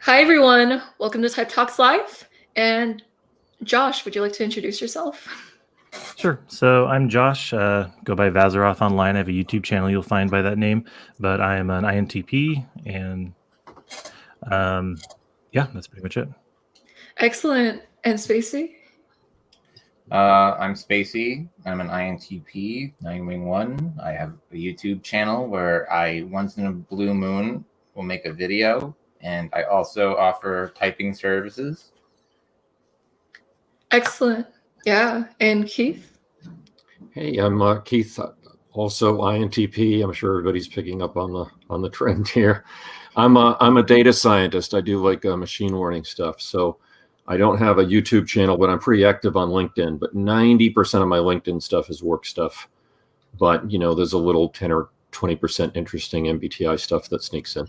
Hi, everyone. Welcome to Type Talks Live. And Josh, would you like to introduce yourself? Sure. So I'm Josh. Go by Vazzaroth online. I have a YouTube channel you'll find by that name, but I am an INTP, and yeah, that's pretty much it. Excellent. And Spacey? I'm Spacey. I'm an INTP, 9-wing-1. I have a YouTube channel where I, once in a blue moon, will make a video, and I also offer typing services. Excellent. Yeah. And Keith? Hey, I'm Keith, also INTP. I'm sure everybody's picking up on the trend here. I'm a data scientist. I do like machine learning stuff. So I don't have a YouTube channel, but I'm pretty active on LinkedIn. But 90% of my LinkedIn stuff is work stuff. But you know, there's a little 10 or 20% interesting MBTI stuff that sneaks in.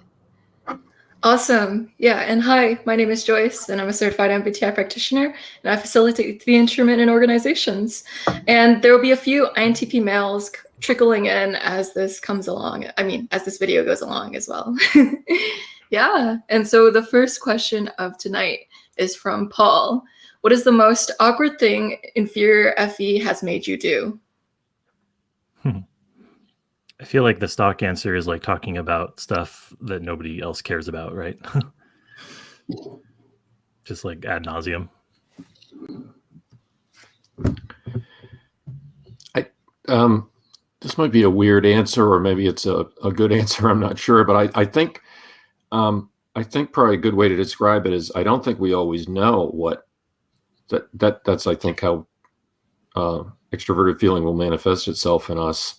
Awesome. Yeah. And hi, my name is Joyce, and I'm a certified MBTI practitioner, and I facilitate the instrument in organizations. And there will be a few INTP males trickling in as this comes along. I mean, as this video goes along as well. Yeah. And so the first question of tonight is from Paul. What is the most awkward thing Inferior Effie has made you do? I feel like the stock answer is like talking about stuff that nobody else cares about, right? Just like ad nauseum. This might be a weird answer, or maybe it's a good answer. I'm not sure, but I think probably a good way to describe it is I don't think we always know what that's I think how extroverted feeling will manifest itself in us.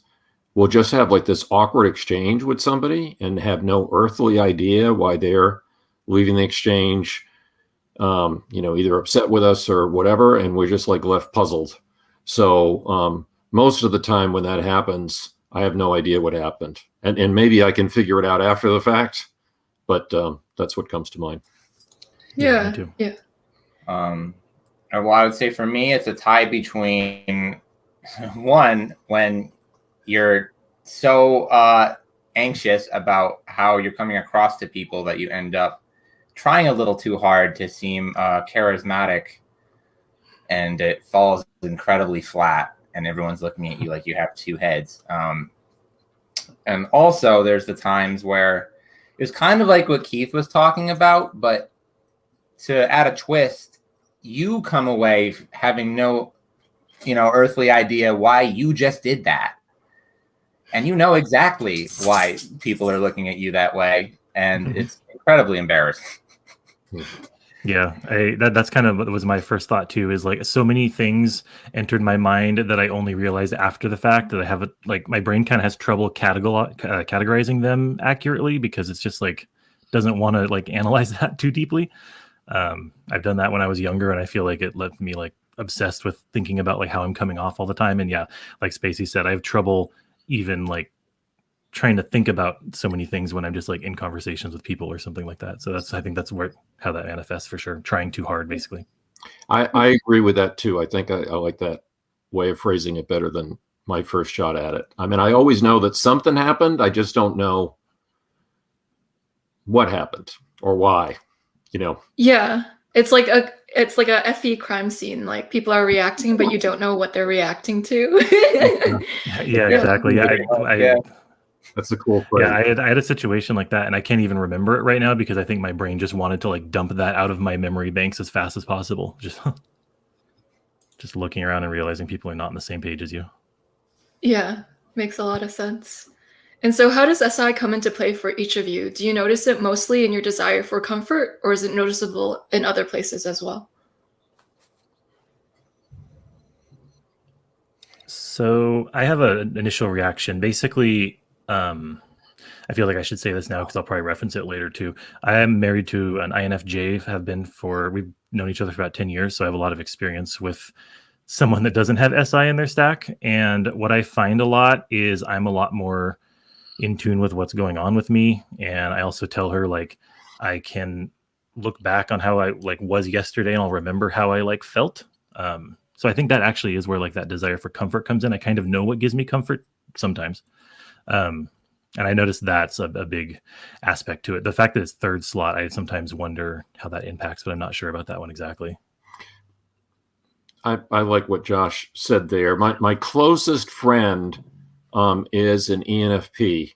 We'll just have like this awkward exchange with somebody and have no earthly idea why they're leaving the exchange, either upset with us or whatever, and we're just like left puzzled. So most of the time when that happens, I have no idea what happened, and maybe I can figure it out after the fact, but that's what comes to mind. Yeah. Well, I would say for me, it's a tie between one, when you're so anxious about how you're coming across to people that you end up trying a little too hard to seem charismatic, and it falls incredibly flat, and everyone's looking at you like you have two heads. And also there's the times where it's kind of like what Keith was talking about, but to add a twist, you come away having no, earthly idea why you just did that. And you know exactly why people are looking at you that way, and it's incredibly embarrassing. Yeah, that's kind of what was my first thought too, is like so many things entered my mind that I only realized after the fact, that I have like my brain kind of has trouble categorizing them accurately, because it's just like doesn't want to like analyze that too deeply. I've done that when I was younger, and I feel like it left me like obsessed with thinking about like how I'm coming off all the time. And yeah, like Spacey said, I have trouble even like trying to think about so many things when I'm just like in conversations with people or something like that. So I think that's how that manifests for sure. Trying too hard, basically. I agree with that too. I think I like that way of phrasing it better than my first shot at it. I mean, I always know that something happened. I just don't know what happened or why, Yeah. It's like a FE crime scene. Like people are reacting, but you don't know what they're reacting to. Yeah, exactly. Yeah, that's a cool phrase. Yeah, I had a situation like that, and I can't even remember it right now because I think my brain just wanted to like dump that out of my memory banks as fast as possible. Just looking around and realizing people are not on the same page as you. Yeah, makes a lot of sense. And so how does SI come into play for each of you? Do you notice it mostly in your desire for comfort, or is it noticeable in other places as well? So I have an initial reaction. Basically, I feel like I should say this now because I'll probably reference it later too. I am married to an INFJ. We've known each other for about 10 years. So I have a lot of experience with someone that doesn't have SI in their stack. And what I find a lot is I'm a lot more in tune with what's going on with me. And I also tell her like, I can look back on how I like was yesterday, and I'll remember how I like felt. So I think that actually is where like that desire for comfort comes in. I kind of know what gives me comfort sometimes. And I noticed that's a big aspect to it. The fact that it's third slot, I sometimes wonder how that impacts, but I'm not sure about that one exactly. I like what Josh said there. My closest friend is an ENFP,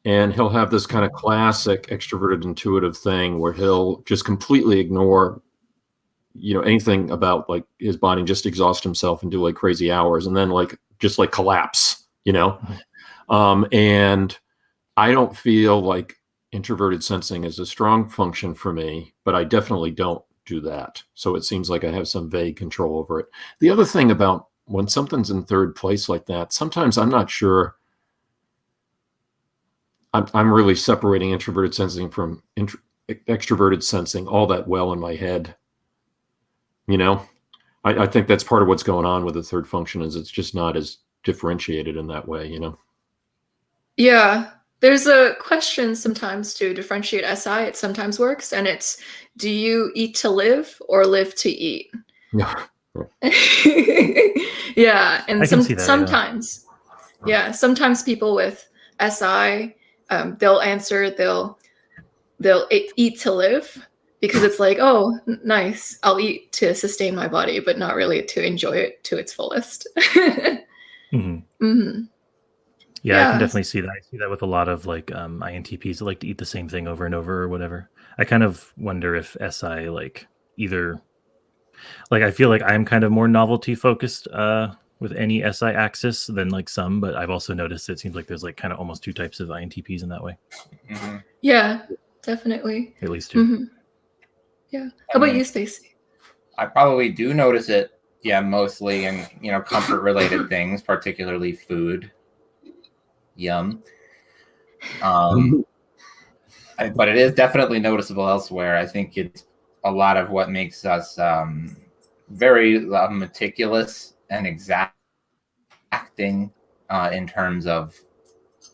and he'll have this kind of classic extroverted intuitive thing where he'll just completely ignore, anything about like his body, and just exhaust himself and do like crazy hours, and then just collapse, and I don't feel like introverted sensing is a strong function for me, but I definitely don't do that. So it seems like I have some vague control over it. The other thing about when something's in third place like that, sometimes I'm not sure I'm really separating introverted sensing from extroverted sensing all that well in my head. I think that's part of what's going on with the third function, is it's just not as differentiated in that way, Yeah. There's a question sometimes to differentiate SI. It sometimes works, and it's, do you eat to live or live to eat? Yeah. Yeah, and I can see that, sometimes, sometimes people with SI, they'll answer, they'll eat to live, because it's like, oh, nice, I'll eat to sustain my body, but not really to enjoy it to its fullest. Mm-hmm. Mm-hmm. Yeah, I can definitely see that. I see that with a lot of INTPs that like to eat the same thing over and over or whatever. I kind of wonder if SI either I feel like I'm kind of more novelty focused with any SI axis than some, but I've also noticed it seems like there's kind of almost two types of INTPs in that way. Mm-hmm. Yeah, definitely. At least two. Mm-hmm. Yeah. How about you, Spacey? I probably do notice it, mostly in, comfort related things, particularly food. Yum. But it is definitely noticeable elsewhere. I think it's a lot of what makes us very meticulous and exacting in terms of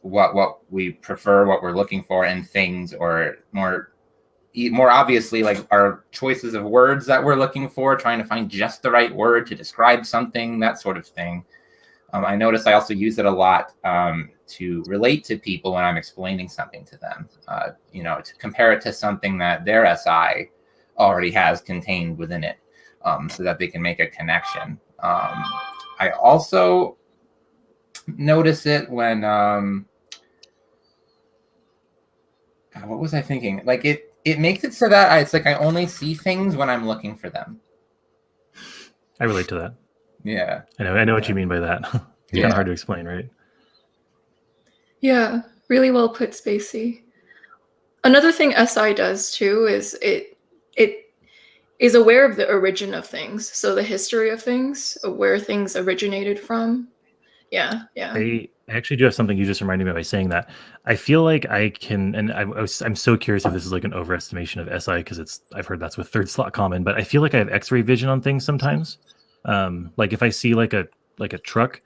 what we prefer, what we're looking for in things, or more obviously our choices of words that we're looking for, trying to find just the right word to describe something, that sort of thing. I notice I also use it a lot to relate to people when I'm explaining something to them, to compare it to something that their SI already has contained within it, so that they can make a connection. I also notice it when, what was I thinking? It makes it so that it's I only see things when I'm looking for them. I relate to that. Yeah. I know what you mean by that. It's kind of hard to explain, right? Yeah, really well put, Spacey. Another thing SI does too is it is aware of the origin of things, so the history of things, where things originated from. Yeah. I actually do have something you just reminded me by saying that. I feel like I can, and I'm so curious if this is an overestimation of SI, because I've heard that's with third slot common, but I feel like I have X-ray vision on things sometimes. If I see a truck,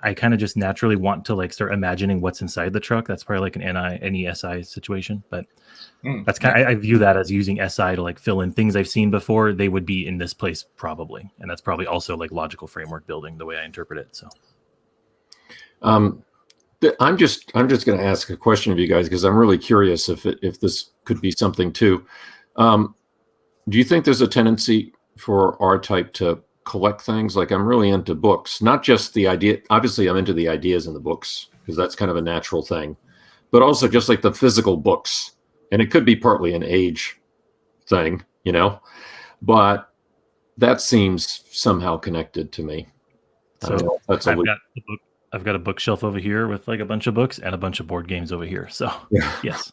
I kind of just naturally want to start imagining what's inside the truck. That's probably an NESI situation, but that's kind of, I view that as using SI to fill in things I've seen before. They would be in this place probably, and that's probably also logical framework building, the way I interpret it. So, I'm just going to ask a question of you guys, because I'm really curious if this could be something too. Do you think there's a tendency for our type to collect things? I'm really into books, not just the idea. Obviously, I'm into the ideas in the books because that's kind of a natural thing, but also just the physical books. And it could be partly an age thing, but that seems somehow connected to me. So I've got a bookshelf over here with a bunch of books and a bunch of board games over here. So yes.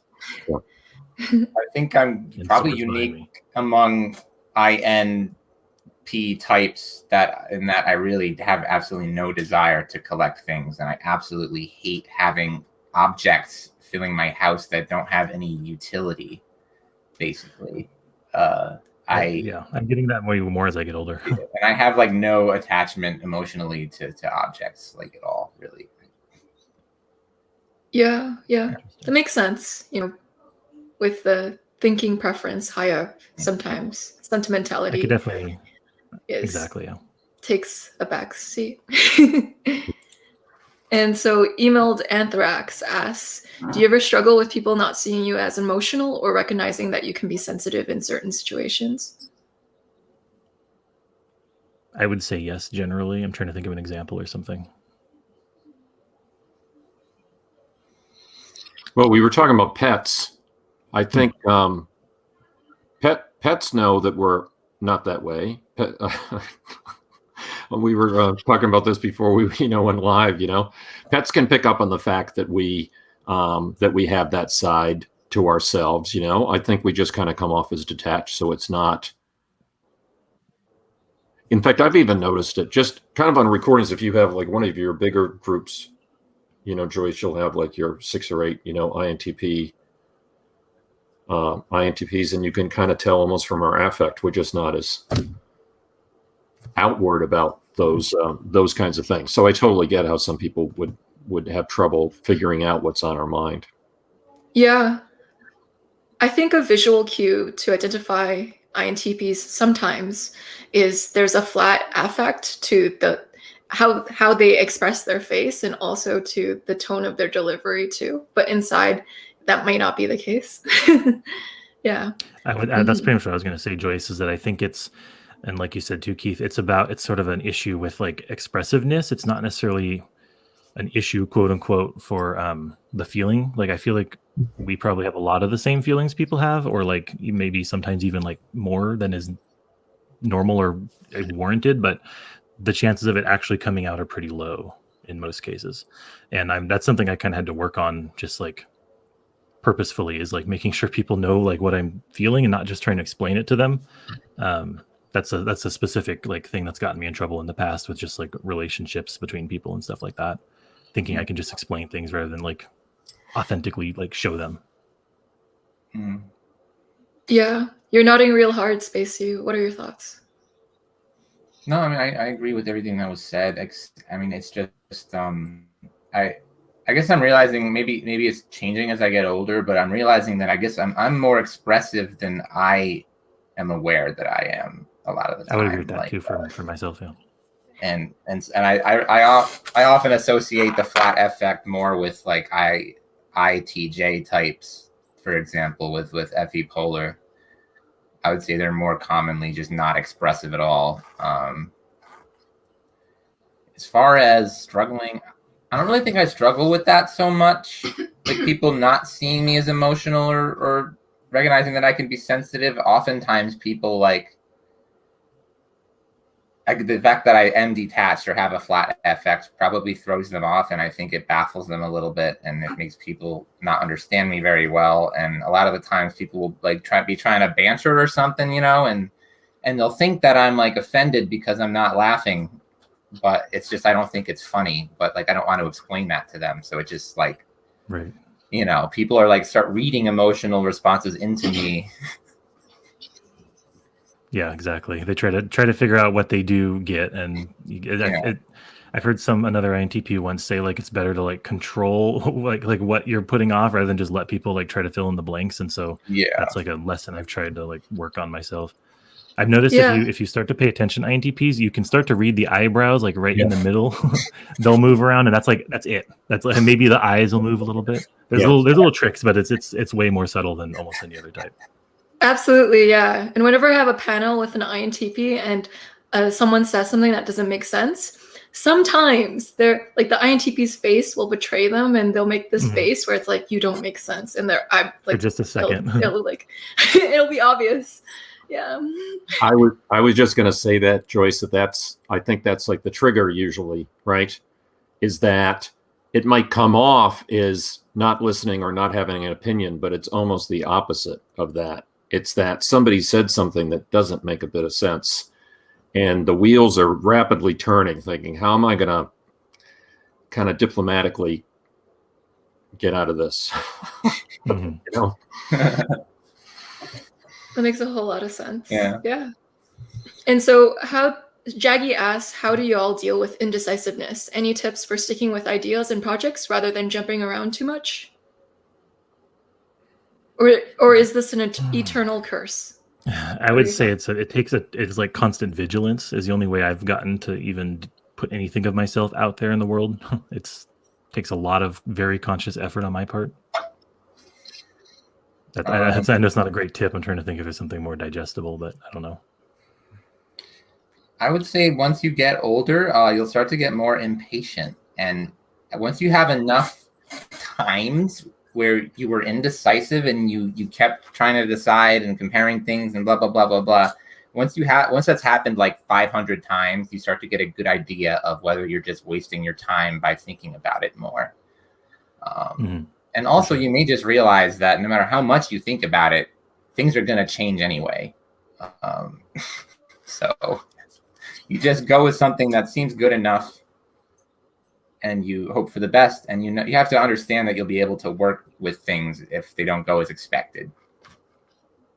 I think I'm probably unique among INP types in that I really have absolutely no desire to collect things, and I absolutely hate having objects filling my house that don't have any utility, basically. I'm getting that more as I get older. And I have no attachment emotionally to objects at all, really. Yeah, that makes sense. With the thinking preference higher, sometimes sentimentality. I could definitely takes a back seat. And so emailed Anthrax asks, do you ever struggle with people not seeing you as emotional or recognizing that you can be sensitive in certain situations? I would say yes, generally. I'm trying to think of an example or something. Well, we were talking about pets. I think pets know that we're not that way. We were talking about this before we, went live. Pets can pick up on the fact that we have that side to ourselves. I think we just kind of come off as detached, so it's not. In fact, I've even noticed it just kind of on recordings. If you have like one of your bigger groups, Joyce, you'll have like your 6 or 8, INTPs, and you can kind of tell almost from our affect, we're just not as outward about those kinds of things. So I totally get how some people would have trouble figuring out what's on our mind. Yeah. I think a visual cue to identify INTPs sometimes is there's a flat affect to the how they express their face and also to the tone of their delivery too. But inside, that might not be the case. Yeah. That's pretty much what I was going to say, Joyce, is that I think it's, and like you said too, Keith, it's sort of an issue with like expressiveness. It's not necessarily an issue, quote unquote, for the feeling. Like I feel like we probably have a lot of the same feelings people have, or like maybe sometimes even like more than is normal or warranted, but the chances of it actually coming out are pretty low in most cases. And that's something I kind of had to work on, just like purposefully, is like making sure people know like what I'm feeling and not just trying to explain it to them. That's a specific like thing that's gotten me in trouble in the past with just like relationships between people and stuff like that, thinking I can just explain things rather than like authentically like show them. Yeah, you're nodding real hard, Spacey. What are your thoughts? No, I mean, I agree with everything that was said. I mean, it's just I guess I'm realizing maybe it's changing as I get older, but I'm realizing that I guess I'm more expressive than I am aware that I am a lot of the time. I would agree with that too for myself, yeah. And I often associate the flat affect more with like ITJ types, for example, with Effie polar. I would say they're more commonly just not expressive at all. As far as struggling, I don't really think I struggle with that so much. Like people not seeing me as emotional or recognizing that I can be sensitive. Oftentimes people like the fact that I am detached or have a flat affect probably throws them off, and I think it baffles them a little bit, and it makes people not understand me very well. And a lot of the times people will like trying to banter or something, and they'll think that I'm like offended because I'm not laughing, but it's just I don't think it's funny. But like I don't want to explain that to them, so it's just like, right, people are like start reading emotional responses into me. Yeah, exactly. They try to figure out what they do get, and I've heard another INTP once say like it's better to like control like what you're putting off rather than just let people like try to fill in the blanks. And so that's like a lesson I've tried to like work on myself. I've noticed if you start to pay attention to INTPs, you can start to read the eyebrows like right in the middle. They'll move around, and that's it. That's like maybe the eyes will move a little bit. There's little tricks, but it's way more subtle than almost any other type. Absolutely, yeah. And whenever I have a panel with an INTP and someone says something that doesn't make sense, sometimes they're like the INTP's face will betray them, and they'll make this face where it's like you don't make sense, and I'm like for just a second, it'll like it'll be obvious. Yeah. I was just going to say that, Joyce, I think that's like the trigger usually, right? Is that it might come off as not listening or not having an opinion, but it's almost the opposite of that. It's that somebody said something that doesn't make a bit of sense, and the wheels are rapidly turning, thinking, how am I going to kind of diplomatically get out of this? That makes a whole lot of sense. Yeah. And so Jaggy asks, how do you all deal with indecisiveness? Any tips for sticking with ideas and projects rather than jumping around too much? Or is this an eternal curse? I would say it's like constant vigilance is the only way I've gotten to even put anything of myself out there in the world. It's takes a lot of very conscious effort on my part. I know it's not a great tip. I'm trying to think if it's something more digestible, but I don't know. I would say once you get older, you'll start to get more impatient. And once you have enough times where you were indecisive and you kept trying to decide and comparing things and blah, blah, blah, blah, blah. Once that's happened like 500 times, you start to get a good idea of whether you're just wasting your time by thinking about it more. And also you may just realize that no matter how much you think about it, things are going to change anyway. So you just go with something that seems good enough and you hope for the best. And you have to understand that you'll be able to work with things if they don't go as expected.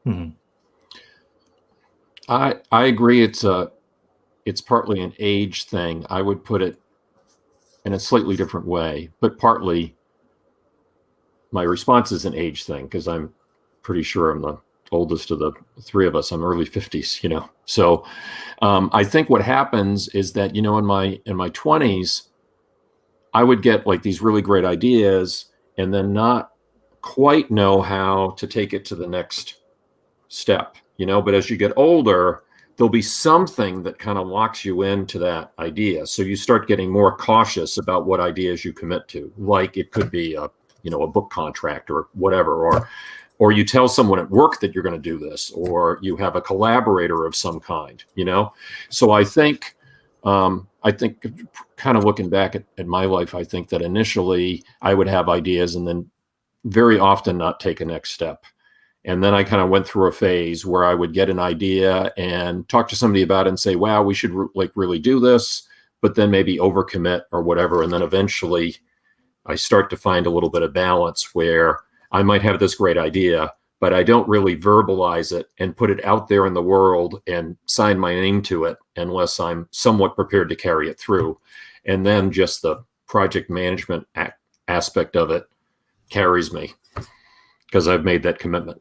Mm-hmm. I agree. It's partly an age thing. I would put it in a slightly different way, but partly my response is an age thing because I'm pretty sure I'm the oldest of the three of us. I'm early 50s, So I think what happens is that, in my 20s, I would get like these really great ideas and then not quite know how to take it to the next step, but as you get older, there'll be something that kind of locks you into that idea. So you start getting more cautious about what ideas you commit to. Like it could be a book contract or whatever, or you tell someone at work that you're going to do this, or you have a collaborator of some kind, So I think kind of looking back at my life, I think that initially I would have ideas and then very often not take a next step. And then I kind of went through a phase where I would get an idea and talk to somebody about it and say, wow, we should really do this, but then maybe overcommit or whatever. And then eventually I start to find a little bit of balance where I might have this great idea, but I don't really verbalize it and put it out there in the world and sign my name to it unless I'm somewhat prepared to carry it through. And then just the project management aspect of it carries me because I've made that commitment.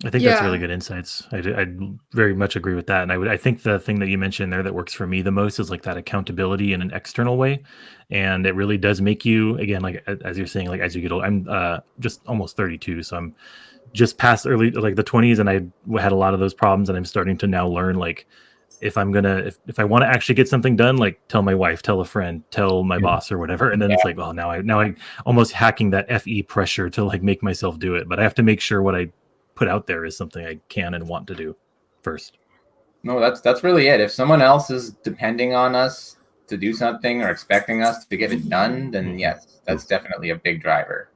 I think that's really good insights. I very much agree with that. And I think the thing that you mentioned there that works for me the most is like that accountability in an external way. And it really does make you, again, like, as you're saying, like, as you get older, I'm just almost 32. So I'm just past early, like the 20s. And I had a lot of those problems. And I'm starting to now learn, like, if I want to actually get something done, like tell my wife, tell a friend, tell my boss or whatever. And then it's like, well, now I almost hacking that FE pressure to like make myself do it. But I have to make sure what I put out there is something I can and want to do first. No, that's really it. If someone else is depending on us to do something or expecting us to get it done, then yes, that's definitely a big driver.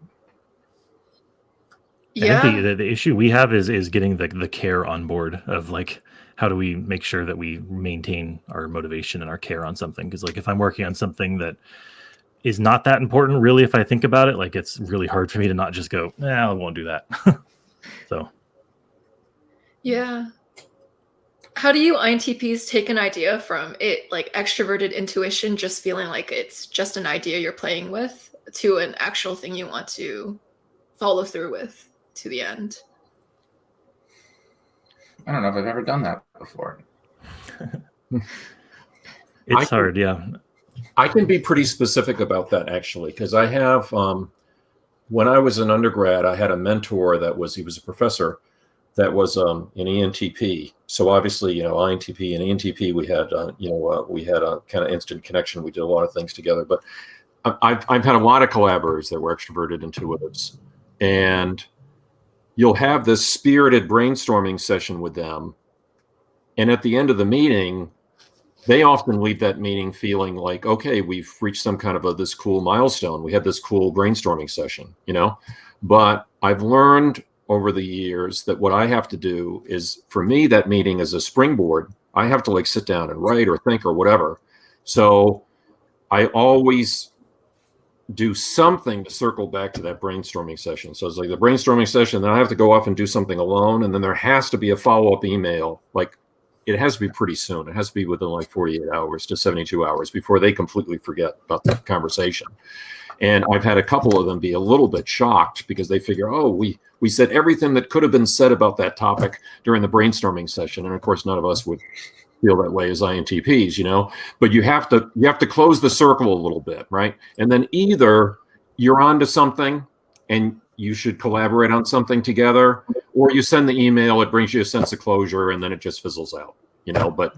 Yeah. I think the issue we have is getting the care on board of like, how do we make sure that we maintain our motivation and our care on something? Because like if I'm working on something that is not that important, really, if I think about it, like it's really hard for me to not just go, I won't do that. So, yeah. How do you INTPs take an idea from it, like extroverted intuition, just feeling like it's just an idea you're playing with, to an actual thing you want to follow through with to the end? I don't know if I've ever done that before. It's hard, yeah. I can be pretty specific about that, actually, because I have... when I was an undergrad, I had a mentor he was a professor that was an ENTP. So obviously, INTP and ENTP, we had a kind of instant connection. We did a lot of things together. But I've had a lot of collaborators that were extroverted intuitives. And you'll have this spirited brainstorming session with them. And at the end of the meeting, they often leave that meeting feeling like, okay, we've reached some kind of this cool milestone. We had this cool brainstorming session, But I've learned over the years that what I have to do is, for me, that meeting is a springboard. I have to like sit down and write or think or whatever. So I always do something to circle back to that brainstorming session. So it's like the brainstorming session, then I have to go off and do something alone. And then there has to be a follow-up email. Like, it has to be pretty soon. It has to be within like 48 hours to 72 hours before they completely forget about that conversation. And I've had a couple of them be a little bit shocked because they figure, oh, we said everything that could have been said about that topic during the brainstorming session. And of course, none of us would feel that way as INTPs, but you have to close the circle a little bit, right? And then either you're onto something and you should collaborate on something together, or you send the email, it brings you a sense of closure, and then it just fizzles out, but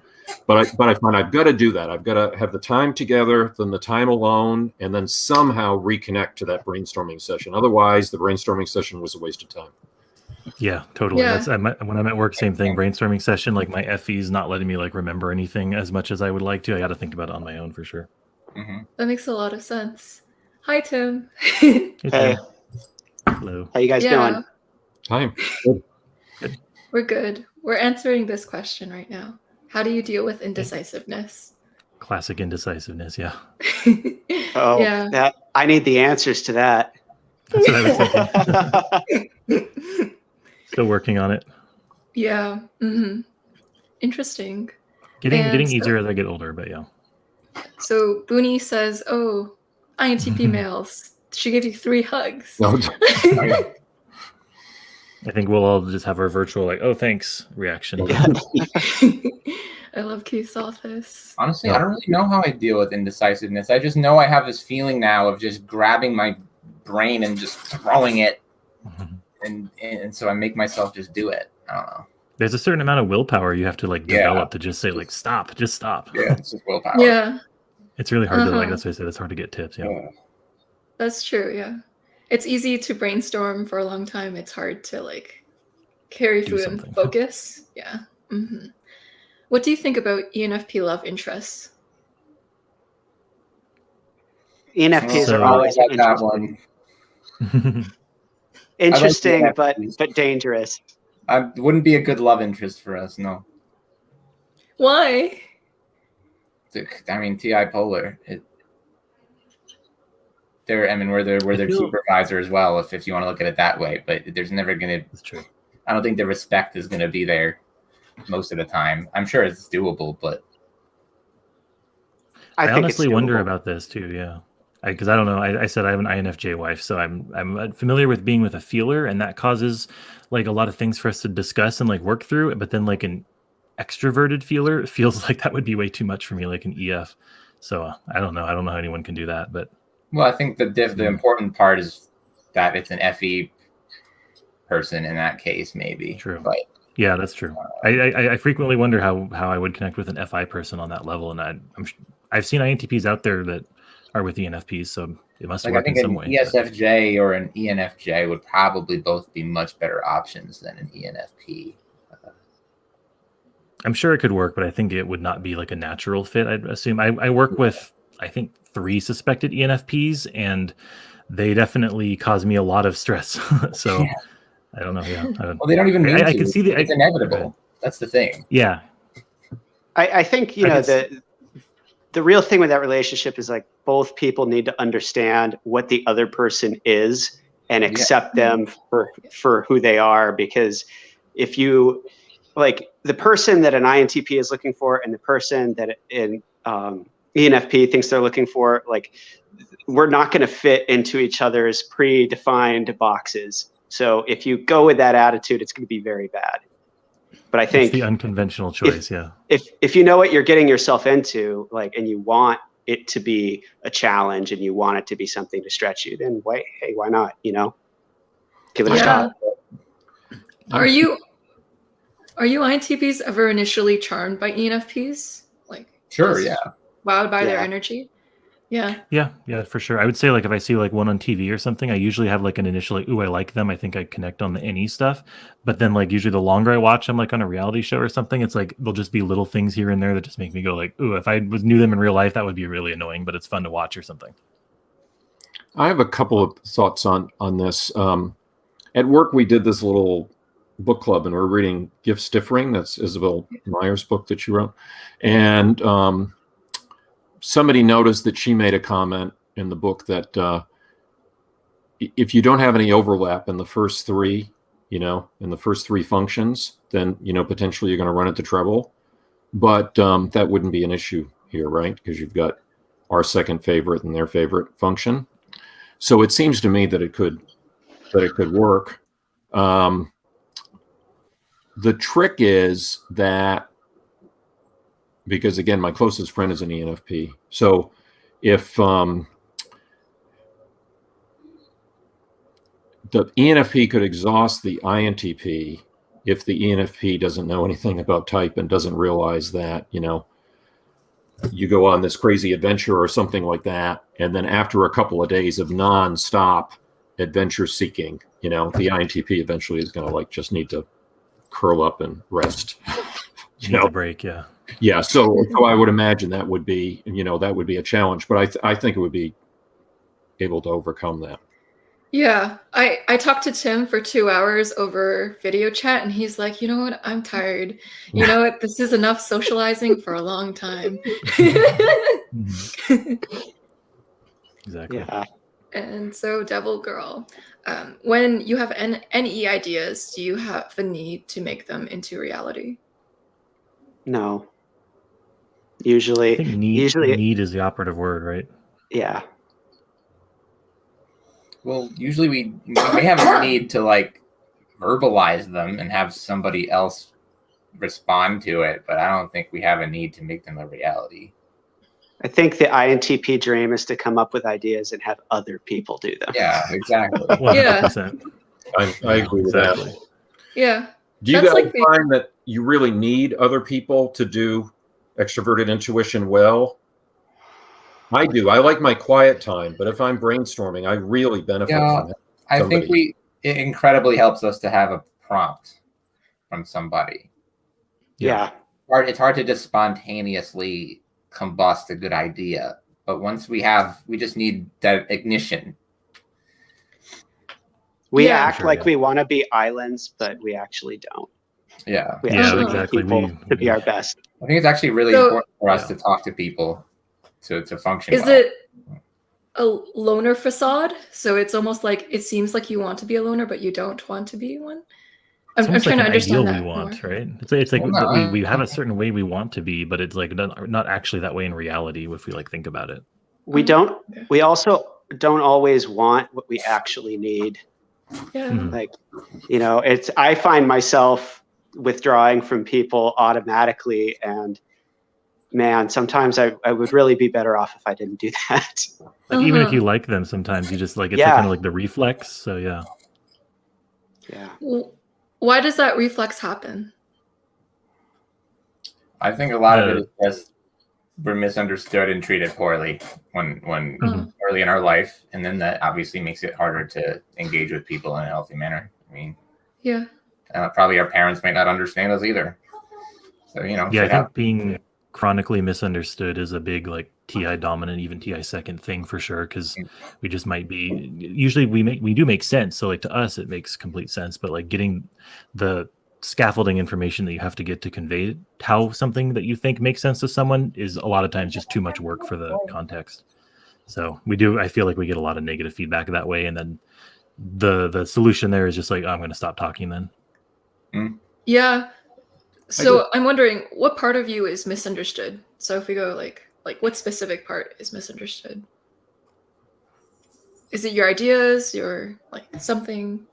I find I've got to do that. I've got to have the time together, then the time alone, and then somehow reconnect to that brainstorming session. Otherwise, the brainstorming session was a waste of time. Yeah, totally. Yeah. When I'm at work, same thing. Brainstorming session, like my FE's not letting me like remember anything as much as I would like to. I got to think about it on my own for sure. Mm-hmm. That makes a lot of sense. Hi, Tim. Hey, Hey. Tim. Hello. How you guys doing? Hi. We're good. We're answering this question right now. How do you deal with indecisiveness? Classic indecisiveness. Yeah. Oh, Yeah. I need the answers to that. That's what I was thinking. Still working on it. Yeah. Mm-hmm. Interesting. Getting so- easier as I get older, but yeah. So Booney says, "Oh, INTP males. She gave you 3 hugs." No, I think we'll all just have our virtual like, oh, thanks reaction. I love Keith's office. Honestly, I don't really know how I deal with indecisiveness. I just know I have this feeling now of just grabbing my brain and just throwing it, and so I make myself just do it. I don't know. There's a certain amount of willpower you have to like develop to just say like, stop, just stop. Yeah, it's just willpower. Yeah, It's really hard to like. That's what I said. It's hard to get tips. Yeah. that's true. Yeah, it's easy to brainstorm for a long time. It's hard to like carry Do through something. and focus. Yeah. Mm-hmm. What do you think about ENFP love interests? ENFPs So- are always I like that interesting, one. interesting I like ENFPs. but dangerous. I wouldn't be a good love interest for us. No, Why? I mean, TI polar. We're their feel- supervisor as well. If you want to look at it that way, but there's never gonna. That's true. I don't think the respect is gonna be there most of the time. I'm sure it's doable, but I I think honestly it's wonder doable. about this too. Yeah, because I don't know. I said I have an INFJ wife, so I'm familiar with being with a feeler, and that causes like a lot of things for us to discuss and like work through. But then like an extroverted feeler feels like that would be way too much for me, like an EF. So I don't know. I don't know how anyone can do that, but well, I think the important part is that it's an FE person in that case, maybe. True. But yeah, that's true. I frequently wonder how I would connect with an FI person on that level, and I've seen INTPs out there that are with ENFPs, so it must like I work in think some an way. ESFJ or an ENFJ would probably both be much better options than an ENFP. I'm sure it could work, but I think it would not be like a natural fit. I'd assume. I work with, I think, 3 suspected ENFPs, and they definitely cause me a lot of stress. So Yeah. I don't know. Yeah. Well, they don't even mean I to. can see the. It's inevitable. That's the thing. Yeah. I think the real thing with that relationship is like both people need to understand what the other person is and accept them for who they are. Because if you like the person that an INTP is looking for and the person that an ENFP thinks they're looking for, like we're not going to fit into each other's predefined boxes. So if you go with that attitude, it's going to be very bad. But I think It's the unconventional choice. Yeah. if you know what you're getting yourself into, like, and you want it to be a challenge and you want it to be something to stretch you, then hey, why not? Give it a shot. Are you INTPs ever initially charmed by ENFPs? Like, Sure. just Yeah. wowed by their Yeah. energy? Yeah. Yeah, for sure. I would say like if I see like one on TV or something, I usually have like an initial like, ooh, I like them. I think I connect on the NE stuff. But then like usually the longer I watch them like on a reality show or something, it's like there'll just be little things here and there that just make me go like, ooh, if I knew them in real life, that would be really annoying, but it's fun to watch or something. I have a couple of thoughts on this. At work, we did this little book club, and we're reading Gift Differing. That's Isabel Meyer's book that she wrote. And somebody noticed that she made a comment in the book that if you don't have any overlap in the first 3, in the first 3 functions, then, potentially you're going to run into trouble. But that wouldn't be an issue here, right? Because you've got our second favorite and their favorite function. So it seems to me that it could work. The trick is that because again, my closest friend is an ENFP. So if the ENFP could exhaust the INTP, if the ENFP doesn't know anything about type and doesn't realize that, you know, you go on this crazy adventure or something like that, and then after a couple of days of non-stop adventure seeking, you know, the INTP eventually is going to like just need to curl up and rest. You know, a break, yeah. Yeah, so I would imagine that would be, you know, that would be a challenge, but I think it would be able to overcome that. Yeah, I talked to Tim for 2 hours over video chat, and he's like, you know what, I'm tired. You know what, this is enough socializing for a long time. Exactly. Yeah. And so, Devil Girl, when you have NE ideas, do you have a need to make them into reality? No. Usually, I think need is the operative word, right? Yeah. Well, usually we may have a need to like verbalize them and have somebody else respond to it, but I don't think we have a need to make them a reality. I think the INTP dream is to come up with ideas and have other people do them. Yeah, exactly. 100%. I agree with that. Yeah. Do you That's guys like find that you really need other people to do extroverted intuition well? I do. I like my quiet time, but if I'm brainstorming, I really benefit from it. I think it incredibly helps us to have a prompt from somebody. Yeah. It's hard to just spontaneously combust a good idea, but once we just need that ignition. We act like we want to be islands, but we actually don't. Yeah. We actually exactly. need people to be our best. I think it's actually really important for us to talk to people to function Is well. it a loner facade? So it's almost like it seems like you want to be a loner, but you don't want to be one? I'm trying to understand that we want, more. right? It's like we have a certain way we want to be, but it's like not actually that way in reality if we like think about it. We don't. We also don't always want what we actually need. Yeah. Like, you know, I find myself withdrawing from people automatically, and man, sometimes I would really be better off if I didn't do that. Like even if you like them, sometimes you just like it's like kind of like the reflex. So yeah. Well, why does that reflex happen? I think a lot of it is just we're misunderstood and treated poorly when early in our life, and then that obviously makes it harder to engage with people in a healthy manner. I mean, probably our parents may not understand us either. So you know, I think being chronically misunderstood is a big like TI dominant, even TI second thing for sure, because we just might be usually we do make sense. So like to us it makes complete sense, but like getting the scaffolding information that you have to get to convey how something that you think makes sense to someone is a lot of times just too much work for the context. So I feel like we get a lot of negative feedback that way, and then the solution there is just like, oh, I'm going to stop talking then. Yeah. So I'm wondering what part of you is misunderstood. So if we go like what specific part is misunderstood? Is it your ideas, your like something?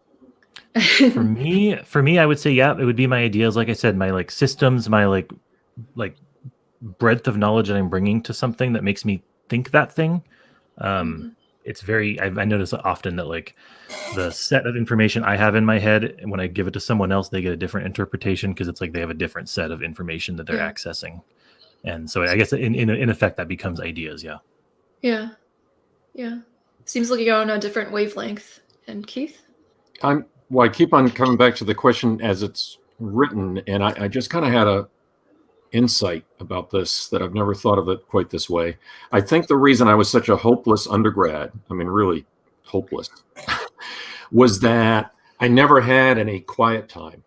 For me, I would say, it would be my ideas. Like I said, my like systems, my like breadth of knowledge that I'm bringing to something that makes me think that thing. It's very, I notice often that like the set of information I have in my head, and when I give it to someone else, they get a different interpretation because it's like they have a different set of information that they're accessing. And so I guess in effect, that becomes ideas. Yeah. Seems like you're on a different wavelength. And Keith? I keep on coming back to the question as it's written, and I just kind of had a insight about this that I've never thought of it quite this way. I think the reason I was such a hopeless undergrad, I mean, really hopeless, was that I never had any quiet time,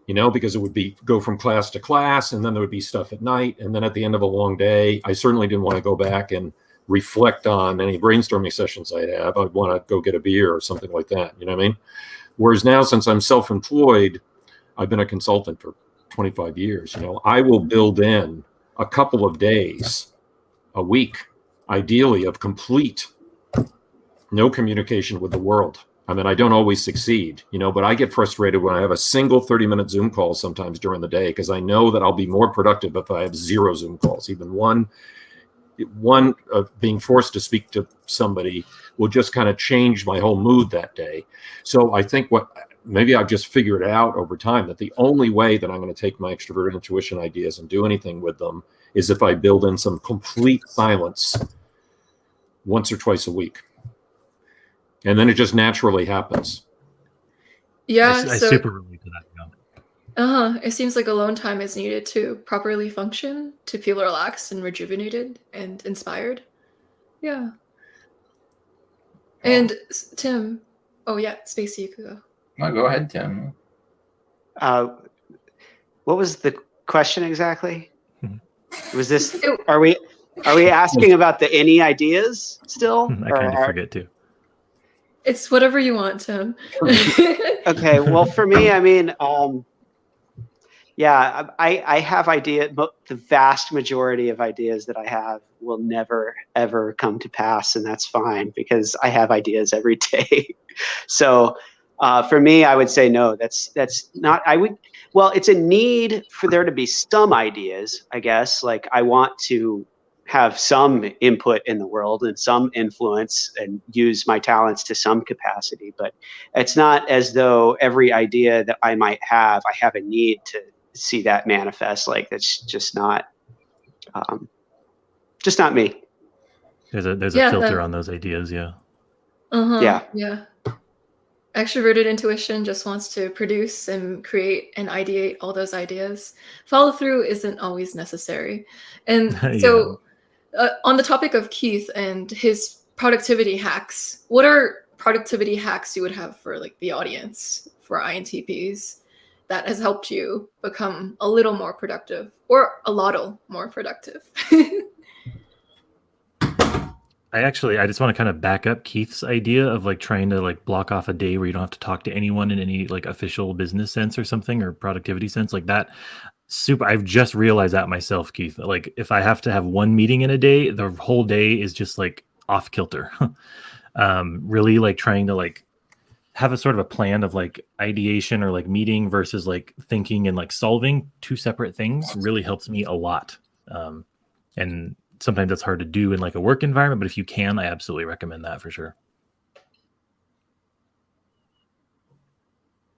you know, because it would go from class to class, and then there would be stuff at night. And then at the end of a long day, I certainly didn't want to go back and reflect on any brainstorming sessions I'd have. I'd want to go get a beer or something like that. You know what I mean? Whereas now, since I'm self-employed, I've been a consultant for 25 years. You know, I will build in a couple of days a week, ideally, of complete no communication with the world. I mean, I don't always succeed, but I get frustrated when I have a single 30-minute Zoom call sometimes during the day, because I know that I'll be more productive if I have 0 Zoom calls. Even one of being forced to speak to somebody will just kind of change my whole mood that day. So I think maybe I've just figured out over time that the only way that I'm going to take my extroverted intuition ideas and do anything with them is if I build in some complete silence once or twice a week. And then it just naturally happens. Yeah, I super relate to that. It seems like alone time is needed to properly function, to feel relaxed and rejuvenated and inspired. Yeah. And Tim, Spacey, you could go. No, go ahead, Tim. What was the question exactly? Was this? Are we asking about the any ideas still? I kind of forget too. It's whatever you want, Tim. Okay. Well, for me, I mean, I have ideas, but the vast majority of ideas that I have will never, ever come to pass. And that's fine, because I have ideas every day. So for me, I would say, no, that's not, it's a need for there to be some ideas, I guess. Like, I want to have some input in the world and some influence and use my talents to some capacity, but it's not as though every idea that I might have, I have a need to see that manifest. Like, that's just not me. There's a filter on those ideas. Yeah. Yeah. Extroverted intuition just wants to produce and create and ideate all those ideas. Follow through isn't always necessary. And so on the topic of Keith and his productivity hacks, what are productivity hacks you would have for like the audience, for INTPs, that has helped you become a little more productive or a lot more productive? I just want to kind of back up Keith's idea of like trying to like block off a day where you don't have to talk to anyone in any like official business sense or something, or productivity sense like that. I've just realized that myself, Keith. Like, if I have to have one meeting in a day, the whole day is just like off kilter. Really like trying to like have a sort of a plan of like ideation or like meeting versus like thinking and like solving, two separate things, really helps me a lot. And sometimes that's hard to do in like a work environment, but if you can, I absolutely recommend that for sure.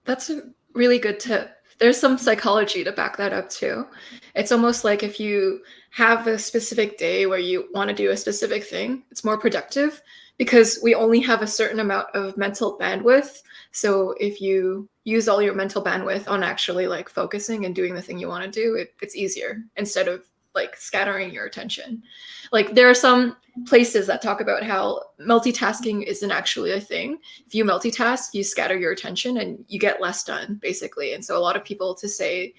That's a really good tip. There's some psychology to back that up too. It's almost like if you have a specific day where you want to do a specific thing, it's more productive because we only have a certain amount of mental bandwidth. So if you use all your mental bandwidth on actually like focusing and doing the thing you want to do, it's easier instead of like scattering your attention. Like, there are some places that talk about how multitasking isn't actually a thing. If you multitask, you scatter your attention and you get less done, basically. And so a lot of people say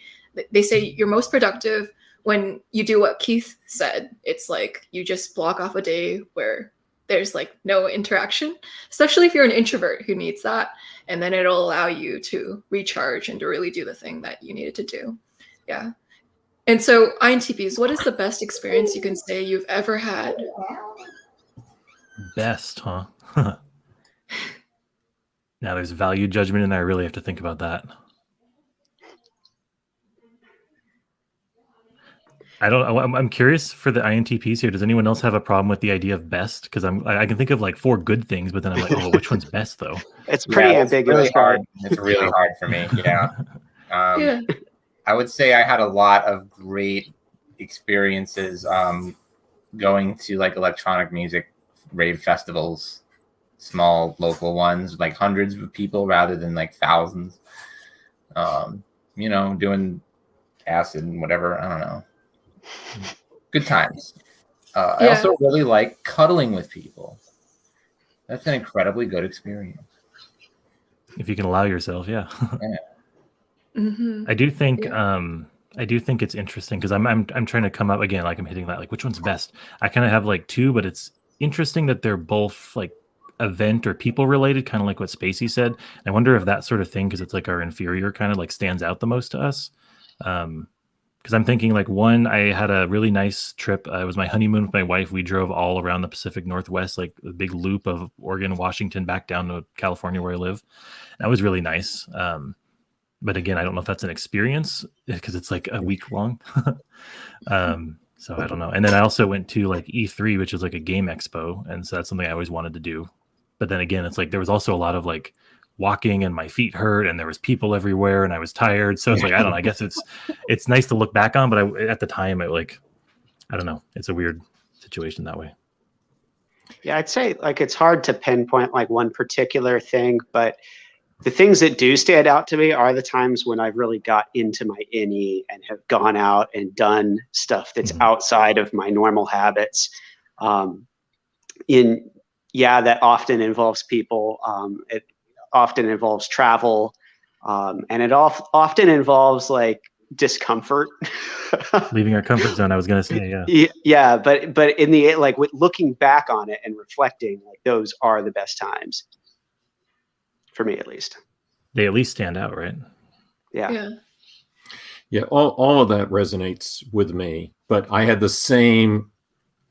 you're most productive when you do what Keith said. It's like you just block off a day where there's like no interaction, especially if you're an introvert who needs that. And then it'll allow you to recharge and to really do the thing that you needed to do. Yeah. And so, INTPs, what is the best experience you can say you've ever had? Best, huh? Now there's value judgment in there. I really have to think about that. I'm curious for the INTPs here. Does anyone else have a problem with the idea of best? Because I can think of like 4 good things, but then I'm like, oh, which one's best though? It's pretty ambiguous. Really hard. It's really hard for me. Yeah. Yeah. I would say I had a lot of great experiences going to like electronic music rave festivals, small local ones, like hundreds of people rather than like thousands. Doing acid and whatever. I don't know. Good times. I also really like cuddling with people. That's an incredibly good experience. If you can allow yourself, yeah. Mm-hmm. I do think it's interesting because I'm trying to come up again, like I'm hitting that, like which one's best. I kind of have like 2, but it's interesting that they're both like event or people related, kind of like what Spacey said. I wonder if that sort of thing, because it's like our inferior kind of like stands out the most to us. Because I'm thinking like one, I had a really nice trip. It was my honeymoon with my wife. We drove all around the Pacific Northwest, like a big loop of Oregon, Washington, back down to California where I live. That was really nice. But again, I don't know if that's an experience because it's like a week long. So I don't know. And then I also went to like E3, which is like a game expo. And so that's something I always wanted to do. But then again, it's like there was also a lot of like walking and my feet hurt and there was people everywhere and I was tired. So it's like, I don't know, I guess it's nice to look back on, but at the time I don't know. It's a weird situation that way. Yeah, I'd say like it's hard to pinpoint like one particular thing, but the things that do stand out to me are the times when I've really got into my INE and have gone out and done stuff that's outside of my normal habits. That often involves people. It often involves travel, and it often involves like discomfort. Leaving our comfort zone, I was gonna say, yeah, but in the like with looking back on it and reflecting, like those are the best times for me, at least. They at least stand out, right? Yeah. All of that resonates with me, but I had the same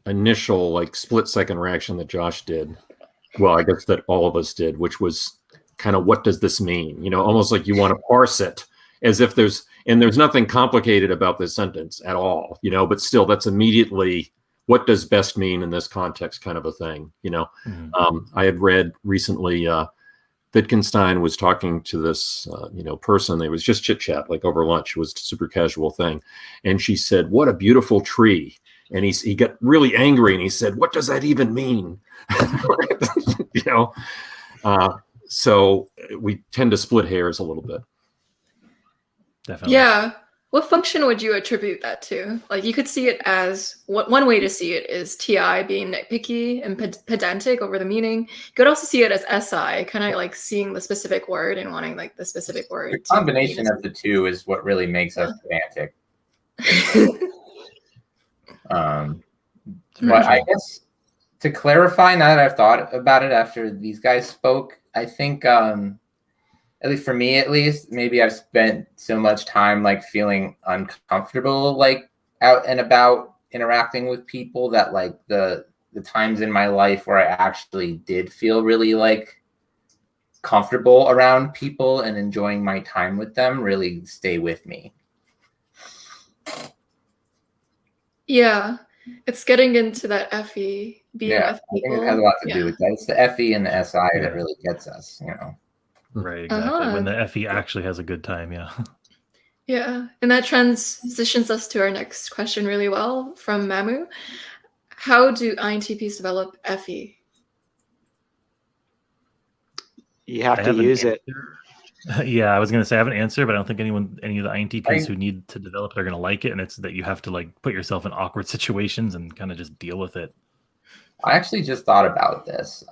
initial like split-second reaction that Josh did. Well, I guess that all of us did, which was kind of, what does this mean? Almost like you want to parse it as if there's nothing complicated about this sentence at all, but still that's immediately, what does best mean in this context kind of a thing, I had read recently, Wittgenstein was talking to this, person. They was just chit chat, like over lunch. It was a super casual thing. And she said, "What a beautiful tree." And he got really angry and he said, "What does that even mean?" So we tend to split hairs a little bit. Definitely. Yeah. What function would you attribute that to? Like, you could see it as, one way to see it is TI being nitpicky and pedantic over the meaning. You could also see it as SI, kind of like seeing the specific word and wanting like the specific word. The combination of the two is what really makes us pedantic. But I guess to clarify, now that I've thought about it after these guys spoke, I think, at least for me, maybe I've spent so much time like feeling uncomfortable, like out and about interacting with people, that like the times in my life where I actually did feel really like comfortable around people and enjoying my time with them really stay with me. Yeah, it's getting into that Effie, being with people. I think it has a lot to do with that. It's the Effie and the SI that really gets us, Right, exactly. When the Effie actually has a good time, Yeah, and that transitions us to our next question really well from Mamu. How do INTPs develop Effie? You have to use it. Yeah, I was going to say I have an answer, but I don't think any of the INTPs who need to develop it are going to like it. And it's that you have to like put yourself in awkward situations and kind of just deal with it. I actually just thought about this.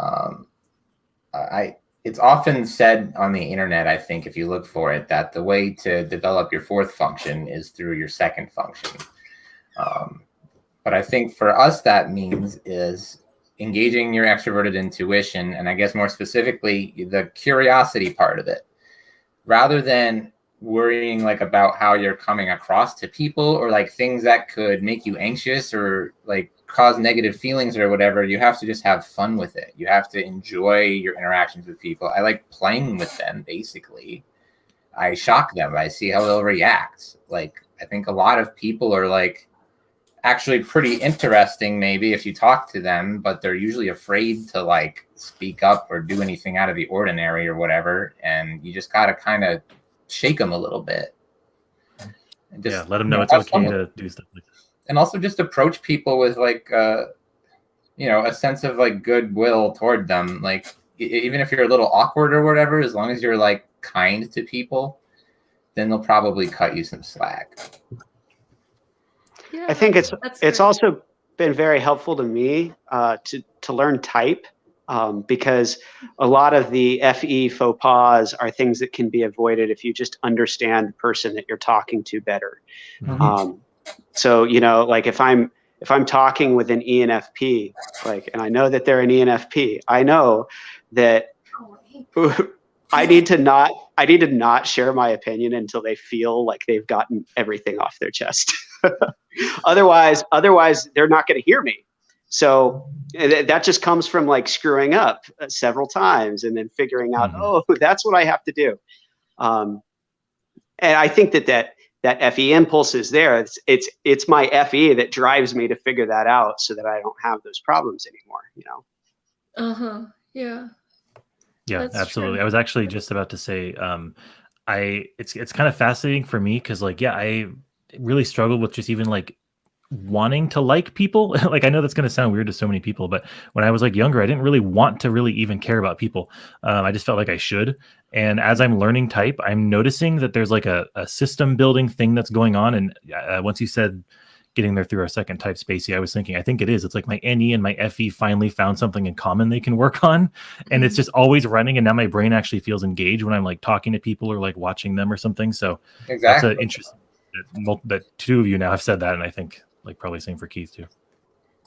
It's often said on the internet, I think, if you look for it, that the way to develop your fourth function is through your second function. But I think for us, that means is engaging your extroverted intuition, and I guess more specifically, the curiosity part of it, rather than worrying like about how you're coming across to people or like things that could make you anxious or like cause negative feelings or whatever. You have to just have fun with it. You have to enjoy your interactions with people. I like playing with them, basically. I shock them. I see how they'll react. Like, I think a lot of people are like actually pretty interesting maybe if you talk to them, but they're usually afraid to like speak up or do anything out of the ordinary or whatever. And you just got to kind of shake them a little bit. And just, let them know it's okay to do stuff like that. And also just approach people with like, a sense of like goodwill toward them. Like, even if you're a little awkward or whatever, as long as you're like kind to people, then they'll probably cut you some slack. I think it's also been very helpful to me to learn type, because a lot of the FE faux pas are things that can be avoided if you just understand the person that you're talking to better. Mm-hmm. So, like if I'm talking with an ENFP, like, and I know that they're an ENFP, I know that I need to not share my opinion until they feel like they've gotten everything off their chest. Otherwise they're not going to hear me. So that just comes from like screwing up several times and then figuring out, oh, that's what I have to do. And I think that FE impulse is there. It's my FE that drives me to figure that out so that I don't have those problems anymore, you know? Yeah. Yeah, That's absolutely. true. I was actually just about to say, it's kind of fascinating for me because like, yeah, I really struggled with just even like wanting to like people. Like, I know that's going to sound weird to so many people, but when I was like younger, I didn't really want to really even care about people. I just felt like I should. And as I'm learning type, I'm noticing that there's like a system building thing that's going on. And once you said getting there through our second type, Spacey, I was thinking, I think it is. It's like my NE and my FE finally found something in common they can work on. And it's just always running. And now my brain actually feels engaged when I'm like talking to people or like watching them or something. So that's an interesting that two of you now have said that. And I think like probably same for Keith too.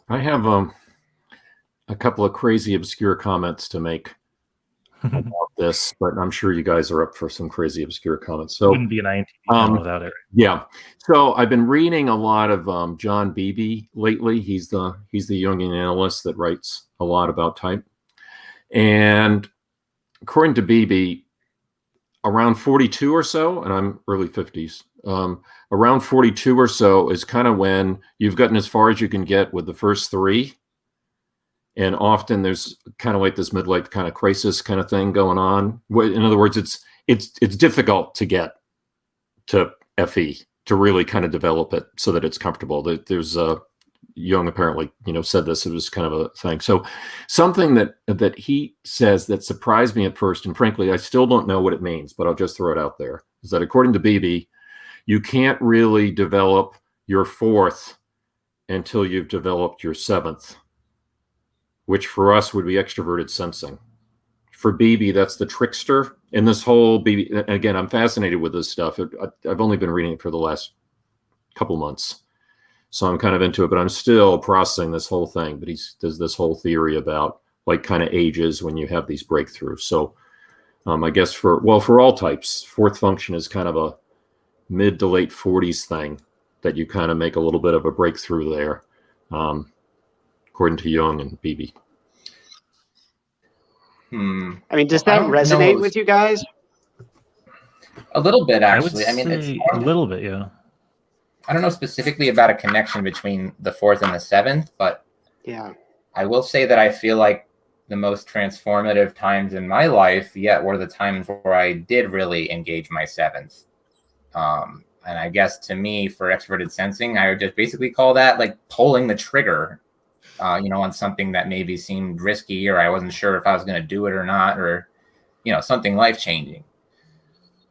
I have a couple of crazy obscure comments to make about this, but I'm sure you guys are up for some crazy obscure comments. So wouldn't be an INTP without it. Yeah. So I've been reading a lot of John Beebe lately. He's the Jungian analyst that writes a lot about type. And according to Beebe, around 42 or so, and I'm early 50s, around 42 or so is kind of when you've gotten as far as you can get with the first three. And often there's kind of like this midlife kind of crisis kind of thing going on. In other words, it's difficult to get to FE to really kind of develop it so that it's comfortable. There's Jung apparently, said this. It was kind of a thing. So something that he says that surprised me at first, and frankly, I still don't know what it means, but I'll just throw it out there, is that according to Beebe, you can't really develop your fourth until you've developed your seventh, which for us would be extroverted sensing. For Beebe, that's the trickster. And this whole Beebe, again, I'm fascinated with this stuff. I've only been reading it for the last couple months. So I'm kind of into it, but I'm still processing this whole thing. But does this whole theory about like kind of ages when you have these breakthroughs. So I guess for all types, fourth function is kind of a mid to late 40s thing that you kind of make a little bit of a breakthrough there, according to Jung and Beebe. I mean, does that resonate with you guys? A little bit, actually. I mean, it's a little bit, yeah. I don't know specifically about a connection between the fourth and the seventh, but yeah, I will say that I feel like the most transformative times in my life yet were the times where I did really engage my seventh. And I guess to me, for extroverted sensing, I would just basically call that like pulling the trigger, on something that maybe seemed risky, or I wasn't sure if I was going to do it or not, or, something life-changing.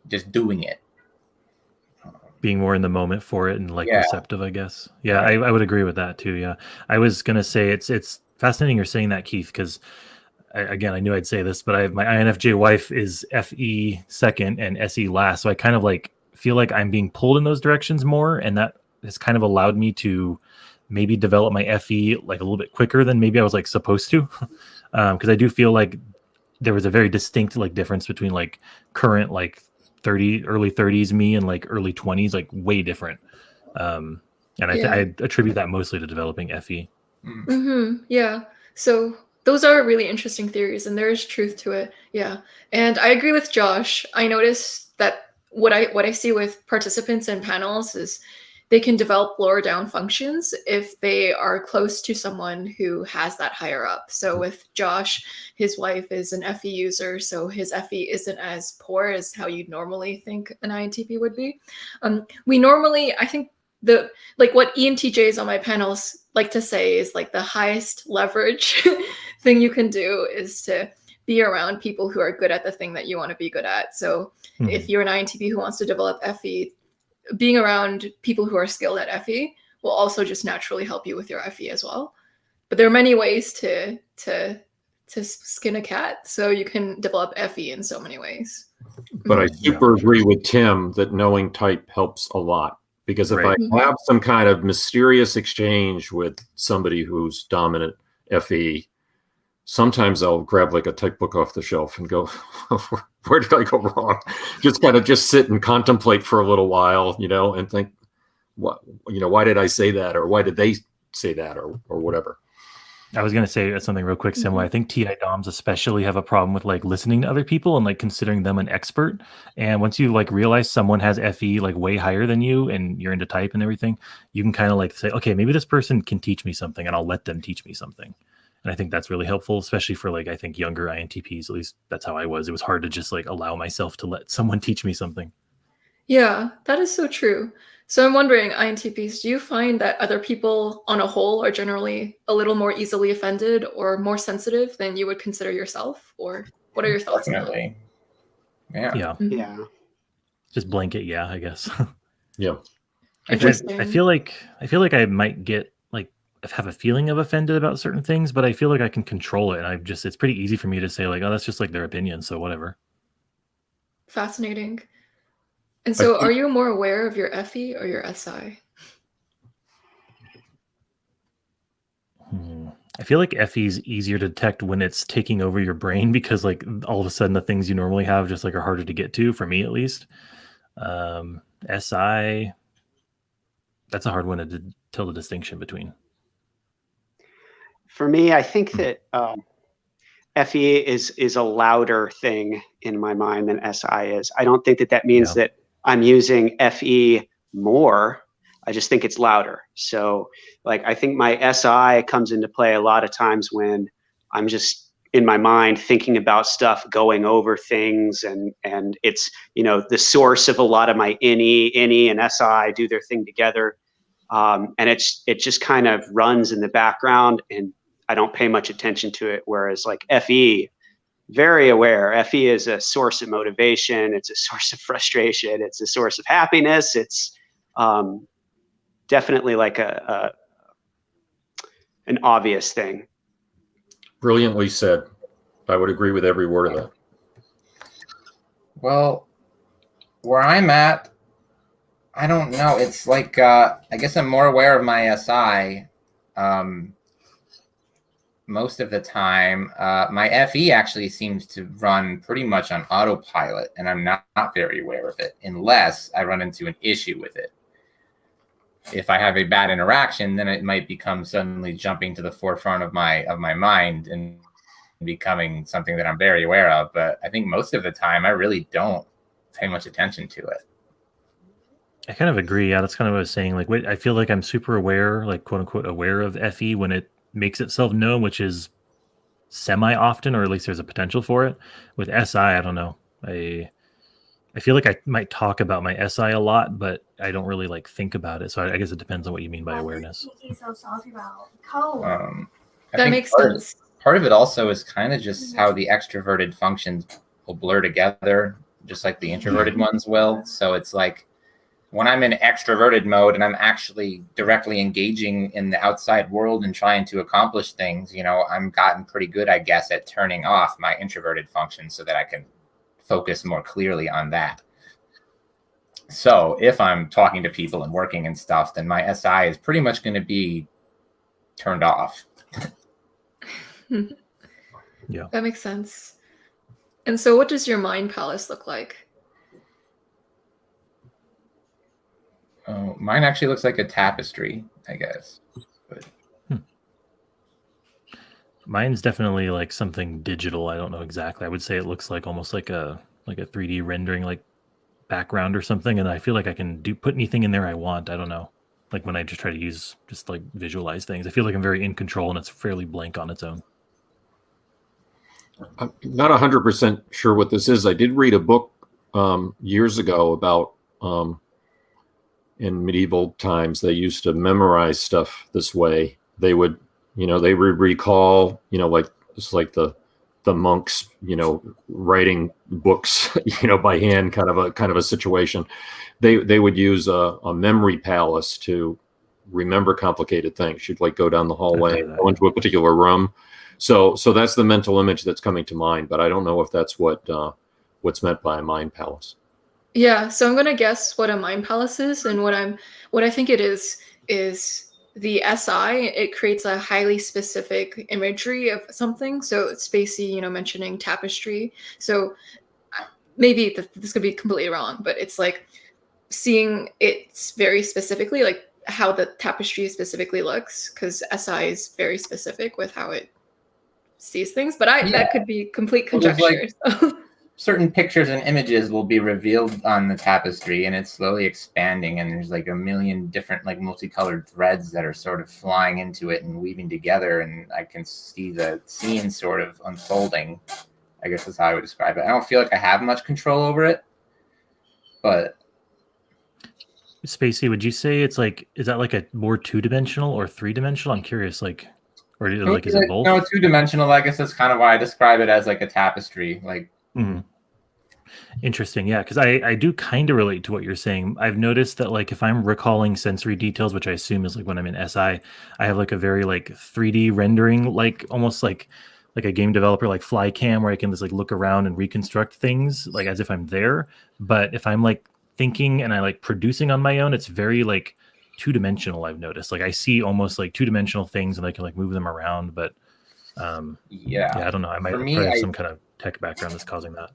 Just doing it. Being more in the moment for it and like receptive, I guess. Yeah, I would agree with that too. Yeah. I was going to say it's fascinating you're saying that, Keith, because again, I knew I'd say this, but my INFJ wife is FE second and SE last. So I kind of like feel like I'm being pulled in those directions more. And that has kind of allowed me to maybe develop my FE like a little bit quicker than maybe I was like supposed to. Because I do feel like there was a very distinct like difference between like current like early 30s me and like early 20s, like way different. And I attribute that mostly to developing FE. Yeah. So those are really interesting theories, and there is truth to it. Yeah. And I agree with Josh. I noticed that what I see with participants in panels is they can develop lower down functions if they are close to someone who has that higher up. So with Josh, his wife is an FE user, so his FE isn't as poor as how you'd normally think an INTP would be. We normally, I think what ENTJs on my panels like to say is like the highest leverage thing you can do is to be around people who are good at the thing that you want to be good at. So if you're an INTP who wants to develop FE, being around people who are skilled at FE will also just naturally help you with your FE as well. But there are many ways to skin a cat, so you can develop FE in so many ways. But I super agree with Tim that knowing type helps a lot, because if I have some kind of mysterious exchange with somebody who's dominant FE, sometimes I'll grab like a type book off the shelf and go, where did I go wrong? Just sit and contemplate for a little while, and think, why did I say that? Or why did they say that? Or whatever. I was going to say something real quick similar. I think TI DOMs especially have a problem with like listening to other people and like considering them an expert. And once you like realize someone has FE like way higher than you and you're into type and everything, you can kind of like say, okay, maybe this person can teach me something and I'll let them teach me something. And I think that's really helpful, especially for like, I think younger INTPs, at least that's how I was. It was hard to just like allow myself to let someone teach me something. Yeah, that is so true. So I'm wondering, INTPs, do you find that other people on a whole are generally a little more easily offended or more sensitive than you would consider yourself? Or what are your thoughts on that? Definitely. Yeah. Yeah. Yeah. Just blanket, yeah, I guess. Yeah. I feel like I might get like have a feeling of offended about certain things, but I feel like I can control it. And it's pretty easy for me to say like, oh, that's just like their opinion, so whatever. Fascinating. And so are you more aware of your FE or your SI? I feel like FE is easier to detect when it's taking over your brain because like all of a sudden the things you normally have just like are harder to get to, for me at least. SI, that's a hard one to tell the distinction between. For me, I think that FE is a louder thing in my mind than SI is. I don't think that means that I'm using FE more. I just think it's louder. So like, I think my SI comes into play a lot of times when I'm just in my mind thinking about stuff, going over things, and it's, the source of a lot of my INE and SI do their thing together. And it just kind of runs in the background and I don't pay much attention to it. Whereas like FE, very aware. FE is a source of motivation. It's a source of frustration. It's a source of happiness. It's definitely like an obvious thing. Brilliantly said. I would agree with every word of that. Well, where I'm at, I don't know. It's like, I guess I'm more aware of my SI most of the time. My FE actually seems to run pretty much on autopilot, and I'm not very aware of it unless I run into an issue with it. If I have a bad interaction, then it might become suddenly jumping to the forefront of my mind and becoming something that I'm very aware of. But I think most of the time, I really don't pay much attention to it. I kind of agree. Yeah, that's kind of what I was saying. Like, I feel like I'm super aware, like quote unquote aware of FE when it makes itself known, which is semi often, or at least there's a potential for it. With SI, I don't know. I feel like I might talk about my SI a lot, but I don't really like think about it. So I guess it depends on what you mean by awareness. That makes sense. Part of it also is kind of just how the extroverted functions will blur together, just like the introverted ones will. So it's like when I'm in extroverted mode and I'm actually directly engaging in the outside world and trying to accomplish things, I'm gotten pretty good, I guess, at turning off my introverted functions so that I can focus more clearly on that. So if I'm talking to people and working and stuff, then my SI is pretty much going to be turned off. Yeah, that makes sense. And so what does your mind palace look like? Oh, mine actually looks like a tapestry, I guess. But mine's definitely like something digital. I don't know exactly. I would say it looks like almost like a 3D rendering, like background or something. And I feel like I can put anything in there I want. I don't know. Like when I just try to just like visualize things, I feel like I'm very in control and it's fairly blank on its own. I'm not 100% sure what this is. I did read a book years ago about in medieval times, they used to memorize stuff this way. They would, they would recall, like just like the monks, writing books, by hand, kind of a situation. They would use a memory palace to remember complicated things. You'd like go down the hallway, go into a particular room. So that's the mental image that's coming to mind, but I don't know if that's what's meant by a mind palace. Yeah, so I'm gonna guess what a mind palace is, and what I think it is the SI, it creates a highly specific imagery of something. So Spacey, mentioning tapestry. So maybe this could be completely wrong, but it's like seeing it very specifically, like how the tapestry specifically looks, because SI is very specific with how it sees things. But that could be complete conjecture. Certain pictures and images will be revealed on the tapestry, and it's slowly expanding, and there's like a million different like multicolored threads that are sort of flying into it and weaving together, and I can see the scene sort of unfolding. I guess that's how I would describe it. I don't feel like I have much control over it, but Spacey, would you say it's like, is that like a more 2-dimensional or 3-dimensional? I'm curious, like, or like, is it both? No, 2-dimensional. I guess that's kind of why I describe it as like a tapestry, like. Interesting. Yeah, because I do kind of relate to what you're saying. I've noticed that like if I'm recalling sensory details, which I assume is like when I'm in SI, I have like a very like 3D rendering, like almost like a game developer like fly cam, where I can just like look around and reconstruct things like as if I'm there. But if I'm like thinking and I like producing on my own, it's very like 2-dimensional. I've noticed like I see almost like 2-dimensional things and I can like move them around. But yeah, I don't know. I might have some kind of tech background that's causing that.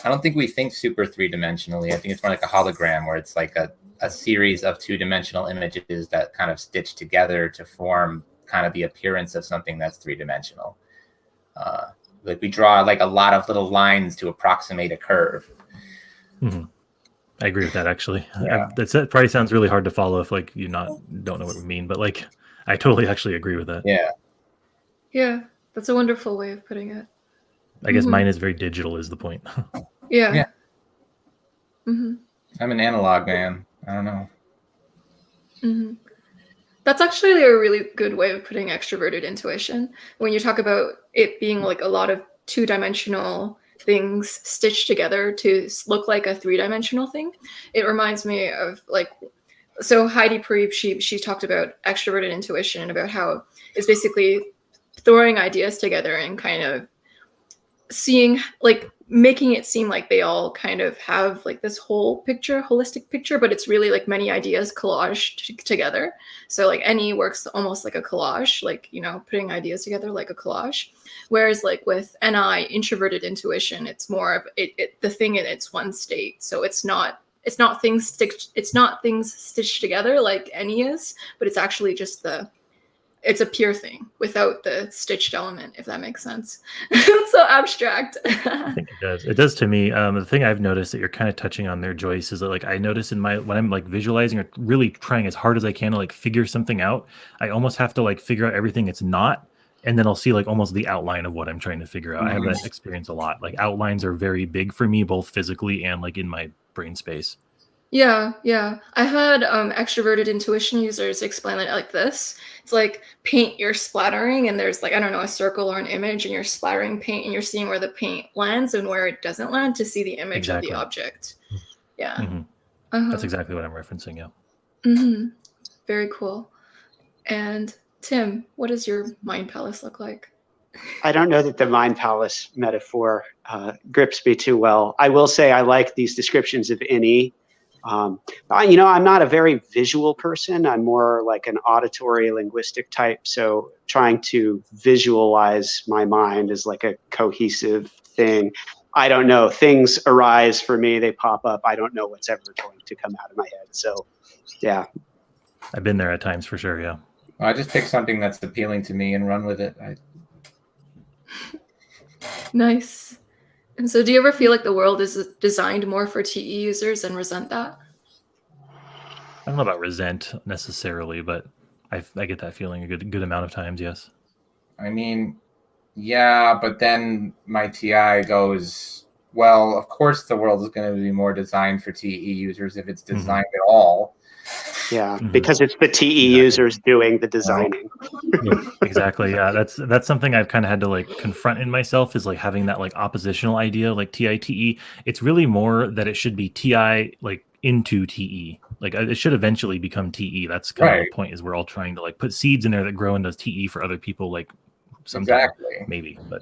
I don't think we think super 3-dimensionally. I think it's more like a hologram, where it's like a series of 2-dimensional images that kind of stitch together to form kind of the appearance of something that's 3-dimensional. Like we draw like a lot of little lines to approximate a curve. I agree with that, actually. Yeah. That probably sounds really hard to follow if like you don't know what we mean, but like I totally actually agree with that. Yeah, that's a wonderful way of putting it. I guess mine is very digital is the point. Yeah. I'm an analog man. I don't know. That's actually a really good way of putting extroverted intuition. When you talk about it being like a lot of 2-dimensional things stitched together to look like a 3-dimensional thing, it reminds me of like, so Heidi Preeb, she talked about extroverted intuition and about how it's basically throwing ideas together and kind of seeing, like making it seem like they all kind of have like this whole picture, holistic picture, but it's really like many ideas collaged together. So like NE works almost like a collage, like, putting ideas together like a collage. Whereas like with NI, introverted intuition, it's more of the thing in its one state. So it's not things stitched together like NE is, but it's actually just it's a pure thing without the stitched element, if that makes sense. It's so abstract. I think it does. It does to me. The thing I've noticed that you're kind of touching on there, Joyce, is that like I notice when I'm like visualizing or really trying as hard as I can to like figure something out, I almost have to like figure out everything it's not, and then I'll see like almost the outline of what I'm trying to figure out. I have that experience a lot. Like outlines are very big for me, both physically and like in my brain space. Yeah. I had extroverted intuition users explain it like this. It's like paint you're splattering, and there's like, I don't know, a circle or an image, and you're splattering paint, and you're seeing where the paint lands and where it doesn't land to see the image of the object. Yeah. That's exactly what I'm referencing. Yeah. Very cool. And Tim, what does your mind palace look like? I don't know that the mind palace metaphor grips me too well. I will say I like these descriptions of NE. I'm not a very visual person. I'm more like an auditory linguistic type. So trying to visualize my mind is like a cohesive thing. I don't know. Things arise for me. They pop up. I don't know what's ever going to come out of my head. So, yeah. I've been there at times for sure. Yeah. Well, I just pick something that's appealing to me and run with it. Nice. And so do you ever feel like the world is designed more for TE users and resent that? I don't know about resent necessarily, but I get that feeling a good amount of times, yes. I mean, yeah, but then my TI goes, well, of course the world is going to be more designed for TE users if it's designed at all. Yeah, because it's the TE users doing the designing. Exactly. Yeah, that's something I've kind of had to like confront in myself, is like having that like oppositional idea, like TI-TE. It's really more that it should be TI like into TE. Like it should eventually become TE. That's kind of the point, is we're all trying to like put seeds in there that grow into TE for other people, like sometime, maybe. But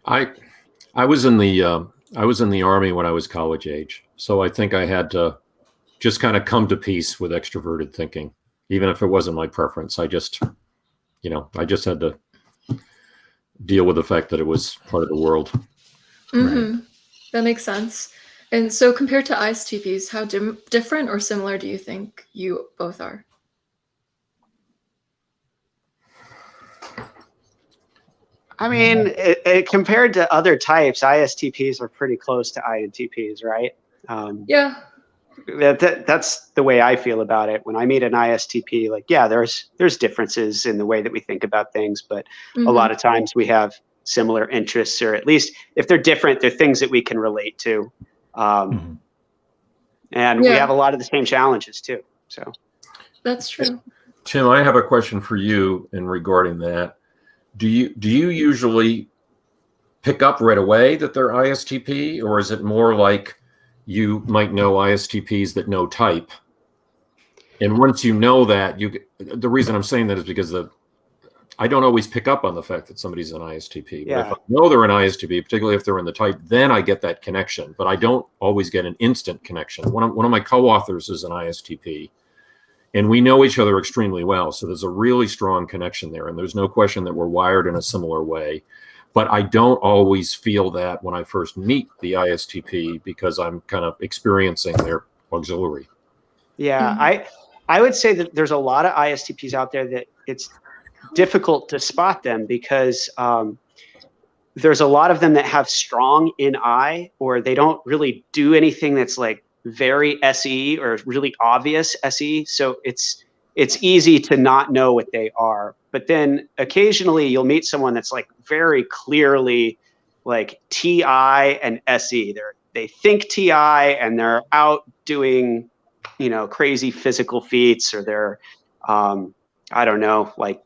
I was in the Army when I was college age, so I think I had to just kind of come to peace with extroverted thinking, even if it wasn't my preference. I just had to deal with the fact that it was part of the world. Mm-hmm. Right. That makes sense. And so compared to ISTPs, how different or similar do you think you both are? I mean, compared to other types, ISTPs are pretty close to INTPs, right? Yeah. That's the way I feel about it. When I meet an ISTP, like, yeah, there's differences in the way that we think about things, but a lot of times we have similar interests, or at least if they're different, they're things that we can relate to. And we have a lot of the same challenges too. So that's true. Tim, I have a question for you in regarding that. Do you usually pick up right away that they're ISTP, or is it more like you might know ISTPs that know type? And once you know that, the reason I'm saying that is because I don't always pick up on the fact that somebody's an ISTP. Yeah. But if I know they're an ISTP, particularly if they're in the type, then I get that connection. But I don't always get an instant connection. One of my co-authors is an ISTP, and we know each other extremely well. So there's a really strong connection there. And there's no question that we're wired in a similar way. But I don't always feel that when I first meet the ISTP, because I'm kind of experiencing their auxiliary. Yeah, I would say that there's a lot of ISTPs out there that it's difficult to spot them, because there's a lot of them that have strong in I, or they don't really do anything that's like very SE or really obvious SE. So it's easy to not know what they are. But then occasionally you'll meet someone that's like very clearly like TI and SE. They think TI and they're out doing, crazy physical feats, or they're, I don't know, like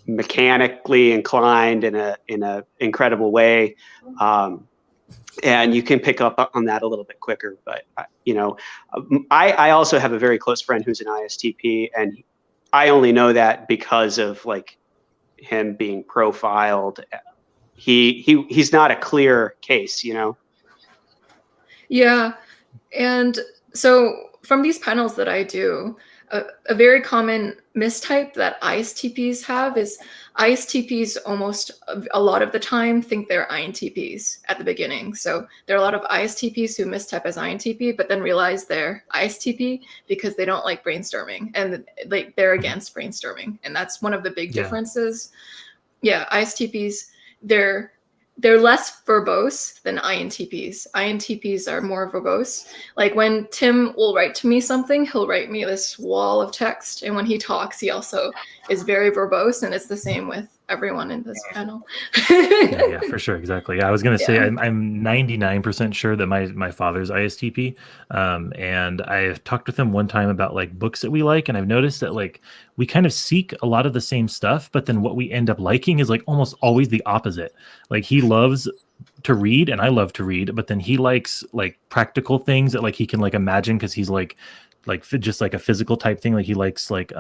mechanically inclined in a incredible way. And you can pick up on that a little bit quicker. But, I also have a very close friend who's an ISTP, and I only know that because of like him being profiled. He's not a clear case, Yeah. And so from these panels that I do, a very common mistype that ISTPs have is ISTPs almost a lot of the time think they're INTPs at the beginning. So there are a lot of ISTPs who mistype as INTP, but then realize they're ISTP because they don't like brainstorming, and like they're against brainstorming. And that's one of the big differences. Yeah, ISTPs, they're less verbose than INTPs. INTPs are more verbose. Like when Tim will write to me something, he'll write me this wall of text. And when he talks, he also is very verbose. And it's the same with everyone in this panel. yeah, for sure. Exactly. Yeah, I was going to say, I'm 99% sure that my father's ISTP. And I've talked with him one time about like books that we like. And I've noticed that like we kind of seek a lot of the same stuff, but then what we end up liking is like almost always the opposite. Like he loves to read and I love to read, but then he likes like practical things that like he can like imagine, because he's like just like a physical type thing. Like he likes like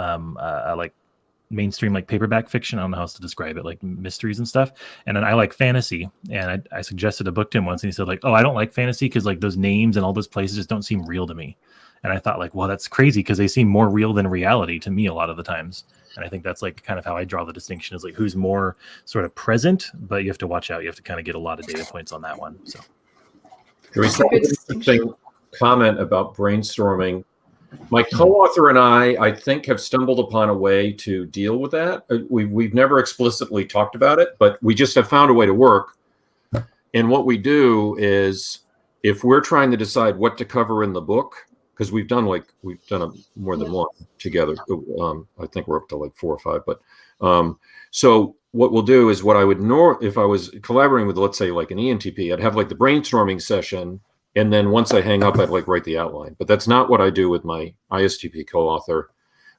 mainstream like paperback fiction. I don't know how else to describe it, like mysteries and stuff. And then I like fantasy, and I suggested a book to him once, and he said like, oh, I don't like fantasy because like those names and all those places just don't seem real to me. And I thought like, well, that's crazy, because they seem more real than reality to me a lot of the times. And I think that's like kind of how I draw the distinction, is like who's more sort of present, but you have to watch out. You have to kind of get a lot of data points on that one. So there was an interesting comment about brainstorming. My co-author and I think, have stumbled upon a way to deal with that. We've never explicitly talked about it, but we just have found a way to work. And what we do is, if we're trying to decide what to cover in the book, because we've done more than one together. I think we're up to like 4 or 5. But so what we'll do is, what I would if I was collaborating with, let's say, like an ENTP, I'd have like the brainstorming session. And then once I hang up, I'd like write the outline. But that's not what I do with my ISTP co-author.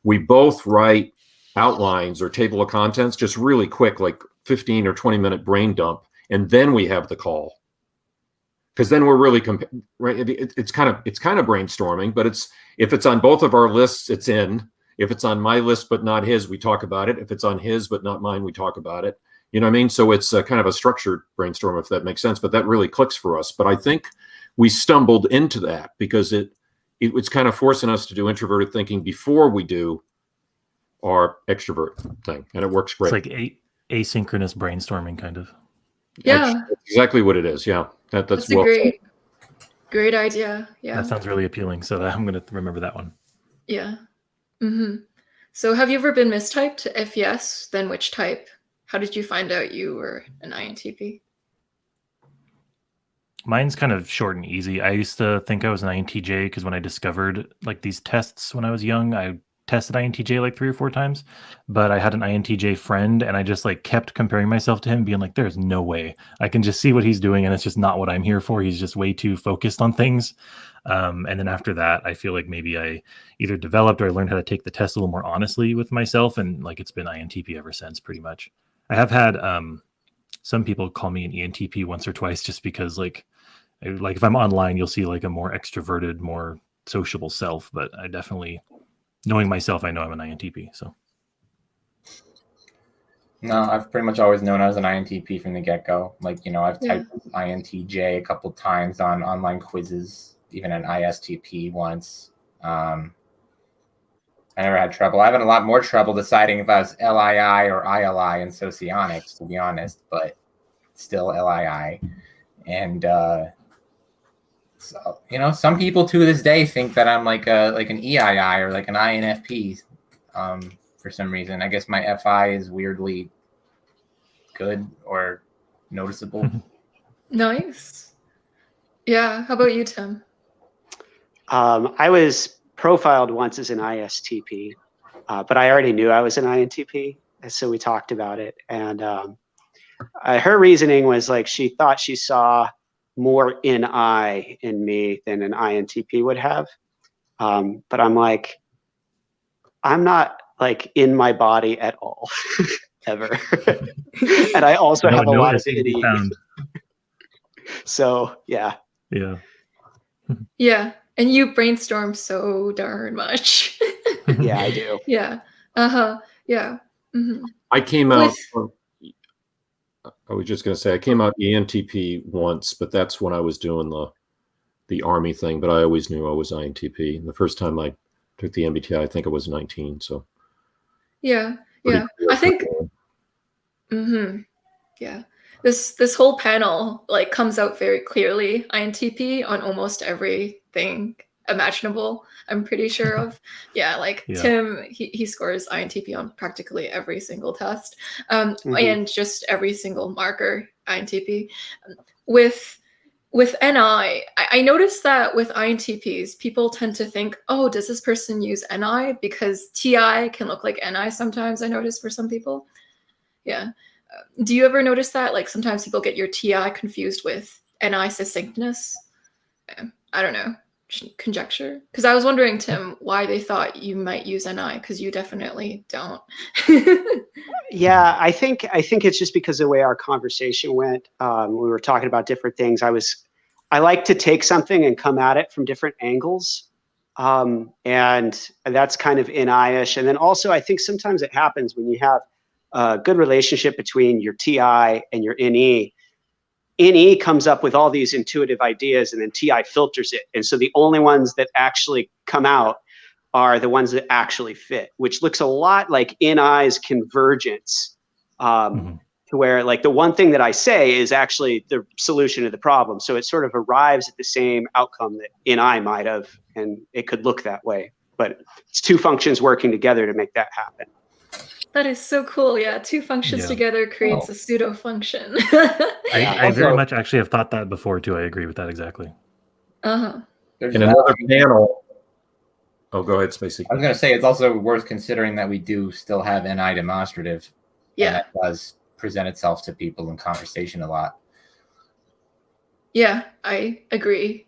We both write outlines or table of contents, just really quick, like 15 or 20 minute brain dump. And then we have the call. Because then we're really, right? It's kind of brainstorming, but if it's on both of our lists, it's in. If it's on my list but not his, we talk about it. If it's on his but not mine, we talk about it. You know what I mean? So it's kind of a structured brainstorm, if that makes sense. But that really clicks for us. But I think we stumbled into that because it's kind of forcing us to do introverted thinking before we do our extrovert thing, and it works great. It's like asynchronous brainstorming, kind of. Yeah, That's exactly what it is. Yeah, that's a well great idea. Yeah, That sounds really appealing. So I'm going to remember that one. yeah. So have you ever been mistyped? If yes, then which type? How did you find out you were an INTP? Mine's kind of short and easy. I used to think I was an INTJ because when I discovered like these tests when I was young, I tested INTJ like 3 or 4 times, but I had an INTJ friend and I just like kept comparing myself to him, being like, there's no way. I can just see what he's doing and it's just not what I'm here for. He's just way too focused on things. And then after that, I feel like maybe I either developed or I learned how to take the test a little more honestly with myself. And like it's been INTP ever since, pretty much. I have had some people call me an ENTP once or twice just because like if I'm online, you'll see like a more extroverted, more sociable self. But I definitely, knowing myself, I know I'm an INTP. So. No, I've pretty much always known I was an INTP from the get-go. Like, I've typed INTJ a couple times on online quizzes, even an ISTP once. I never had trouble. I'm having a lot more trouble deciding if I was LII or ILI in socionics, to be honest, but still LII. And so, some people to this day think that I'm like an EII or like an INFP for some reason. I guess my FI is weirdly good or noticeable. Nice. Yeah. How about you, Tim? I was profiled once as an ISTP, but I already knew I was an INTP, and so we talked about it. And her reasoning was like she thought she saw more NI in me than an INTP would have. But I'm like, I'm not like in my body at all, ever. And I also have a lot of pity. So yeah. Yeah. Yeah. And you brainstorm so darn much. Yeah, I do. Yeah. Yeah. Mm-hmm. I came out. I was just going to say I came out ENTP once, but that's when I was doing the Army thing. But I always knew I was INTP. The first time I took the MBTI, I think I was 19. So yeah. I think. Yeah. This whole panel like comes out very clearly INTP on almost everything imaginable, I'm pretty sure of. Yeah, Tim, he scores INTP on practically every single test, and just every single marker INTP. With NI, I noticed that with INTPs, people tend to think, oh, does this person use NI? Because TI can look like NI sometimes, I notice for some people. Yeah. Do you ever notice that? Like sometimes people get your TI confused with NI succinctness. I don't know. Conjecture. Because I was wondering, Tim, why they thought you might use NI, because you definitely don't. Yeah, I think it's just because of the way our conversation went. We were talking about different things. I like to take something and come at it from different angles. And that's kind of NI-ish. And then also I think sometimes it happens when you have a good relationship between your TI and your NE. NE comes up with all these intuitive ideas and then TI filters it. And so the only ones that actually come out are the ones that actually fit, which looks a lot like NI's convergence, to where like the one thing that I say is actually the solution to the problem. So it sort of arrives at the same outcome that NI might have, and it could look that way, but it's two functions working together to make that happen. That is so cool. Yeah, two functions together creates a pseudo function. I very much actually have thought that before too. I agree with that exactly. In another panel. Oh, go ahead, Spacey. I was going to say it's also worth considering that we do still have NI demonstrative. Yeah, and that does present itself to people in conversation a lot. Yeah, I agree.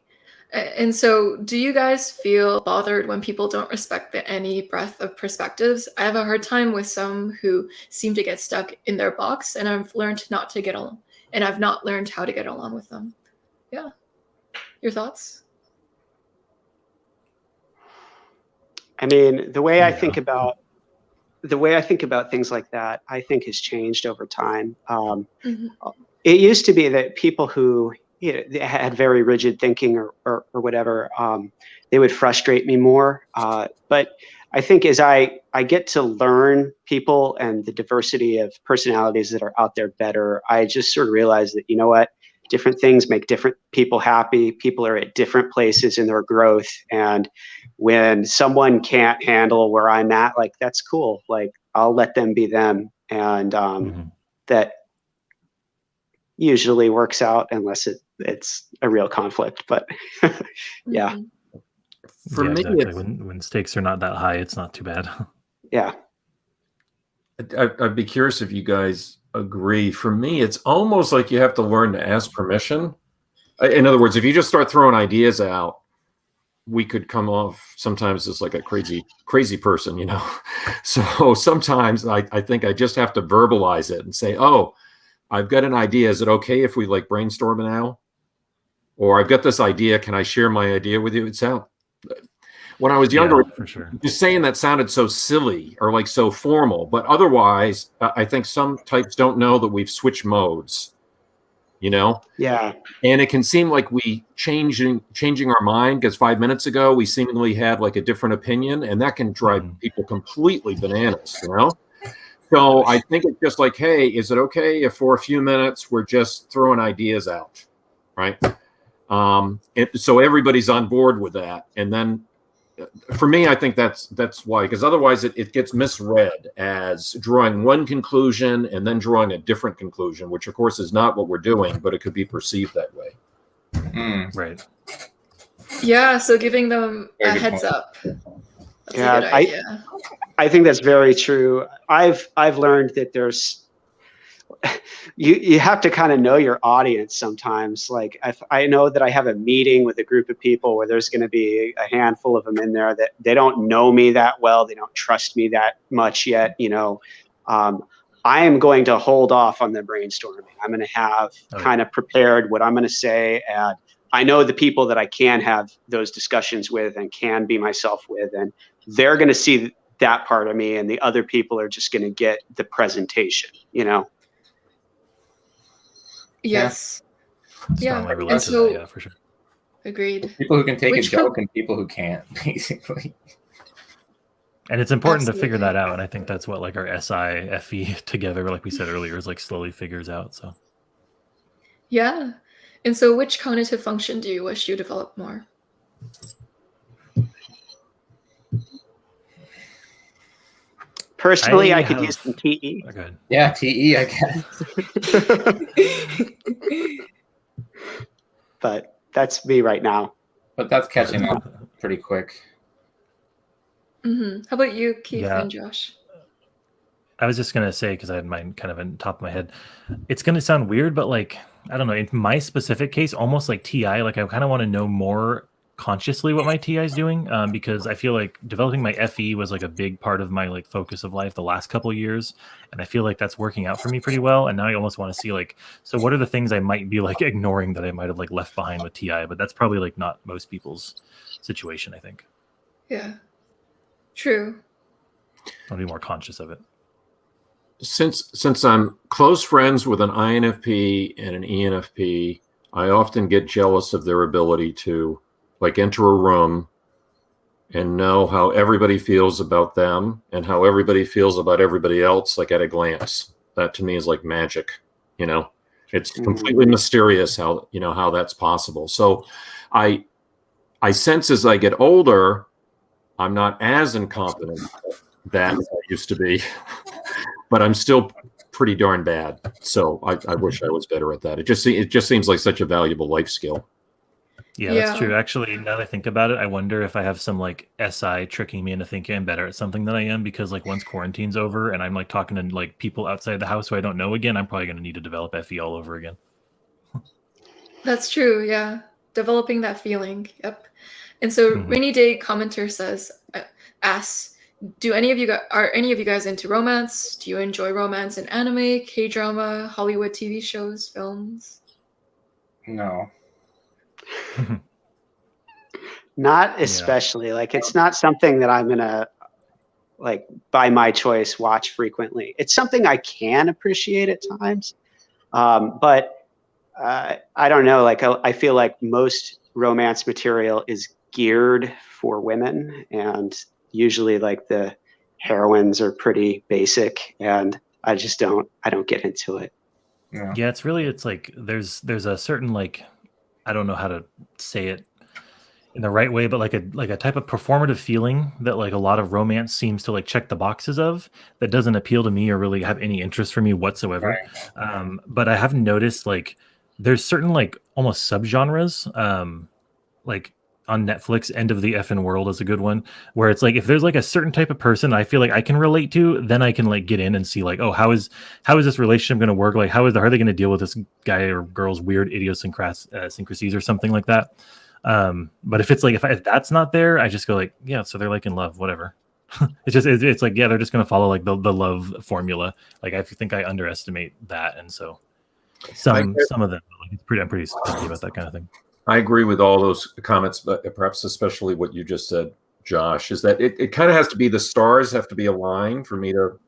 And so do you guys feel bothered when people don't respect any breadth of perspectives? I have a hard time with some who seem to get stuck in their box, and I've learned not to get along, and I've not learned how to get along with them. Yeah. Your thoughts? I mean, the way I think about things like that, I think has changed over time. It used to be that people who they had very rigid thinking or whatever, they would frustrate me more. But I think as I get to learn people and the diversity of personalities that are out there better, I just sort of realize that, you know what, different things make different people happy. People are at different places in their growth. And when someone can't handle where I'm at, like, that's cool. Like, I'll let them be them. And that usually works out unless it's a real conflict. But yeah. For me, exactly. When stakes are not that high, it's not too bad. Yeah. I'd be curious if you guys agree. For me, it's almost like you have to learn to ask permission. In other words, if you just start throwing ideas out, we could come off sometimes as like a crazy person, you know? So sometimes I think I just have to verbalize it and say, oh, I've got an idea. Is it okay if we like brainstorm now? Or I've got this idea. Can I share my idea with you? It's out. When I was younger, for sure, just saying that sounded so silly or like so formal, but otherwise, I think some types don't know that we've switched modes, you know? Yeah. And it can seem like we changing our mind because 5 minutes ago, we seemingly had like a different opinion, and that can drive people completely bananas, you know? So I think it's just like, hey, is it okay if for a few minutes we're just throwing ideas out, right? So everybody's on board with that. And then for me, I think that's why, because otherwise it gets misread as drawing one conclusion and then drawing a different conclusion, which of course is not what we're doing, but it could be perceived that way. Right. Yeah, so giving them a heads up. That's a good idea. I think that's very true. I've learned that there's you have to kind of know your audience sometimes. Like if I know that I have a meeting with a group of people where there's going to be a handful of them in there that they don't know me that well, they don't trust me that much yet, you know, I am going to hold off on the brainstorming. I'm going to have kind of prepared what I'm going to say, and I know the people that I can have those discussions with and can be myself with, and they're going to see that part of me, and the other people are just going to get the presentation, you know? Yes. Yeah. And so, yeah, for sure. Agreed. People who can take a joke and people who can't, basically. And it's important to figure that out. And I think that's what like our SI, FE together, like we said earlier, is like slowly figures out. So. Yeah. And so which cognitive function do you wish you developed more? Personally, I could use some TE. Oh, good. Yeah, TE, I guess. But that's me right now. But that's catching up pretty quick. How about you, Keith and Josh? I was just going to say, because I had mine kind of on top of my head, it's going to sound weird, but like, I don't know, in my specific case, almost like TI, like I kind of want to know more consciously what my TI is doing, because I feel like developing my FE was like a big part of my like focus of life the last couple of years, and I feel like that's working out for me pretty well. And now I almost want to see like, so what are the things I might be like ignoring that I might have like left behind with TI? But that's probably like not most people's situation, I think. Yeah, true. I'll be more conscious of it. Since I'm close friends with an INFP and an ENFP, I often get jealous of their ability to like enter a room and know how everybody feels about them and how everybody feels about everybody else, like at a glance. That to me is like magic, you know. It's completely mysterious how, you know, how that's possible. So I sense as I get older, I'm not as incompetent that I used to be, but I'm still pretty darn bad. So I wish I was better at that. It just seems like such a valuable life skill. Yeah, that's true. Actually, now that I think about it, I wonder if I have some like SI tricking me into thinking I'm better at something than I am, because like once quarantine's over and I'm like talking to like people outside the house who I don't know again, I'm probably going to need to develop FE all over again. That's true. Yeah. Developing that feeling. Yep. And so Rainy Day Commenter asks, are any of you guys into romance? Do you enjoy romance in anime, K-drama, Hollywood TV shows, films? No. Not especially. Like, it's not something that I'm gonna like by my choice watch frequently. It's something I can appreciate at times, but I don't know. Like I feel like most romance material is geared for women, and usually like the heroines are pretty basic, and I don't get into it. Yeah, it's like there's a certain like, I don't know how to say it in the right way, but like a type of performative feeling that like a lot of romance seems to like check the boxes of, that doesn't appeal to me or really have any interest for me whatsoever. Right. But I have noticed like there's certain like almost subgenres, like on Netflix, End of the Effin' World is a good one, where it's like if there's like a certain type of person I feel like I can relate to, then I can like get in and see like, oh, how is this relationship going to work? Like how are they going to deal with this guy or girl's weird idiosyncrasies or something like that? But if it's like if that's not there, I just go like, yeah, so they're like in love, whatever. it's like, yeah, they're just going to follow like the love formula. Like I think I underestimate that, and so some of them, like, I'm pretty picky about that kind of thing. I agree with all those comments, but perhaps especially what you just said, Josh, is that it kind of has to be, the stars have to be aligned for me to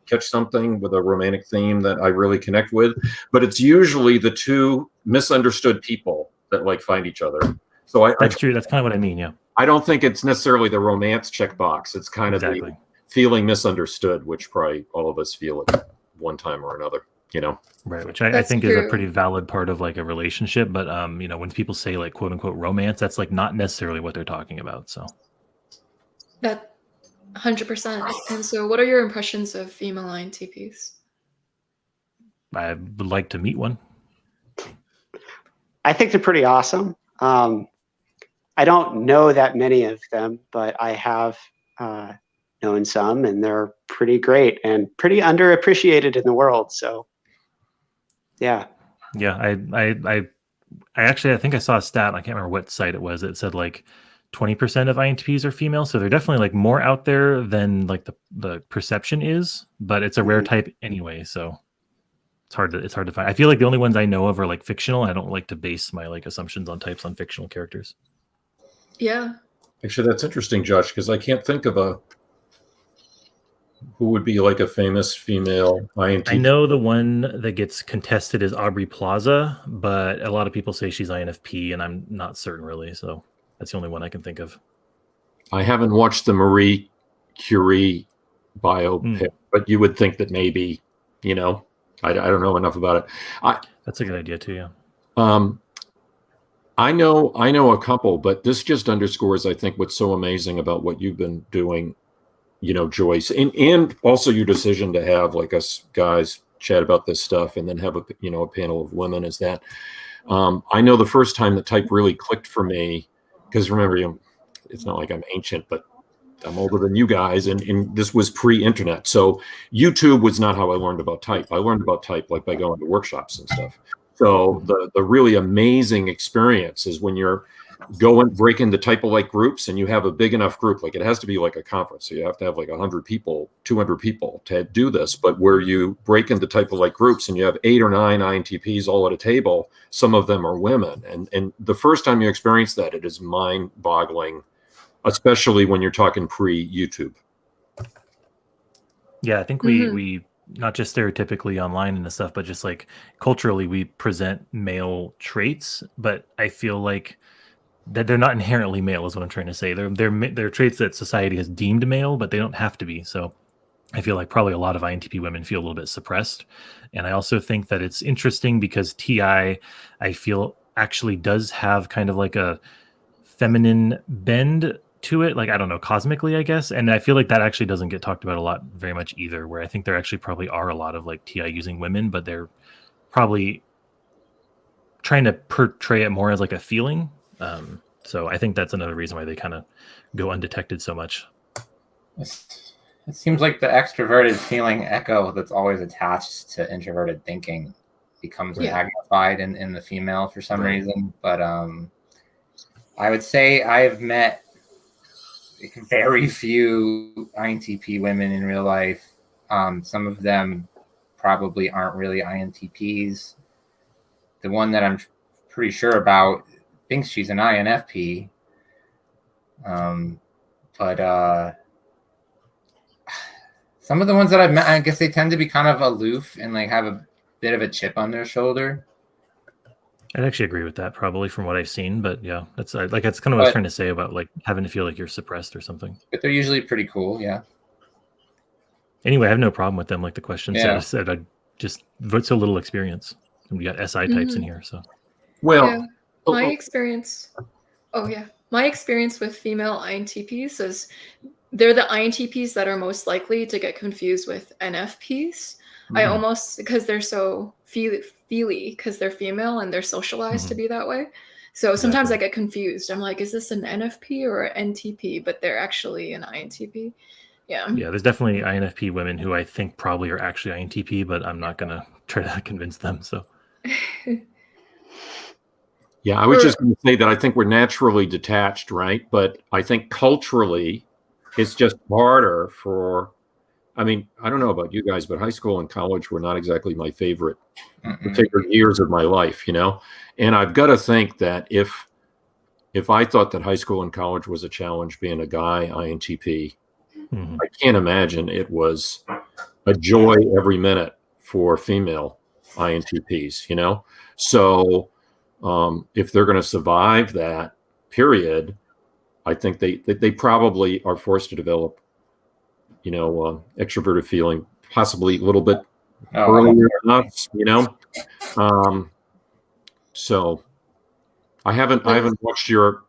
catch something with a romantic theme that I really connect with. But it's usually the two misunderstood people that like find each other. So That's true. That's kind of what I mean. Yeah. I don't think it's necessarily the romance checkbox. It's kind of the feeling misunderstood, which probably all of us feel at one time or another. You know, right? Which I think is a pretty valid part of like a relationship. But you know, when people say like quote unquote romance, that's like not necessarily what they're talking about. So that 100%. And so, what are your impressions of female INTPs? I would like to meet one. I think they're pretty awesome. I don't know that many of them, but I have known some, and they're pretty great and pretty underappreciated in the world. So. Yeah. I actually, I think I saw a stat. I can't remember what site it was. It said like 20% of INTPs are female. So they're definitely like more out there than like the perception is, but it's a rare type anyway. So it's hard to find. I feel like the only ones I know of are like fictional. I don't like to base my like assumptions on types on fictional characters. Yeah. Actually, that's interesting, Josh, because I can't think of who would be like a famous female INTP. I know the one that gets contested is Aubrey Plaza, but a lot of people say she's INFP, and I'm not certain really. So that's the only one I can think of. I haven't watched the Marie Curie biopic, but you would think that maybe, you know, I don't know enough about it. That's a good idea too, yeah. I know a couple, but this just underscores, I think, what's so amazing about what you've been doing, you know, Joyce, and also your decision to have like us guys chat about this stuff and then have a panel of women, is that I know the first time that type really clicked for me, because remember, it's not like I'm ancient, but I'm older than you guys, and this was pre-internet. So YouTube was not how I learned about type. I learned about type like by going to workshops and stuff. So the really amazing experience is when you're break into type-alike groups, and you have a big enough group, like it has to be like a conference, so you have to have like 100 people, 200 people to do this, but where you break into type-alike groups and you have 8 or 9 INTPs all at a table, some of them are women, and the first time you experience that, it is mind-boggling, especially when you're talking pre-YouTube. Yeah, I think we not just stereotypically online and stuff, but just like culturally we present male traits, but I feel like that they're not inherently male is what I'm trying to say. They're traits that society has deemed male, but they don't have to be. So I feel like probably a lot of INTP women feel a little bit suppressed. And I also think that it's interesting because TI, I feel, actually does have kind of like a feminine bend to it. Like, I don't know, cosmically, I guess. And I feel like that actually doesn't get talked about a lot very much either, where I think there actually probably are a lot of like TI using women, but they're probably trying to portray it more as like a feeling. So I think that's another reason why they kind of go undetected so much. It seems like the extroverted feeling echo that's always attached to introverted thinking becomes magnified in the female for some reason. But I would say I've met very few INTP women in real life. Some of them probably aren't really INTPs. The one that I'm pretty sure about thinks she's an INFP. But some of the ones that I've met, I guess they tend to be kind of aloof and like have a bit of a chip on their shoulder. I'd actually agree with that, probably from what I've seen. But yeah, that's kind of what I was trying to say about like having to feel like you're suppressed or something. But they're usually pretty cool, yeah. Anyway, I have no problem with them. Like the question said, I just vote so little experience. And we got SI types in here, so. Well, Yeah, my experience. Oh yeah, my experience with female INTPs is they're the INTPs that are most likely to get confused with NFPs. I almost, because they're so feely, because they're female and they're socialized to be that way. So sometimes I get confused. I'm like, is this an NFP or an NTP? But they're actually an INTP. Yeah. Yeah, there's definitely INFP women who I think probably are actually INTP, but I'm not gonna try to convince them. So. Yeah, I was just going to say that I think we're naturally detached, right? But I think culturally, it's just harder for. I mean, I don't know about you guys, but high school and college were not exactly my favorite years of my life, you know. And I've got to think that if I thought that high school and college was a challenge, being a guy INTP, I can't imagine it was a joy every minute for female INTPs, you know. So if they're going to survive that period, I think they probably are forced to develop, you know, extroverted feeling, possibly a little bit earlier than us, you know. So I haven't watched your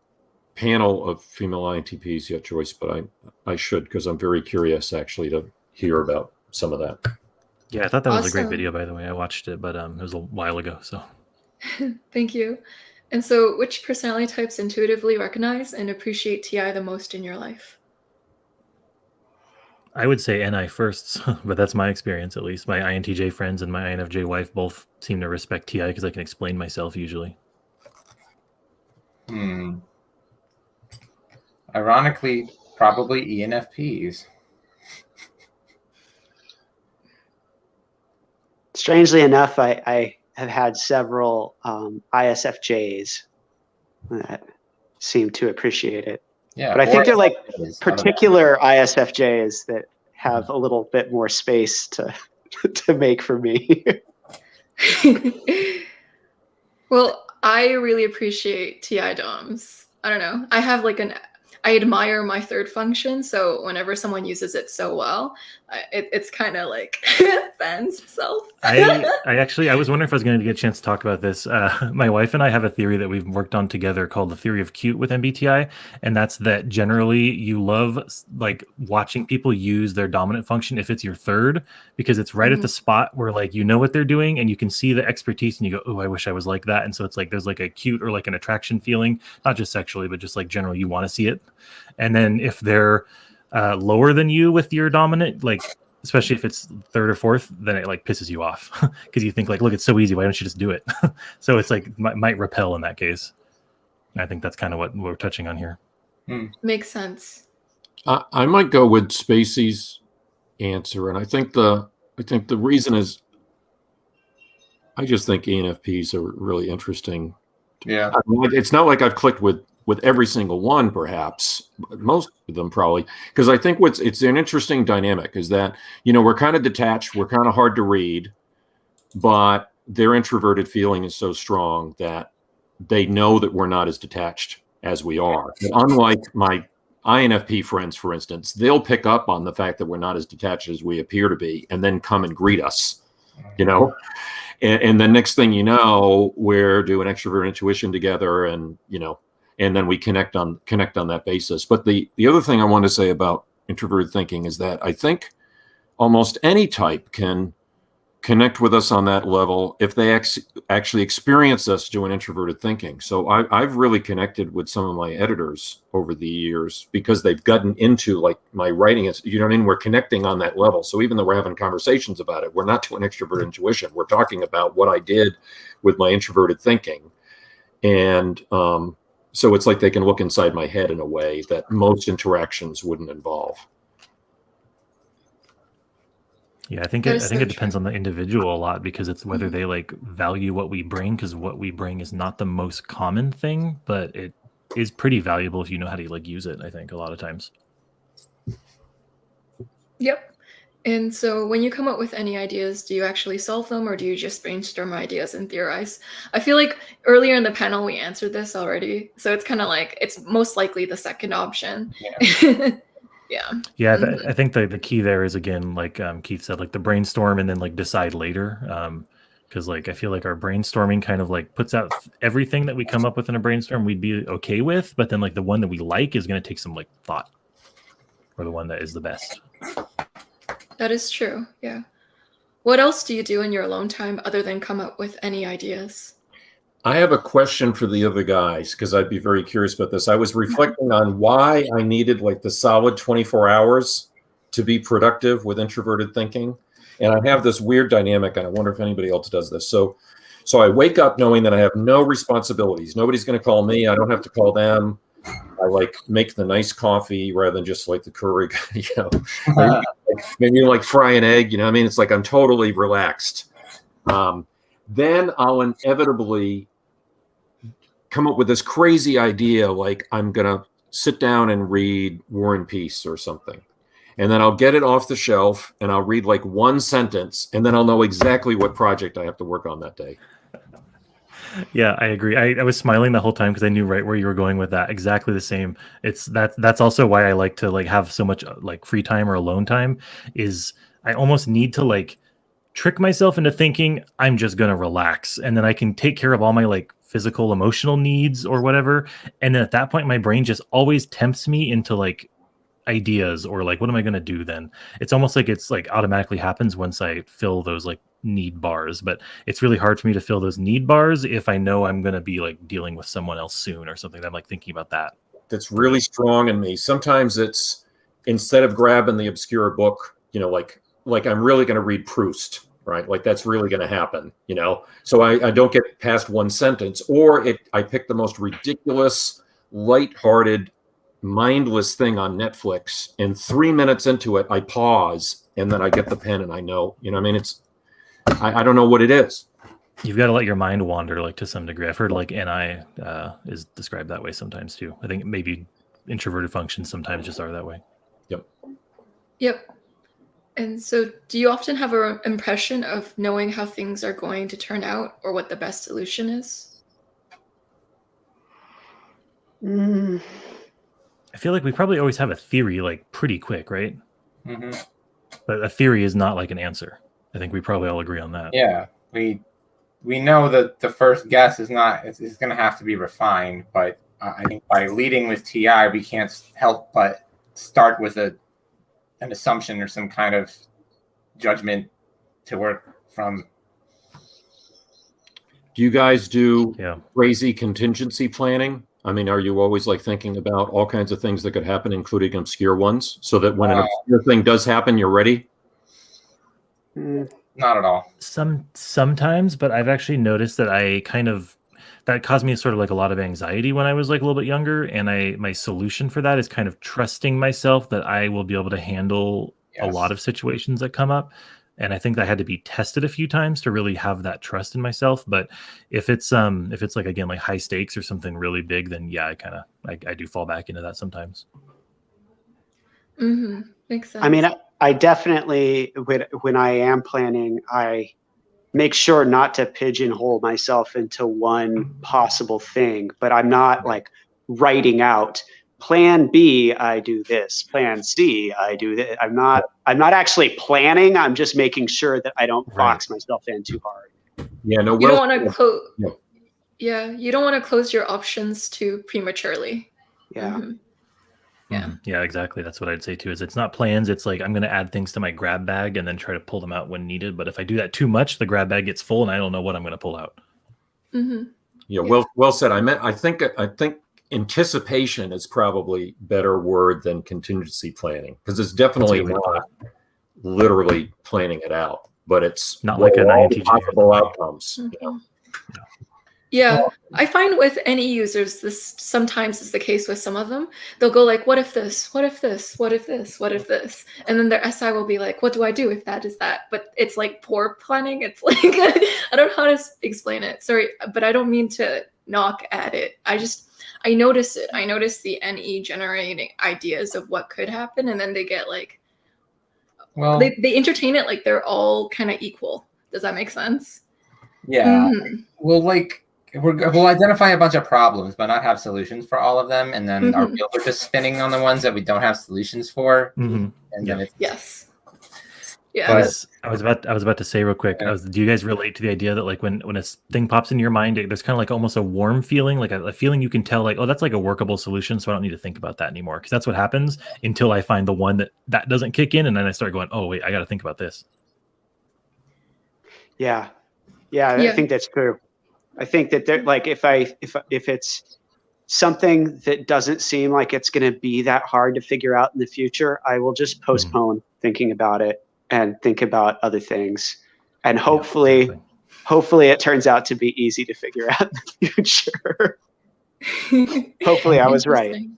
panel of female INTPs yet, Joyce, but I should, because I'm very curious actually to hear about some of that. Yeah, I thought that was a great video, by the way. I watched it, but it was a while ago. So thank you. And so, which personality types intuitively recognize and appreciate TI the most in your life? I would say NI first, but that's my experience, at least. My INTJ friends and my INFJ wife both seem to respect TI because I can explain myself usually. Ironically, probably ENFPs. Strangely enough, I have had several ISFJs that seem to appreciate it. Yeah, but I think they're like particular ISFJs that have a little bit more space to make for me. Well, I really appreciate TI DOMs. I don't know. I have like I admire my third function, so whenever someone uses it so well, it's kind of like fans itself. I was wondering if I was going to get a chance to talk about this. My wife and I have a theory that we've worked on together called the theory of cute with MBTI, and that's that generally you love like watching people use their dominant function if it's your third, because it's right at the spot where like you know what they're doing and you can see the expertise and you go, oh, I wish I was like that. And so it's like there's like a cute or like an attraction feeling, not just sexually, but just like generally you want to see it. And then if they're lower than you with your dominant, like especially if it's third or fourth, then it like pisses you off because you think like, look, it's so easy. Why don't you just do it? So it's like might repel in that case. And I think that's kind of what we're touching on here. Makes sense. I might go with Spacey's answer, and I think the reason is I just think ENFPs are really interesting. Yeah, I mean, it's not like I've clicked with every single one, perhaps, but most of them probably, because I think it's an interesting dynamic is that, you know, we're kind of detached, we're kind of hard to read, but their introverted feeling is so strong that they know that we're not as detached as we are. And unlike my INFP friends, for instance, they'll pick up on the fact that we're not as detached as we appear to be and then come and greet us, you know? And the next thing you know, we're doing extrovert intuition together, and, you know, and then we connect on that basis. But the other thing I want to say about introverted thinking is that I think almost any type can connect with us on that level if they actually experience us doing introverted thinking. So I've really connected with some of my editors over the years because they've gotten into like my writing. You know what I mean? We're connecting on that level. So even though we're having conversations about it, we're not doing extrovert intuition. We're talking about what I did with my introverted thinking. And so it's like they can look inside my head in a way that most interactions wouldn't involve. Yeah, I think it depends on the individual a lot, because it's whether they like value what we bring, because what we bring is not the most common thing, but it is pretty valuable if you know how to like use it, I think, a lot of times. Yep. And so when you come up with any ideas, do you actually solve them or do you just brainstorm ideas and theorize? I feel like earlier in the panel we answered this already. So it's kind of like it's most likely the second option. Yeah. Yeah, I think the key there is, again, like Keith said, like the brainstorm and then like decide later. Because like I feel like our brainstorming kind of like puts out everything that we come up with in a brainstorm we'd be okay with, but then like the one that we like is going to take some like thought, or the one that is the best. That is true. Yeah. What else do you do in your alone time other than come up with any ideas? I have a question for the other guys, because I'd be very curious about this. I was reflecting on why I needed like the solid 24 hours to be productive with introverted thinking. And I have this weird dynamic, and I wonder if anybody else does this. So I wake up knowing that I have no responsibilities. Nobody's going to call me. I don't have to call them. I like make the nice coffee rather than just like the Keurig, maybe like fry an egg, you know what I mean? It's like I'm totally relaxed. Then I'll inevitably come up with this crazy idea, like I'm going to sit down and read War and Peace or something. And then I'll get it off the shelf and I'll read like one sentence, and then I'll know exactly what project I have to work on that day. Yeah, I agree. I was smiling the whole time because I knew right where you were going with that. Exactly the same. That's also why I like to like have so much like free time or alone time, is I almost need to like trick myself into thinking I'm just going to relax, and then I can take care of all my like physical, emotional needs or whatever. And then at that point, my brain just always tempts me into like ideas, or like, what am I going to do then? It's almost like it's like automatically happens once I fill those like need bars, but it's really hard for me to fill those need bars if I know I'm going to be like dealing with someone else soon or something. I'm like thinking about that. That's really strong in me. Sometimes it's, instead of grabbing the obscure book, you know, like I'm really going to read Proust, right? Like that's really going to happen, you know? So I don't get past one sentence, or I pick the most ridiculous, lighthearted, mindless thing on Netflix, and 3 minutes into it, I pause, and then I get the pen and I know, you know what I mean? I don't know what it is. You've got to let your mind wander, like to some degree. I've heard like NI is described that way sometimes too. I think maybe introverted functions sometimes just are that way. Yep. And so do you often have an impression of knowing how things are going to turn out or what the best solution is? I feel like we probably always have a theory like pretty quick, right? Mm-hmm. But a theory is not like an answer. I think we probably all agree on that. Yeah, we know that the first guess is not, it's going to have to be refined, but I think by leading with TI, we can't help but start with an assumption or some kind of judgment to work from. Do you guys do crazy contingency planning? I mean, are you always like thinking about all kinds of things that could happen, including obscure ones, so that when an obscure thing does happen, you're ready? Not at all. Sometimes, but I've actually noticed that that caused me sort of like a lot of anxiety when I was like a little bit younger. And my solution for that is kind of trusting myself that I will be able to handle a lot of situations that come up. And I think I had to be tested a few times to really have that trust in myself. But if it's like, again, like high stakes or something really big, then yeah, I do fall back into that sometimes. Mm-hmm. Makes sense. I mean, I definitely, when I am planning, I make sure not to pigeonhole myself into one possible thing, but I'm not like writing out plan B, I do this, plan C, I do this. I'm not actually planning. I'm just making sure that I don't box myself in too hard. Yeah, no. You don't want to close. Yeah, you don't want to close your options too prematurely. Yeah. Mm-hmm. Yeah, exactly. That's what I'd say too, is it's not plans. It's like, I'm going to add things to my grab bag and then try to pull them out when needed. But if I do that too much, the grab bag gets full and I don't know what I'm going to pull out. Mm-hmm. Yeah, well said. I think anticipation is probably a better word than contingency planning, because it's definitely not literally planning it out, but it's not like an INTP. Possible outcomes. Mm-hmm. You know? Yeah, I find with any users, this sometimes is the case with some of them. They'll go like, what if this? What if this? What if this? What if this? And then their SI will be like, what do I do if that is that? But it's like poor planning. It's like, I don't know how to explain it. Sorry, but I don't mean to knock at it. I notice it. I notice the NE generating ideas of what could happen. And then they get like, Well, they entertain it like they're all kind of equal. Does that make sense? yeah. We'll identify a bunch of problems, but not have solutions for all of them, and then our wheels are just spinning on the ones that we don't have solutions for. And then it's Yeah. I was about to say real quick. Do you guys relate to the idea that like when a thing pops into your mind, there's kind of like almost a warm feeling, like a feeling you can tell, like, oh, that's like a workable solution, so I don't need to think about that anymore. Because that's what happens until I find the one that doesn't kick in, and then I start going, oh wait, I got to think about this. Yeah. I think that's true. I think that like if it's something that doesn't seem like it's going to be that hard to figure out in the future, I will just postpone thinking about it and think about other things. And hopefully it turns out to be easy to figure out in the future. Hopefully I was right.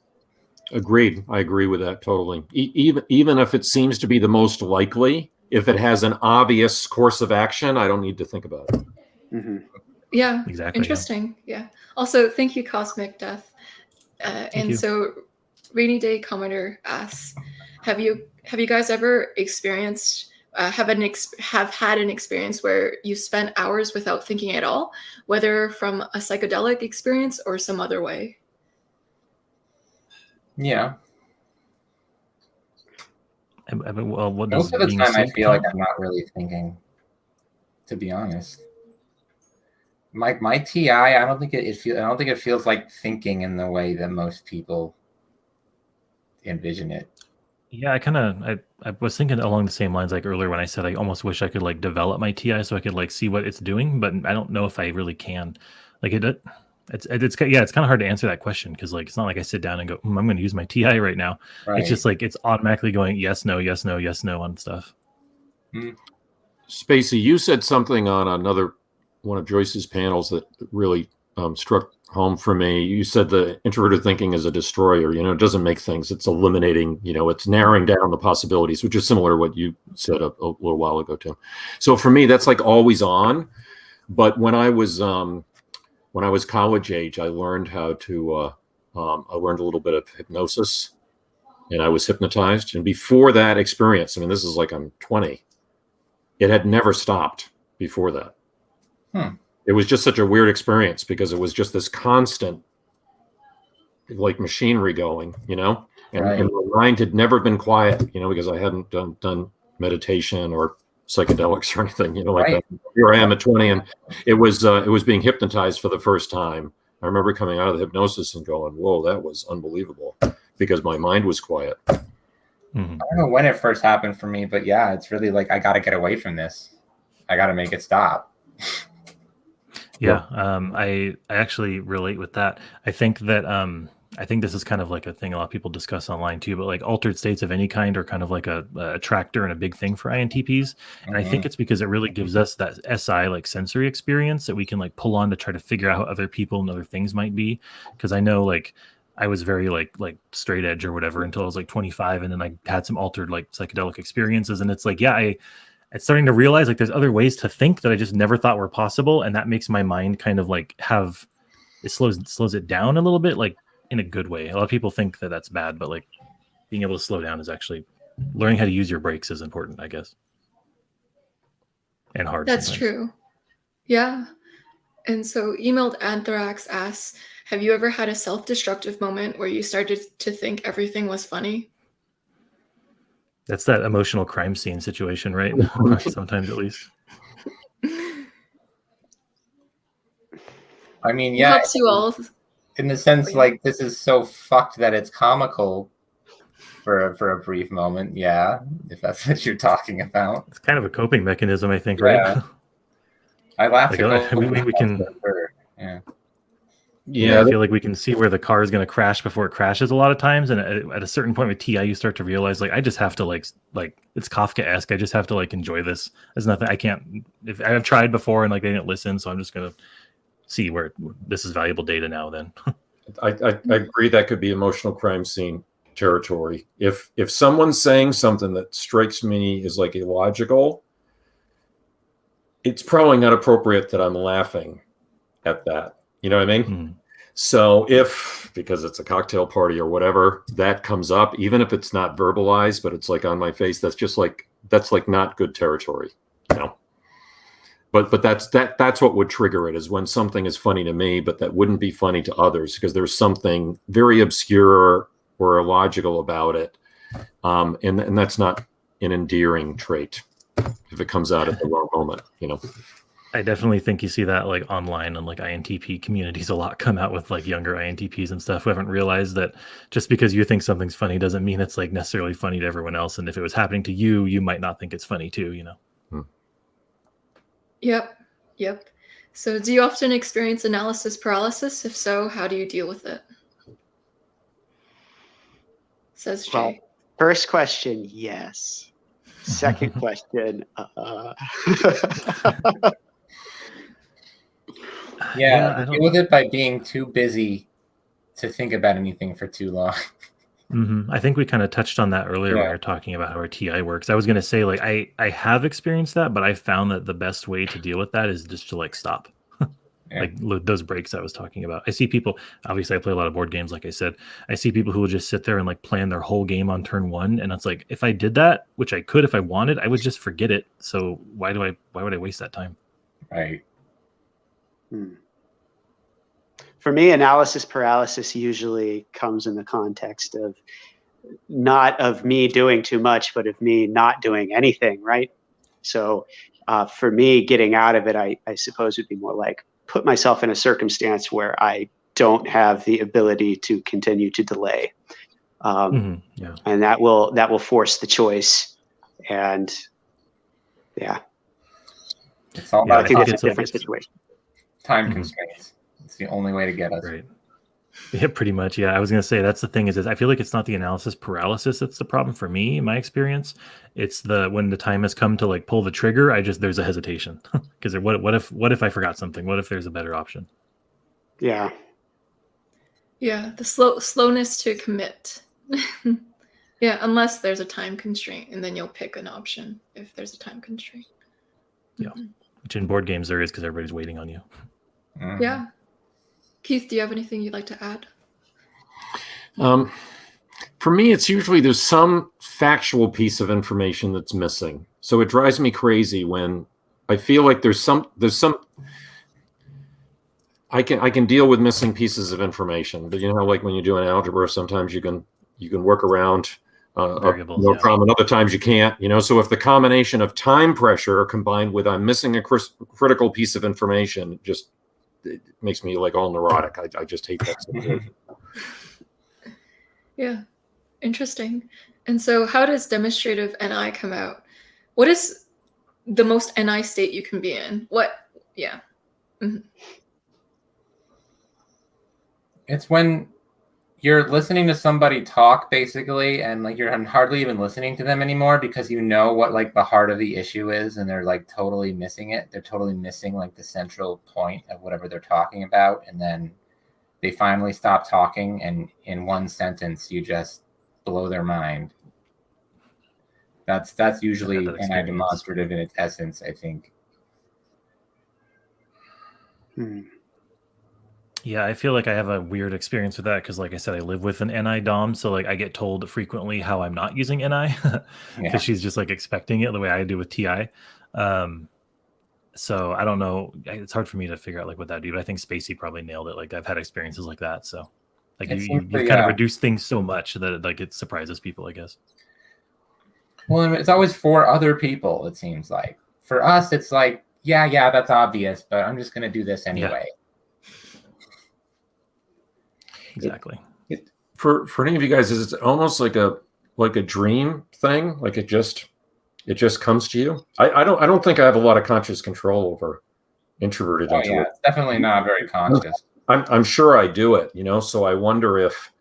Agreed. I agree with that totally. Even if it seems to be the most likely, if it has an obvious course of action, I don't need to think about it. Yeah, exactly. Interesting. Yeah. Also, thank you, Cosmic Death. So, Rainy Day Commenter asks, have you guys ever experienced have had an experience where you spent hours without thinking at all, whether from a psychedelic experience or some other way? Yeah. Well, what most of the time I feel like I'm not really thinking, to be honest. My TI, I don't think it feels like thinking in the way that most people envision it. Yeah, I was thinking along the same lines like earlier when I said I almost wish I could like develop my TI so I could like see what it's doing, but I don't know if I really can. Like it's kind of hard to answer that question because like it's not like I sit down and go, I'm going to use my TI right now. Right. It's just like it's automatically going yes, no, yes, no, yes, no on stuff. Spacey, you said something on another one of Joyce's panels that really struck home for me. You said the introverted thinking is a destroyer. It doesn't make things. It's eliminating. It's narrowing down the possibilities, which is similar to what you said a little while ago, Tim. So for me, that's like always on. But when I was college age, I learned how to. I learned a little bit of hypnosis, and I was hypnotized. And before that experience, this is like I'm 20. It had never stopped before that. It was just such a weird experience because it was just this constant like machinery going, and my mind had never been quiet, because I hadn't done meditation or psychedelics or anything, like that. Here I am at 20 and it was being hypnotized for the first time. I remember coming out of the hypnosis and going, whoa, that was unbelievable because my mind was quiet. I don't know when it first happened for me, but yeah, it's really like, I got to get away from this. I got to make it stop. Yeah, I actually relate with that. I think that I think this is kind of like a thing a lot of people discuss online too, but like altered states of any kind are kind of like a attractor and a big thing for INTPs. And I think it's because it really gives us that SI like sensory experience that we can like pull on to try to figure out how other people and other things might be. Because I know like I was very like straight edge or whatever until I was like 25, and then I had some altered like psychedelic experiences, and it's like it's starting to realize like there's other ways to think that I just never thought were possible, and that makes my mind kind of like it slows it down a little bit, like in a good way. A lot of people think that that's bad, but like being able to slow down is actually learning how to use your brakes is important, I guess, and hard. That's sometimes. true. Yeah. And so emailed Anthrax asks, have you ever had a self-destructive moment where you started to think everything was funny? That's that emotional crime scene situation, right? Sometimes at least. I mean, yeah. Helps you all. In the sense, like, this is so fucked that it's comical for a brief moment. Yeah, if that's what you're talking about. It's kind of a coping mechanism, I think, right? I laugh. Like, we can. Yeah, I feel like we can see where the car is going to crash before it crashes a lot of times, and at a certain point with TI, you start to realize like I just have to like it's Kafka-esque. I just have to like enjoy this. There's nothing I can't. If I've tried before and like they didn't listen, so I'm just gonna see where this is valuable data now. Then I agree that could be emotional crime scene territory. If someone's saying something that strikes me as like illogical, it's probably not appropriate that I'm laughing at that. You know what I mean? Mm-hmm. So if, because it's a cocktail party or whatever, that comes up, even if it's not verbalized, but it's like on my face, that's just like that's like not good territory, you know. But that's what would trigger it, is when something is funny to me, but that wouldn't be funny to others because there's something very obscure or illogical about it, and that's not an endearing trait if it comes out at the wrong moment, you know. I definitely think you see that like online and like INTP communities a lot, come out with like younger INTPs and stuff who haven't realized that just because you think something's funny doesn't mean it's like necessarily funny to everyone else. And if it was happening to you, you might not think it's funny too, you know? Yep. So do you often experience analysis paralysis? If so, how do you deal with it? Says Jay. Well, first question, yes. Second question, Yeah, I deal with it by being too busy to think about anything for too long. I think we kind of touched on that earlier when we were talking about how our TI works. I was going to say, like, I have experienced that, but I found that the best way to deal with that is just to like stop. Like those breaks I was talking about. I see people, obviously I play a lot of board games, like I said. I see people who will just sit there and like plan their whole game on turn one. And it's like, if I did that, which I could if I wanted, I would just forget it. So why would I waste that time? Right. For me, analysis paralysis usually comes in the context of not of me doing too much, but of me not doing anything, right? So for me, getting out of it, I suppose would be more like put myself in a circumstance where I don't have the ability to continue to delay. And that will force the choice. And yeah. It's all about I think it's a different situation. Time constraints. It's the only way to get us. Right. Yeah, pretty much. Yeah, I was going to say that's the thing is I feel like it's not the analysis paralysis that's the problem for me in my experience. It's when the time has come to like pull the trigger, there's a hesitation because what if I forgot something? What if there's a better option? Yeah. Yeah, the slowness to commit. Yeah, unless there's a time constraint, and then you'll pick an option if there's a time constraint. Yeah, which in board games there is because everybody's waiting on you. Yeah. Keith, do you have anything you'd like to add? For me, it's usually there's some factual piece of information that's missing. So it drives me crazy when I feel like there's some I can deal with missing pieces of information, but you know, like when you do an algebra, sometimes you can work around variables, no problem. Other times you can't, you know. So if the combination of time pressure combined with I'm missing a critical piece of information, it makes me like all neurotic. I just hate that situation. Yeah, interesting. And so how does demonstrative NI come out? What is the most NI state you can be in? It's when you're listening to somebody talk basically, and like you're hardly even listening to them anymore because you know what like the heart of the issue is, and they're like totally missing it. They're totally missing like the central point of whatever they're talking about, and then they finally stop talking, and in one sentence you just blow their mind. That's usually NI demonstrative in its essence, I think. Yeah, I feel like I have a weird experience with that because, like I said, I live with an NI dom, so like I get told frequently how I'm not using NI because she's just like expecting it the way I do with TI. So I don't know. It's hard for me to figure out like what that do, but I think Spacey probably nailed it. Like I've had experiences like that, so like you kind of reduce things so much that like it surprises people, I guess. Well, it's always for other people. It seems like for us, it's like yeah, that's obvious, but I'm just gonna do this anyway. Yeah. Exactly. For any of you guys, is it almost like a dream thing? Like it just comes to you? I don't think I have a lot of conscious control over introverted. Yeah, it's definitely not very conscious. I'm sure I do it, you know. So I wonder if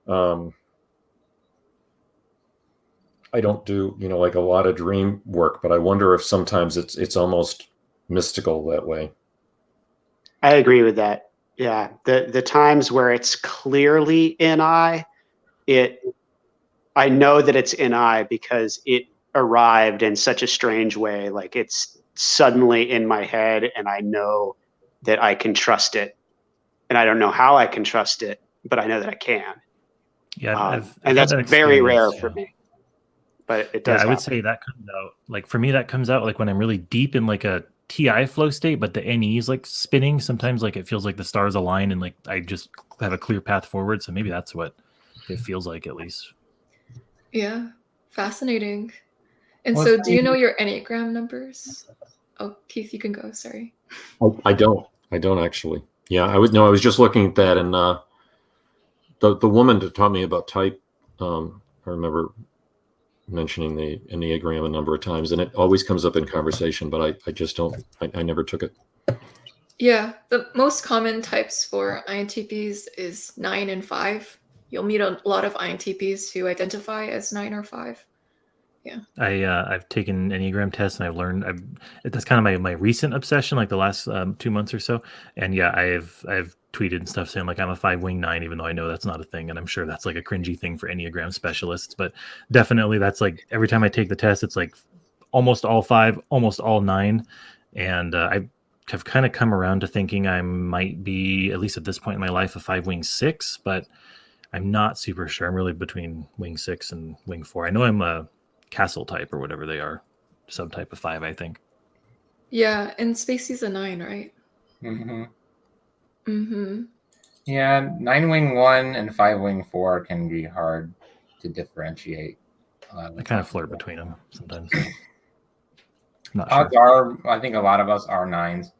I don't do, you know, like a lot of dream work, but I wonder if sometimes it's almost mystical that way. I agree with that. Yeah, the times where it's clearly NI, I know that it's NI because it arrived in such a strange way. Like it's suddenly in my head, and I know that I can trust it, and I don't know how I can trust it, but I know that I can. Yeah, and that's very rare for me. but it does. I would say that comes out, like for me, that comes out like when I'm really deep in like a TI flow state, but the NE is like spinning. Sometimes like it feels like the stars align and like I just have a clear path forward. So maybe that's what it feels like, at least. Yeah, fascinating. And Well, so, do you know your Enneagram numbers? Oh, Keith, you can go. Sorry. I don't actually. Yeah, I was just looking at that, and the woman that taught me about type, I remember mentioning the Enneagram a number of times, and it always comes up in conversation, but I just don't. I never took it. Yeah, the most common types for INTPs is 9 and 5. You'll meet a lot of INTPs who identify as 9 or 5. Yeah. I've taken Enneagram tests and I've learned that's kind of my recent obsession, like the last 2 months or so. And yeah, I've tweeted and stuff saying like I'm a 5 wing 9, even though I know that's not a thing, and I'm sure that's like a cringy thing for Enneagram specialists. But definitely, that's like every time I take the test, it's like almost all 5, almost all 9, and I have kind of come around to thinking I might be, at least at this point in my life, a 5 wing 6, but I'm not super sure. I'm really between wing 6 and wing 4. I know I'm a castle type or whatever they are, subtype of 5, I think. Yeah, and Spacey's a 9, right? Yeah, 9 wing 1 and 5 wing 4 can be hard to differentiate. I kind of flirt between them sometimes. Not sure. I think a lot of us are 9s.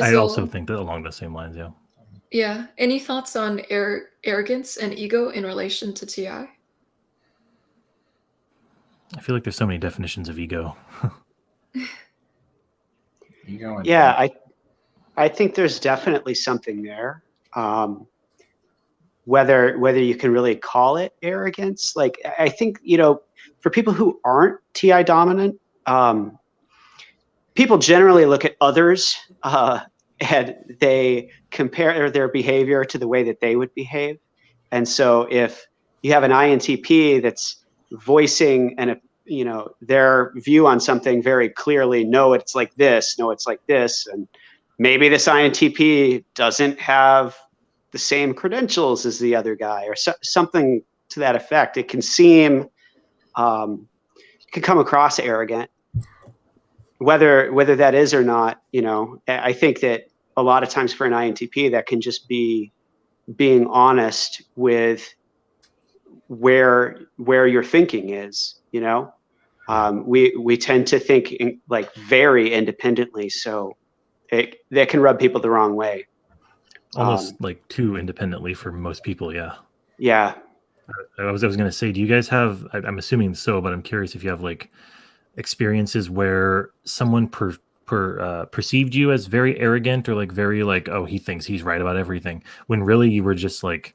I also think that along the same lines, yeah. Yeah. Any thoughts on arrogance and ego in relation to TI? I feel like there's so many definitions of ego. Yeah, I think there's definitely something there. Whether you can really call it arrogance, like I think, for people who aren't TI dominant, people generally look at others and they compare their behavior to the way that they would behave. And so if you have an INTP that's voicing their view on something very clearly, no, it's like this, no, it's like this, and maybe this INTP doesn't have the same credentials as the other guy, or something to that effect. It can seem, it can come across arrogant. Whether that is or not, I think that a lot of times for an INTP, that can just be being honest with where your thinking is. We tend to think like very independently, so that can rub people the wrong way. Almost like too independently for most people. Yeah. Yeah. I was going to say, do you guys have, I'm assuming so, but I'm curious if you have like experiences where someone perceived you as very arrogant, or like very like, oh, he thinks he's right about everything, when really you were just like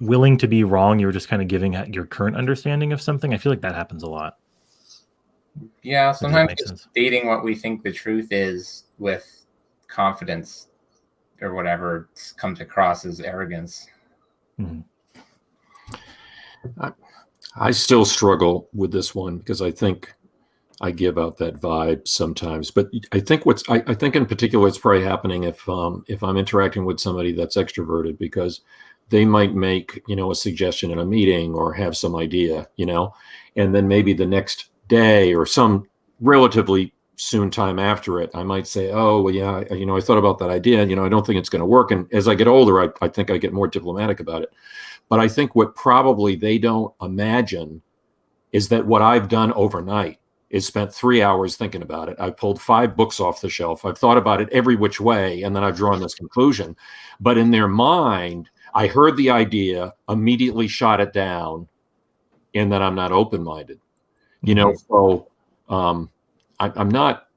willing to be wrong. You were just kind of giving your current understanding of something. I feel like that happens a lot. Yeah, sometimes just stating what we think the truth is with confidence or whatever comes across as arrogance. Mm-hmm. I still struggle with this one because I think I give out that vibe sometimes. But I think I think in particular it's probably happening if I'm interacting with somebody that's extroverted, because they might make, a suggestion in a meeting or have some idea, and then maybe the next day or some relatively soon time after it, I might say, oh, well, yeah, I thought about that idea. I don't think it's going to work. And as I get older, I think I get more diplomatic about it. But I think what probably they don't imagine is that what I've done overnight is spent 3 hours thinking about it. I pulled 5 books off the shelf. I've thought about it every which way, and then I've drawn this conclusion. But in their mind, I heard the idea, immediately shot it down, and then I'm not open-minded. So I'm not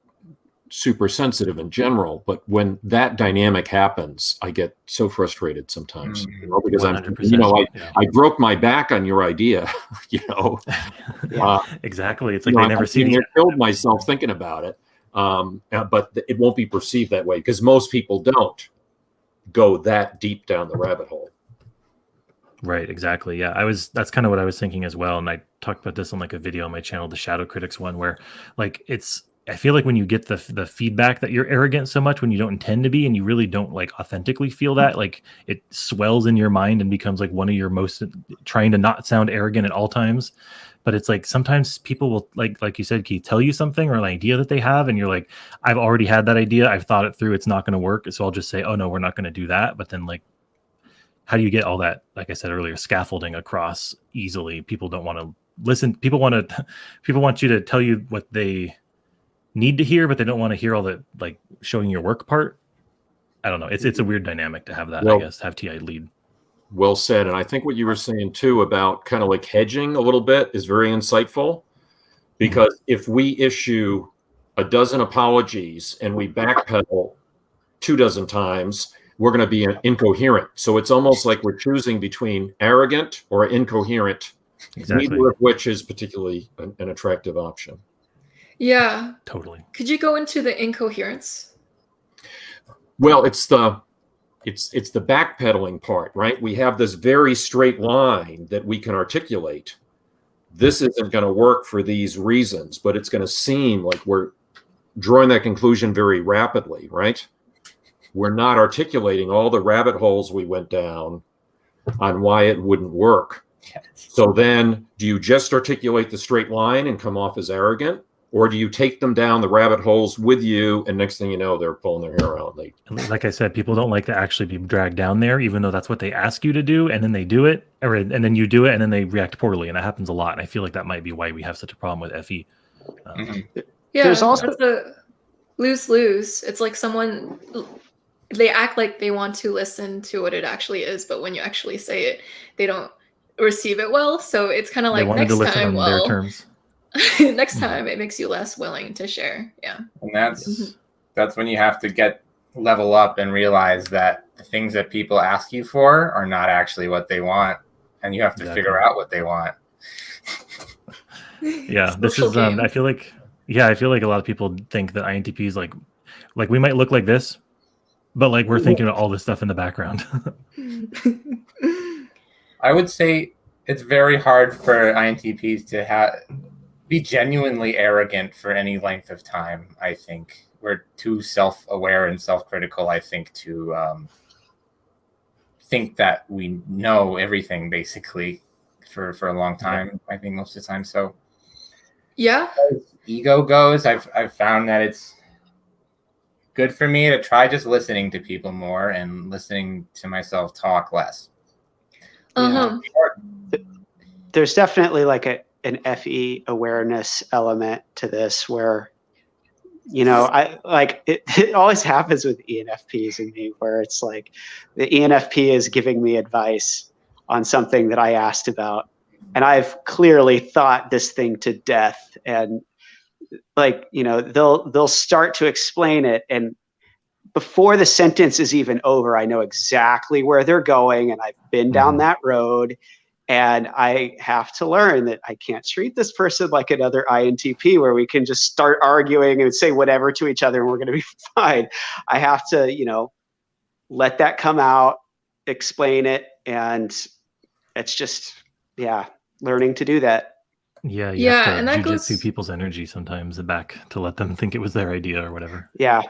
super sensitive in general, but when that dynamic happens, I get so frustrated sometimes, because I broke my back on your idea, Exactly. It's like they never see I killed myself thinking about it. But it won't be perceived that way because most people don't go that deep down the rabbit hole. Right, exactly. Yeah, that's kind of what I was thinking as well. And I talked about this on like a video on my channel, the Shadow Critics one, where like it's I feel like when you get the feedback that you're arrogant so much when you don't intend to be, and you really don't like authentically feel that, like it swells in your mind and becomes like one of your most, trying to not sound arrogant at all times. But it's like sometimes people will, like you said, Keith, tell you something or an idea that they have, and you're like, I've already had that idea, I've thought it through, it's not going to work, so I'll just say, oh no, we're not going to do that. But then, like, how do you get all that, like I said earlier, scaffolding across easily? People don't want to listen. People want you to tell you what they need to hear, but they don't want to hear all the like showing your work part. I don't know. It's a weird dynamic to have that. Well, I guess have TI lead. Well said. And I think what you were saying too about kind of like hedging a little bit is very insightful, because if we issue a dozen apologies and we backpedal 24 times, we're going to be incoherent. So it's almost like we're choosing between arrogant or incoherent, exactly, neither of which is particularly an attractive option. Yeah, totally. Could you go into the incoherence? Well, it's the backpedaling part, right? We have this very straight line that we can articulate. This isn't going to work for these reasons, but it's going to seem like we're drawing that conclusion very rapidly, right? We're not articulating all the rabbit holes we went down on why it wouldn't work. So then, do you just articulate the straight line and come off as arrogant? Or do you take them down the rabbit holes with you, and next thing you know, they're pulling their hair out? Like I said, people don't like to actually be dragged down there, even though that's what they ask you to do, and then they do it, and then you do it, and then they react poorly, and that happens a lot. And I feel like that might be why we have such a problem with Effie. Yeah, there's also the lose-lose. It's like someone, they act like they want to listen to what it actually is, but when you actually say it, they don't receive it well. So it's kind of like next time, their terms. Next time it makes you less willing to share. Yeah. And that's when you have to level up and realize that the things that people ask you for are not actually what they want, and you have to figure out what they want. Yeah, this is I feel like a lot of people think that INTPs like we might look like this, but like we're thinking about all this stuff in the background. I would say it's very hard for INTPs to be genuinely arrogant for any length of time. I think we're too self-aware and self-critical, I think, to think that we know everything basically for a long time. I think most of the time. So yeah, as ego goes, I've found that it's good for me to try just listening to people more and listening to myself talk less. There's definitely like an FE awareness element to this, where, you know, I like it always happens with ENFPs and me, where it's like the ENFP is giving me advice on something that I asked about, and I've clearly thought this thing to death, and like, you know, they'll start to explain it, and before the sentence is even over, I know exactly where they're going, and I've been down that road. And I have to learn that I can't treat this person like another INTP where we can just start arguing and say whatever to each other and we're going to be fine. I have to, you know, let that come out, explain it. And it's just, learning to do that. Yeah. You have to and that jujitsu people's energy sometimes back to let them think it was their idea or whatever. Yeah.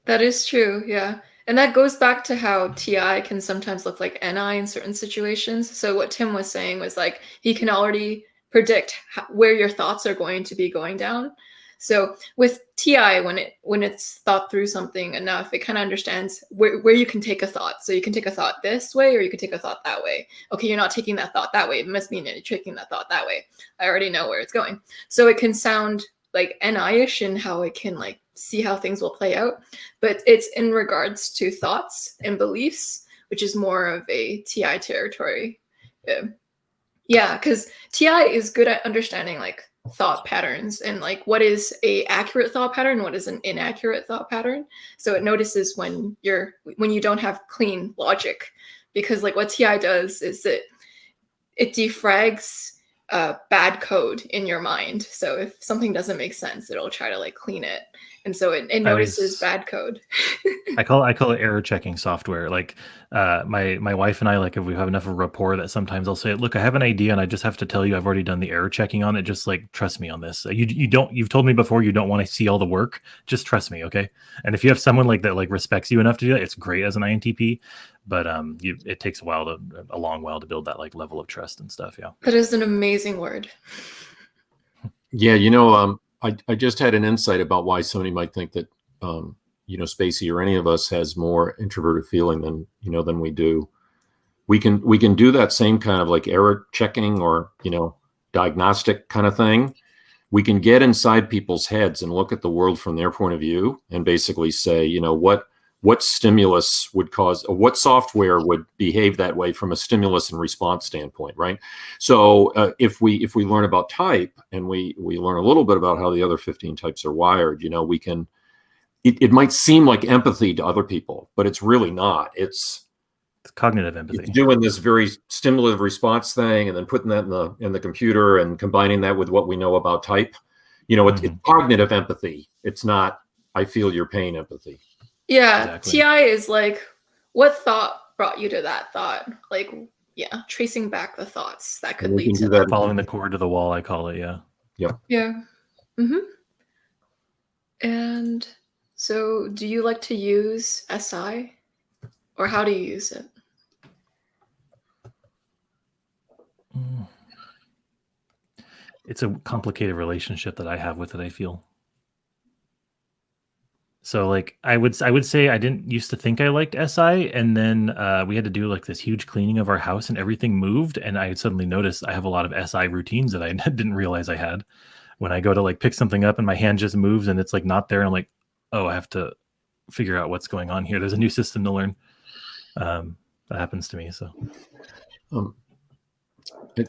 That is true. Yeah. And that goes back to how TI can sometimes look like NI in certain situations. So what Tim was saying was like, he can already predict where your thoughts are going to be going down. So with TI, when it's thought through something enough, it kind of understands where you can take a thought. So you can take a thought this way, or you can take a thought that way. Okay, you're not taking that thought that way. It must mean that you're taking that thought that way. I already know where it's going. So it can sound like NI-ish in how it can like see how things will play out, but it's in regards to thoughts and beliefs, which is more of a TI territory. Yeah, because TI is good at understanding like thought patterns and like what is a accurate thought pattern, what is an inaccurate thought pattern. So it notices when you don't have clean logic, because like what TI does is that it defrags bad code in your mind. So if something doesn't make sense, it'll try to like clean it. and so it notices bad code. I call it error checking software. Like my wife and I, like if we have enough of a rapport that sometimes I'll say, look, I have an idea and I just have to tell you I've already done the error checking on it. Just like trust me on this. You've told me before you don't want to see all the work. Just trust me, okay? And if you have someone like that like respects you enough to do that, it's great as an INTP. But it takes a long while to build that like level of trust and stuff. Yeah. That is an amazing word. Yeah, I just had an insight about why somebody might think that Spacey or any of us has more introverted feeling than we do. We can do that same kind of like error checking or diagnostic kind of thing. We can get inside people's heads and look at the world from their point of view and basically say, what stimulus would cause, or what software would behave that way from a stimulus and response standpoint, right? So if we learn about type and we learn a little bit about how the other 15 types are wired, we can. It might seem like empathy to other people, but it's really not. It's cognitive empathy. It's doing this very stimulative response thing and then putting that in the computer and combining that with what we know about type. It's cognitive empathy. It's not I feel your pain empathy. Yeah, Exactly. TI is like, what thought brought you to that thought? Like, yeah, tracing back the thoughts that could lead to that. Following the cord to the wall, I call it, yeah. Yeah. Yeah. Mm-hmm. And so do you like to use SI? Or how do you use it? It's a complicated relationship that I have with it, I feel. So like I would say I didn't used to think I liked SI, and then we had to do like this huge cleaning of our house and everything moved, and I suddenly noticed I have a lot of SI routines that I didn't realize I had. When I go to like pick something up and my hand just moves and it's like not there, and I'm like, oh, I have to figure out what's going on here. There's a new system to learn. That happens to me. So I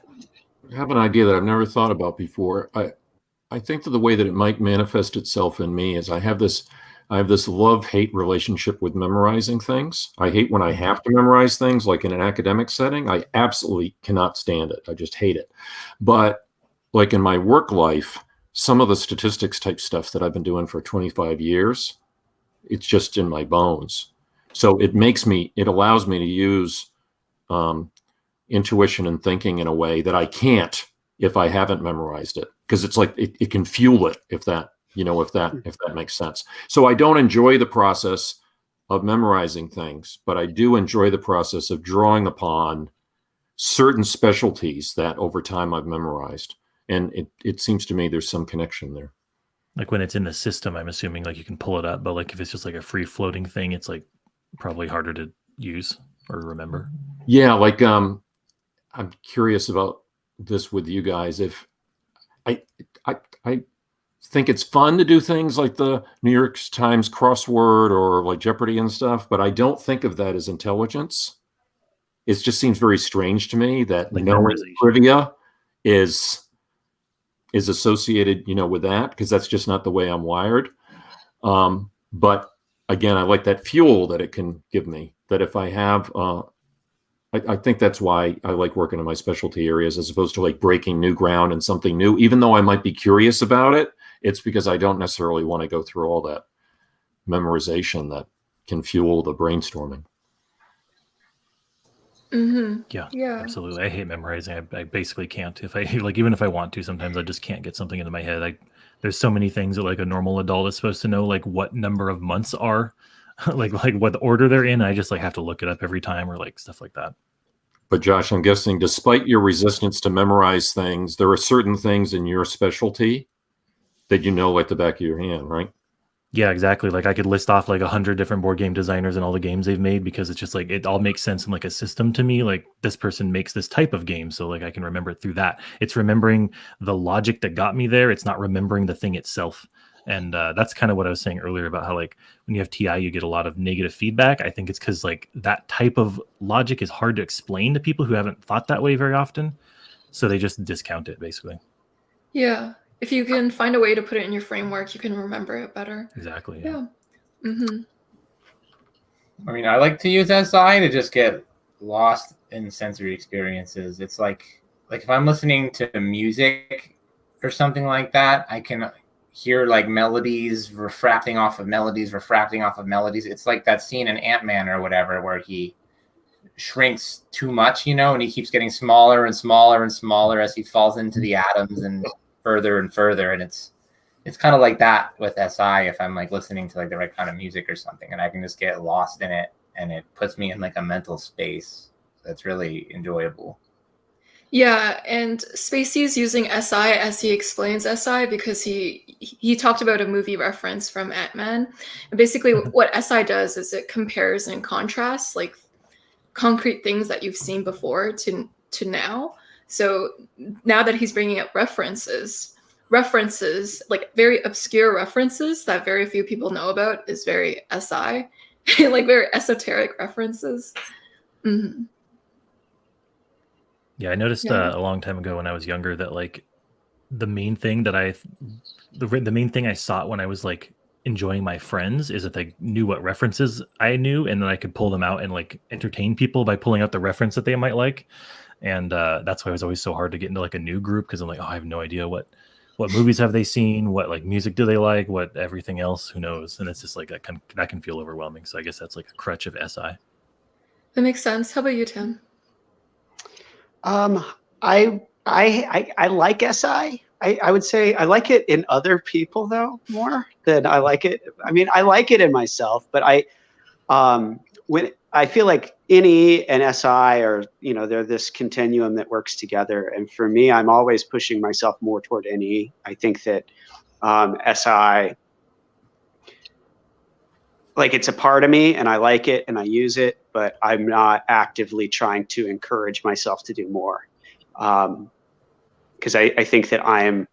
have an idea that I've never thought about before. I think that the way that it might manifest itself in me is I have this love-hate relationship with memorizing things. I hate when I have to memorize things, like in an academic setting. I absolutely cannot stand it. I just hate it. But like in my work life, some of the statistics type stuff that I've been doing for 25 years, it's just in my bones. So it allows me to use intuition and thinking in a way that I can't if I haven't memorized it, because it's like it can fuel it if that makes sense. So I don't enjoy the process of memorizing things, but I do enjoy the process of drawing upon certain specialties that over time I've memorized. And it seems to me there's some connection there. like when it's in the system, I'm assuming like you can pull it up, but like if it's just like a free floating thing, it's like probably harder to use or remember. Yeah, like I'm curious about this with you guys. If I think it's fun to do things like the New York Times crossword or like Jeopardy and stuff, but I don't think of that as intelligence. It just seems very strange to me that Like knowing memorization. trivia is associated, with that, because that's just not the way I'm wired. But again, I like that fuel that it can give me, that if I have, I think that's why I like working in my specialty areas as opposed to like breaking new ground and something new. Even though I might be curious about it, it's because I don't necessarily want to go through all that memorization that can fuel the brainstorming. Mm-hmm. Yeah, absolutely. I hate memorizing. I basically can't. If I like, even if I want to, sometimes I just can't get something into my head. There's so many things that like a normal adult is supposed to know, like what number of months are, like what order they're in. I just like have to look it up every time or like stuff like that. But Josh, I'm guessing despite your resistance to memorize things, there are certain things in your specialty that you know like the back of your hand, right? Yeah, exactly. Like I could list off like 100 different board game designers and all the games they've made, because it's just like it all makes sense in like a system to me. Like this person makes this type of game, so like I can remember it through that. It's remembering the logic that got me there. It's not remembering the thing itself. And that's kind of what I was saying earlier about how like when you have TI, you get a lot of negative feedback. I think it's because like that type of logic is hard to explain to people who haven't thought that way very often. So they just discount it basically. Yeah. If you can find a way to put it in your framework, you can remember it better. Exactly. Yeah. Mm-hmm. I mean, I like to use SI to just get lost in sensory experiences. It's like if I'm listening to music or something like that, I can hear like melodies refracting off of melodies. It's like that scene in Ant-Man or whatever where he shrinks too much, and he keeps getting smaller and smaller and smaller as he falls into the atoms and further. And it's kind of like that with SI if I'm like listening to like the right kind of music or something, and I can just get lost in it, and it puts me in like a mental space that's really enjoyable. Yeah, and Spacey's using SI as he explains SI because he talked about a movie reference from Ant-Man. And basically what SI does is it compares and contrasts like concrete things that you've seen before to now. So now that he's bringing up references, like very obscure references that very few people know about is very SI, like very esoteric references. Mm-hmm. Yeah, I noticed a long time ago when I was younger that like the main thing I sought when I was like enjoying my friends is that they knew what references I knew, and then I could pull them out and like entertain people by pulling out the reference that they might like. And that's why it was always so hard to get into like a new group, because I'm like, oh, I have no idea what movies have they seen, what like music do they like, what everything else, who knows? And it's just like that can feel overwhelming. So I guess that's like a crutch of SI. That makes sense. How about you, Tim? I like SI. I would say I like it in other people though more than I like it. I mean, I like it in myself, but when I feel like NE and SI are, they're this continuum that works together. And for me, I'm always pushing myself more toward NE. I think that SI, like it's a part of me and I like it and I use it, but I'm not actively trying to encourage myself to do more. Because I think that I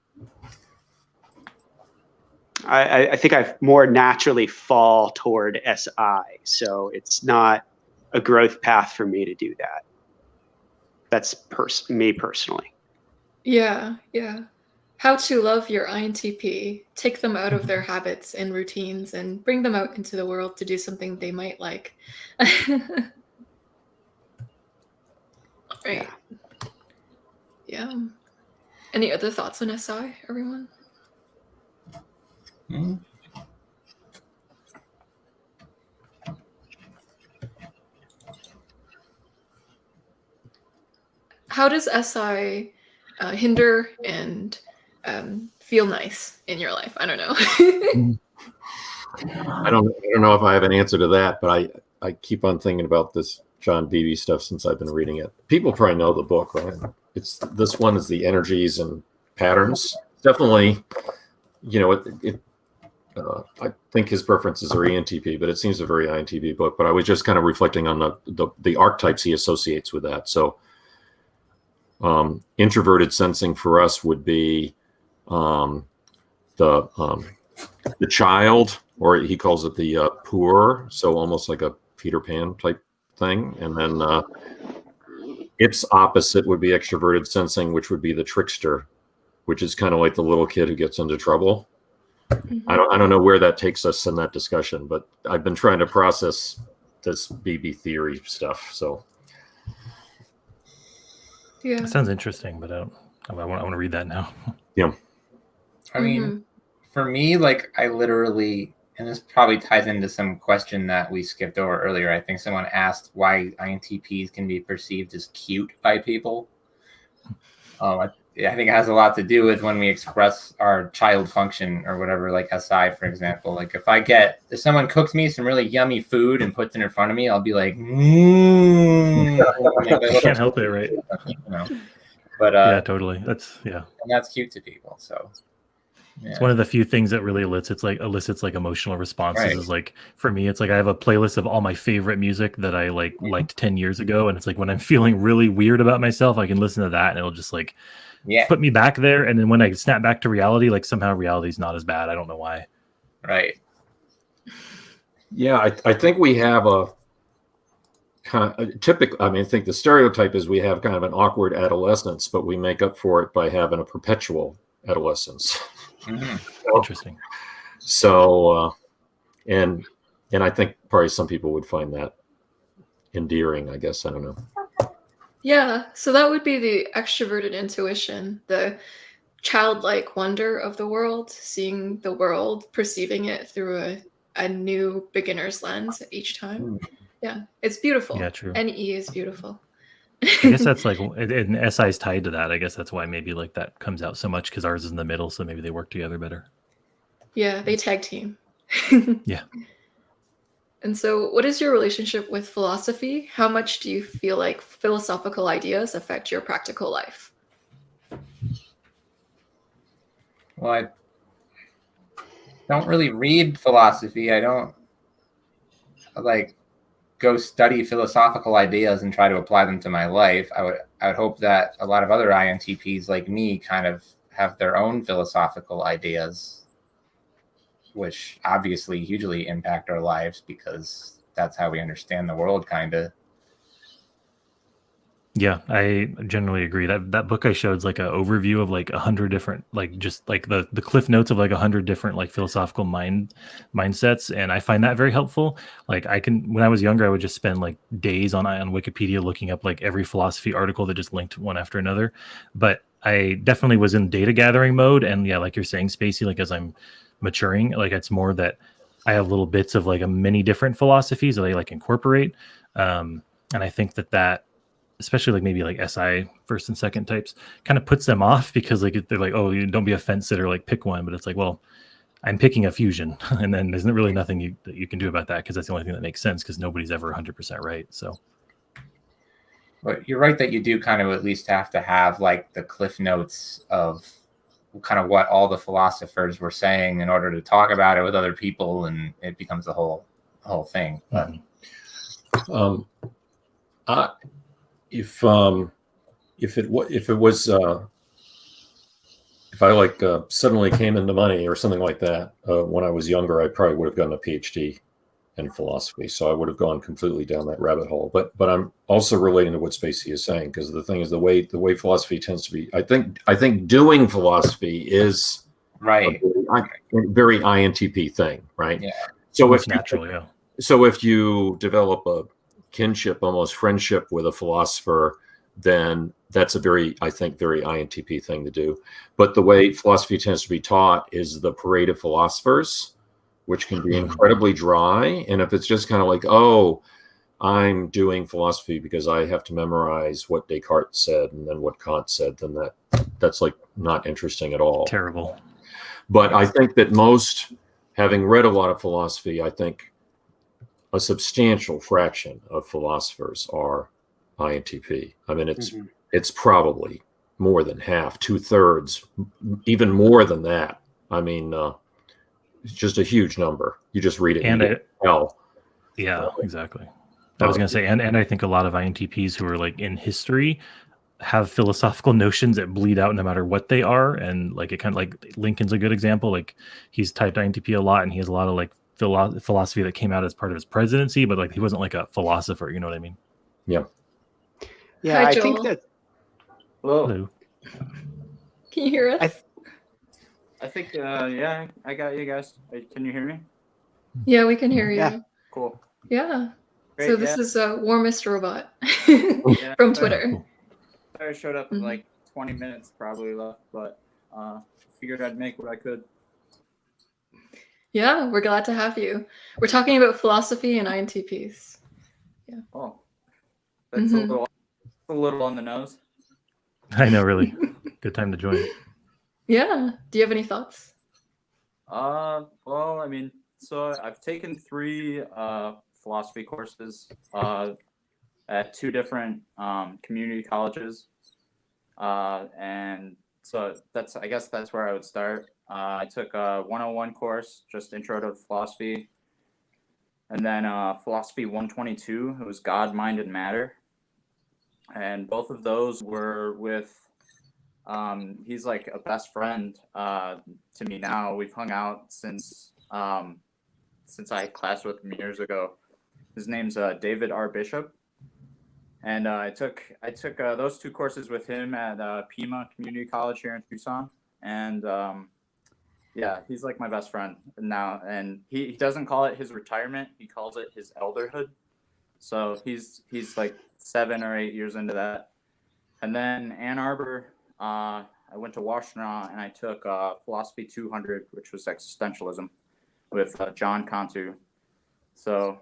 think I more naturally fall toward SI. So it's not a growth path for me to do that. That's me personally. Yeah. How to love your INTP, take them out of their habits and routines and bring them out into the world to do something they might like. Right. Yeah. Any other thoughts on SI, everyone? Mm-hmm. How does SI hinder and feel nice in your life? I don't know. I don't know if I have an answer to that, but I keep on thinking about this John Beebe stuff since I've been reading it. People probably know the book, right? This one is the energies and patterns. Definitely, I think his preferences are ENTP, but it seems a very INTP book. But I was just kind of reflecting on the archetypes he associates with that. So introverted sensing for us would be the child, or he calls it the poor. So almost like a Peter Pan type thing. And then its opposite would be extroverted sensing, which would be the trickster, which is kind of like the little kid who gets into trouble. Mm-hmm. I don't know where that takes us in that discussion, but I've been trying to process this BB theory stuff. So yeah, that sounds interesting, but I want to read that now. Yeah. I mean, for me, like I literally, and this probably ties into some question that we skipped over earlier. I think someone asked why INTPs can be perceived as cute by people. I think it has a lot to do with when we express our child function or whatever, like SI, for example. Like if someone cooks me some really yummy food and puts it in front of me, I'll be like, Can't help it, right? But yeah, totally. And that's cute to people. So yeah. It's one of the few things that really elicits like emotional responses. Right. Is like, for me, it's like I have a playlist of all my favorite music that I liked 10 years ago. And it's like when I'm feeling really weird about myself, I can listen to that and it'll just like put me back there. And then when I snap back to reality, like somehow reality's not as bad. I don't know why. Right. Yeah, I think we have a kind of typical. I mean, I think the stereotype is we have kind of an awkward adolescence, but we make up for it by having a perpetual adolescence. Mm-hmm. Interesting. So, and I think probably some people would find that endearing, I guess. I don't know. Yeah. So that would be the extroverted intuition, the childlike wonder of the world, seeing the world, perceiving it through a new beginner's lens each time. Yeah, it's beautiful. Yeah, true. NE is beautiful. I guess that's like, and SI is tied to that. I guess that's why maybe like that comes out so much, because ours is in the middle, so maybe they work together better. Yeah, they tag team. Yeah. And so, what is your relationship with philosophy? How much do you feel like philosophical ideas affect your practical life? Well, I don't really read philosophy. I don't like go study philosophical ideas and try to apply them to my life. I would hope that a lot of other INTPs like me kind of have their own philosophical ideas, which obviously hugely impact our lives because that's how we understand the world, kind of. Yeah, I generally agree. That book I showed is like an overview of like 100 different, like just like the cliff notes of like 100 different like philosophical mindsets, and I find that very helpful. Like when I was younger, I would just spend like days on Wikipedia looking up like every philosophy article that just linked one after another. But I definitely was in data gathering mode, and yeah, like you're saying, Spacey, like as I'm maturing, like it's more that I have little bits of like many different philosophies that I like incorporate, and I think that especially like maybe like SI first and second types kind of puts them off, because like they're like, oh, you don't be a fence sitter, like pick one. But it's like, well, I'm picking a fusion, and then there's really nothing that you can do about that, because that's the only thing that makes sense, because nobody's ever 100% right. So But you're right that you do kind of at least have to have like the cliff notes of kind of what all the philosophers were saying in order to talk about it with other people, and it becomes the whole thing. But if I like suddenly came into money or something like that when I was younger, I probably would have gotten a PhD in philosophy. So I would have gone completely down that rabbit hole. But I'm also relating to what Spacey is saying, because the thing is the way philosophy tends to be. I think doing philosophy is right, a very INTP thing, right? Yeah. So it's natural, yeah. So if you develop a kinship, almost friendship with a philosopher, then that's a very INTP thing to do. But the way philosophy tends to be taught is the parade of philosophers, which can be incredibly dry. And if it's just kind of like, oh, I'm doing philosophy because I have to memorize what Descartes said and then what Kant said, then that's like not interesting at all. Terrible. But I think that most, having read a lot of philosophy, I think a substantial fraction of philosophers are INTP. I mean, it's probably more than half, 2/3, even more than that. I mean, it's just a huge number. You just read it and tell. Yeah, exactly. I was going to say, and I think a lot of INTPs who are like in history have philosophical notions that bleed out no matter what they are. And like it kind of like Lincoln's a good example. Like he's typed INTP a lot, and he has a lot of like philosophy that came out as part of his presidency, but like he wasn't like a philosopher, you know what I mean? Yeah. Yeah, Hi, I Joel. think that. Hello. Can you hear us? I think, yeah, I got you guys. Can you hear me? Yeah, we can hear you. Yeah. Cool. Yeah. Great, So this is Warmest Robot Yeah. from Twitter. Cool. I showed up in like 20 minutes probably left, but figured I'd make what I could. Yeah, we're glad to have you. We're talking about philosophy and INTPs. Yeah. Oh, that's a little on the nose. I know, really. Good time to join. Yeah. Do you have any thoughts? Well, I mean, so I've taken 3 philosophy courses at 2 different community colleges, and so I guess that's where I would start. I took a 101 course, just Intro to Philosophy, and then Philosophy 122. It was God, Mind, and Matter, and both of those were with. He's like a best friend to me now. We've hung out since I had class with him years ago. His name's David R. Bishop, and I took those 2 courses with him at Pima Community College here in Tucson, and yeah, he's like my best friend now. And he doesn't call it his retirement; he calls it his elderhood. So he's like 7 or 8 years into that, and then Ann Arbor. I went to Washtenaw and I took Philosophy 200, which was existentialism, with John Cantu. So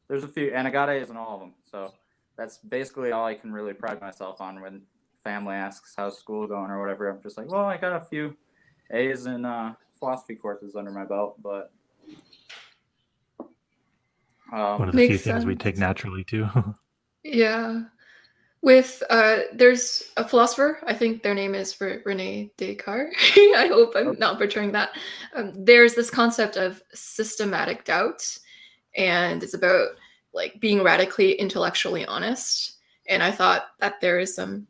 there's a few, and I got A's in all of them. So that's basically all I can really pride myself on when family asks how's school going or whatever. I'm just like, well, I got a few A's in philosophy courses under my belt, but one of the few things we take naturally too. Yeah. With there's a philosopher, I think their name is Rene Descartes. I hope I'm not butchering that. There's this concept of systematic doubt, and it's about like being radically intellectually honest. And I thought that there is some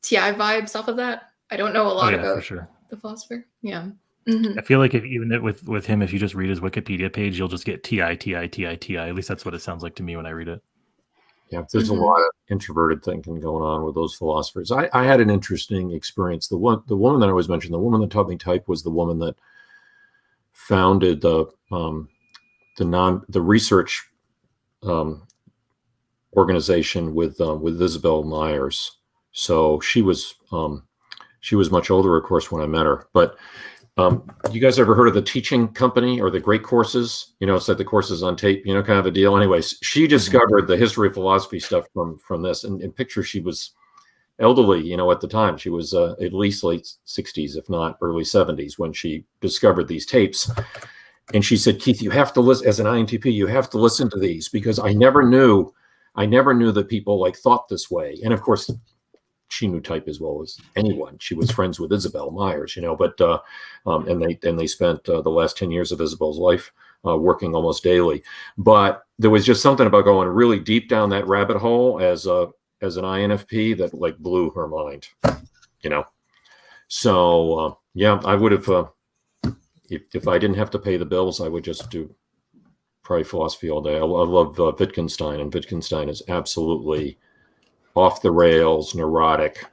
TI vibes off of that. I don't know a lot about for sure. the philosopher. Yeah. Mm-hmm. I feel like even with him, if you just read his Wikipedia page, you'll just get TI. At least that's what it sounds like to me when I read it. Yeah, there's a lot of introverted thinking going on with those philosophers. I had an interesting experience. The woman that I always mention, the woman that taught me type, was the woman that founded the research organization with Isabel Myers. So she was much older, of course, when I met her. But you guys ever heard of the Teaching Company or the Great Courses? It's like the courses on tape, kind of a deal. Anyways, she discovered the history of philosophy stuff from this. And picture, she was elderly, at the time. She was at least late 60s, if not early 70s, when she discovered these tapes. And she said, Keith, you have to listen, as an INTP, you have to listen to these, because I never knew that people like thought this way. And of course, she knew type as well as anyone. She was friends with Isabel Myers, but and they spent the last 10 years of Isabel's life working almost daily. But there was just something about going really deep down that rabbit hole as an INFP that like blew her mind, So I would have, if I didn't have to pay the bills, I would just do probably philosophy all day. I love Wittgenstein, and Wittgenstein is absolutely off the rails, neurotic,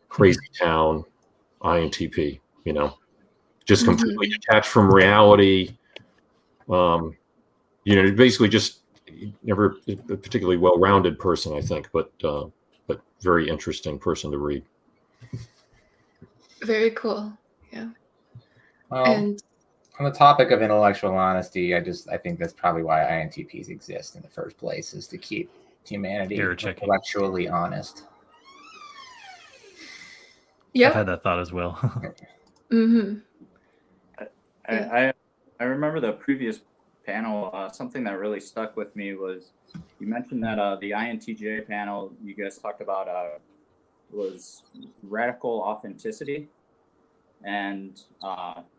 crazy town, INTP, just completely detached from reality. Basically just never a particularly well-rounded person, I think, but very interesting person to read. Very cool. Yeah. And on the topic of intellectual honesty, I think that's probably why INTPs exist in the first place, is to keep humanity intellectually honest. Yeah, I've had that thought as well. I remember the previous panel. Something that really stuck with me was you mentioned that the INTJ panel you guys talked about was radical authenticity, and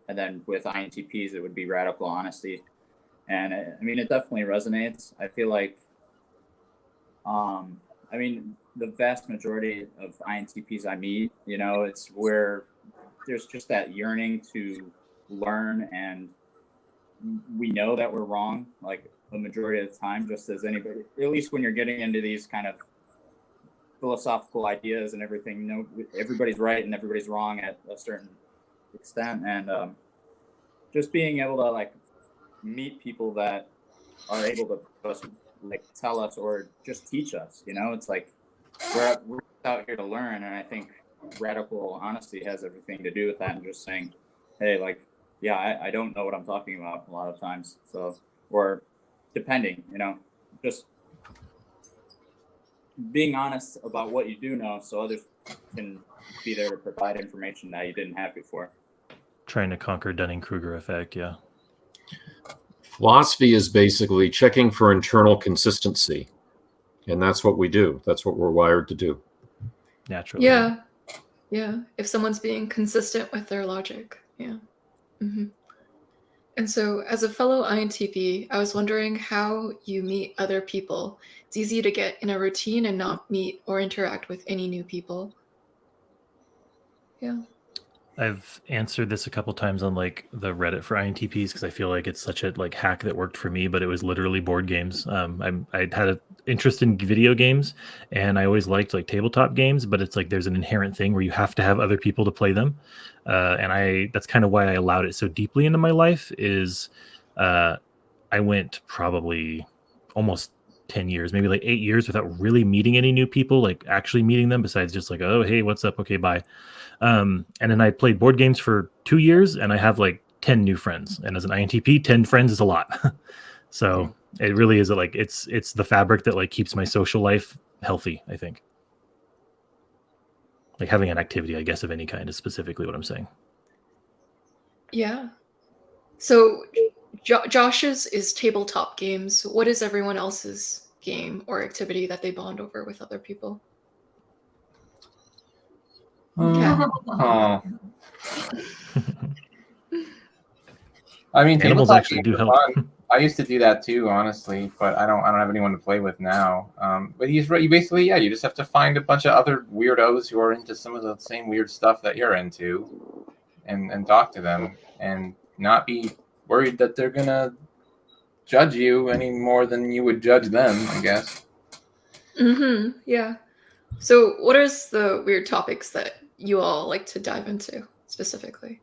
then with INTPs it would be radical honesty. And I mean, it definitely resonates. I feel like the vast majority of INTPs I meet, it's where there's just that yearning to learn, and we know that we're wrong, like the majority of the time, just as anybody, at least when you're getting into these kind of philosophical ideas and everything, everybody's right and everybody's wrong at a certain extent. And just being able to like meet people that are able to just like tell us or just teach us, it's like we're out here to learn. And I think radical honesty has everything to do with that, and just saying, hey, like, yeah, I don't know what I'm talking about a lot of times. So, or depending, just being honest about what you do know, so others can be there to provide information that you didn't have before. Trying to conquer Dunning-Kruger effect, yeah. Philosophy is basically checking for internal consistency. And that's what we do. That's what we're wired to do. Naturally. Yeah. If someone's being consistent with their logic. Yeah. And so as a fellow INTP, I was wondering how you meet other people. It's easy to get in a routine and not meet or interact with any new people. Yeah. I've answered this a couple times on like the Reddit for INTPs, because I feel like it's such a like hack that worked for me, but it was literally board games. I had an interest in video games, and I always liked like tabletop games, but it's like there's an inherent thing where you have to have other people to play them, and that's kind of why I allowed it so deeply into my life. Is I went probably almost 10 years, maybe like 8 years without really meeting any new people, like actually meeting them besides just like, oh, hey, what's up? Okay, bye. And then I played board games for 2 years and I have like 10 new friends. And as an INTP, 10 friends is a lot. So it really is like, it's the fabric that like keeps my social life healthy, I think. Like having an activity, I guess, of any kind is specifically what I'm saying. Yeah. So Josh's is tabletop games. What is everyone else's game or activity that they bond over with other people? I mean, Animals actually do help. I used to do that too, honestly, but I don't have anyone to play with now. But he's right. You basically, you just have to find a bunch of other weirdos who are into some of the same weird stuff that you're into, and talk to them, and not be worried that they're gonna judge you any more than you would judge them, I guess. Yeah. So what are the weird topics that you all like to dive into specifically?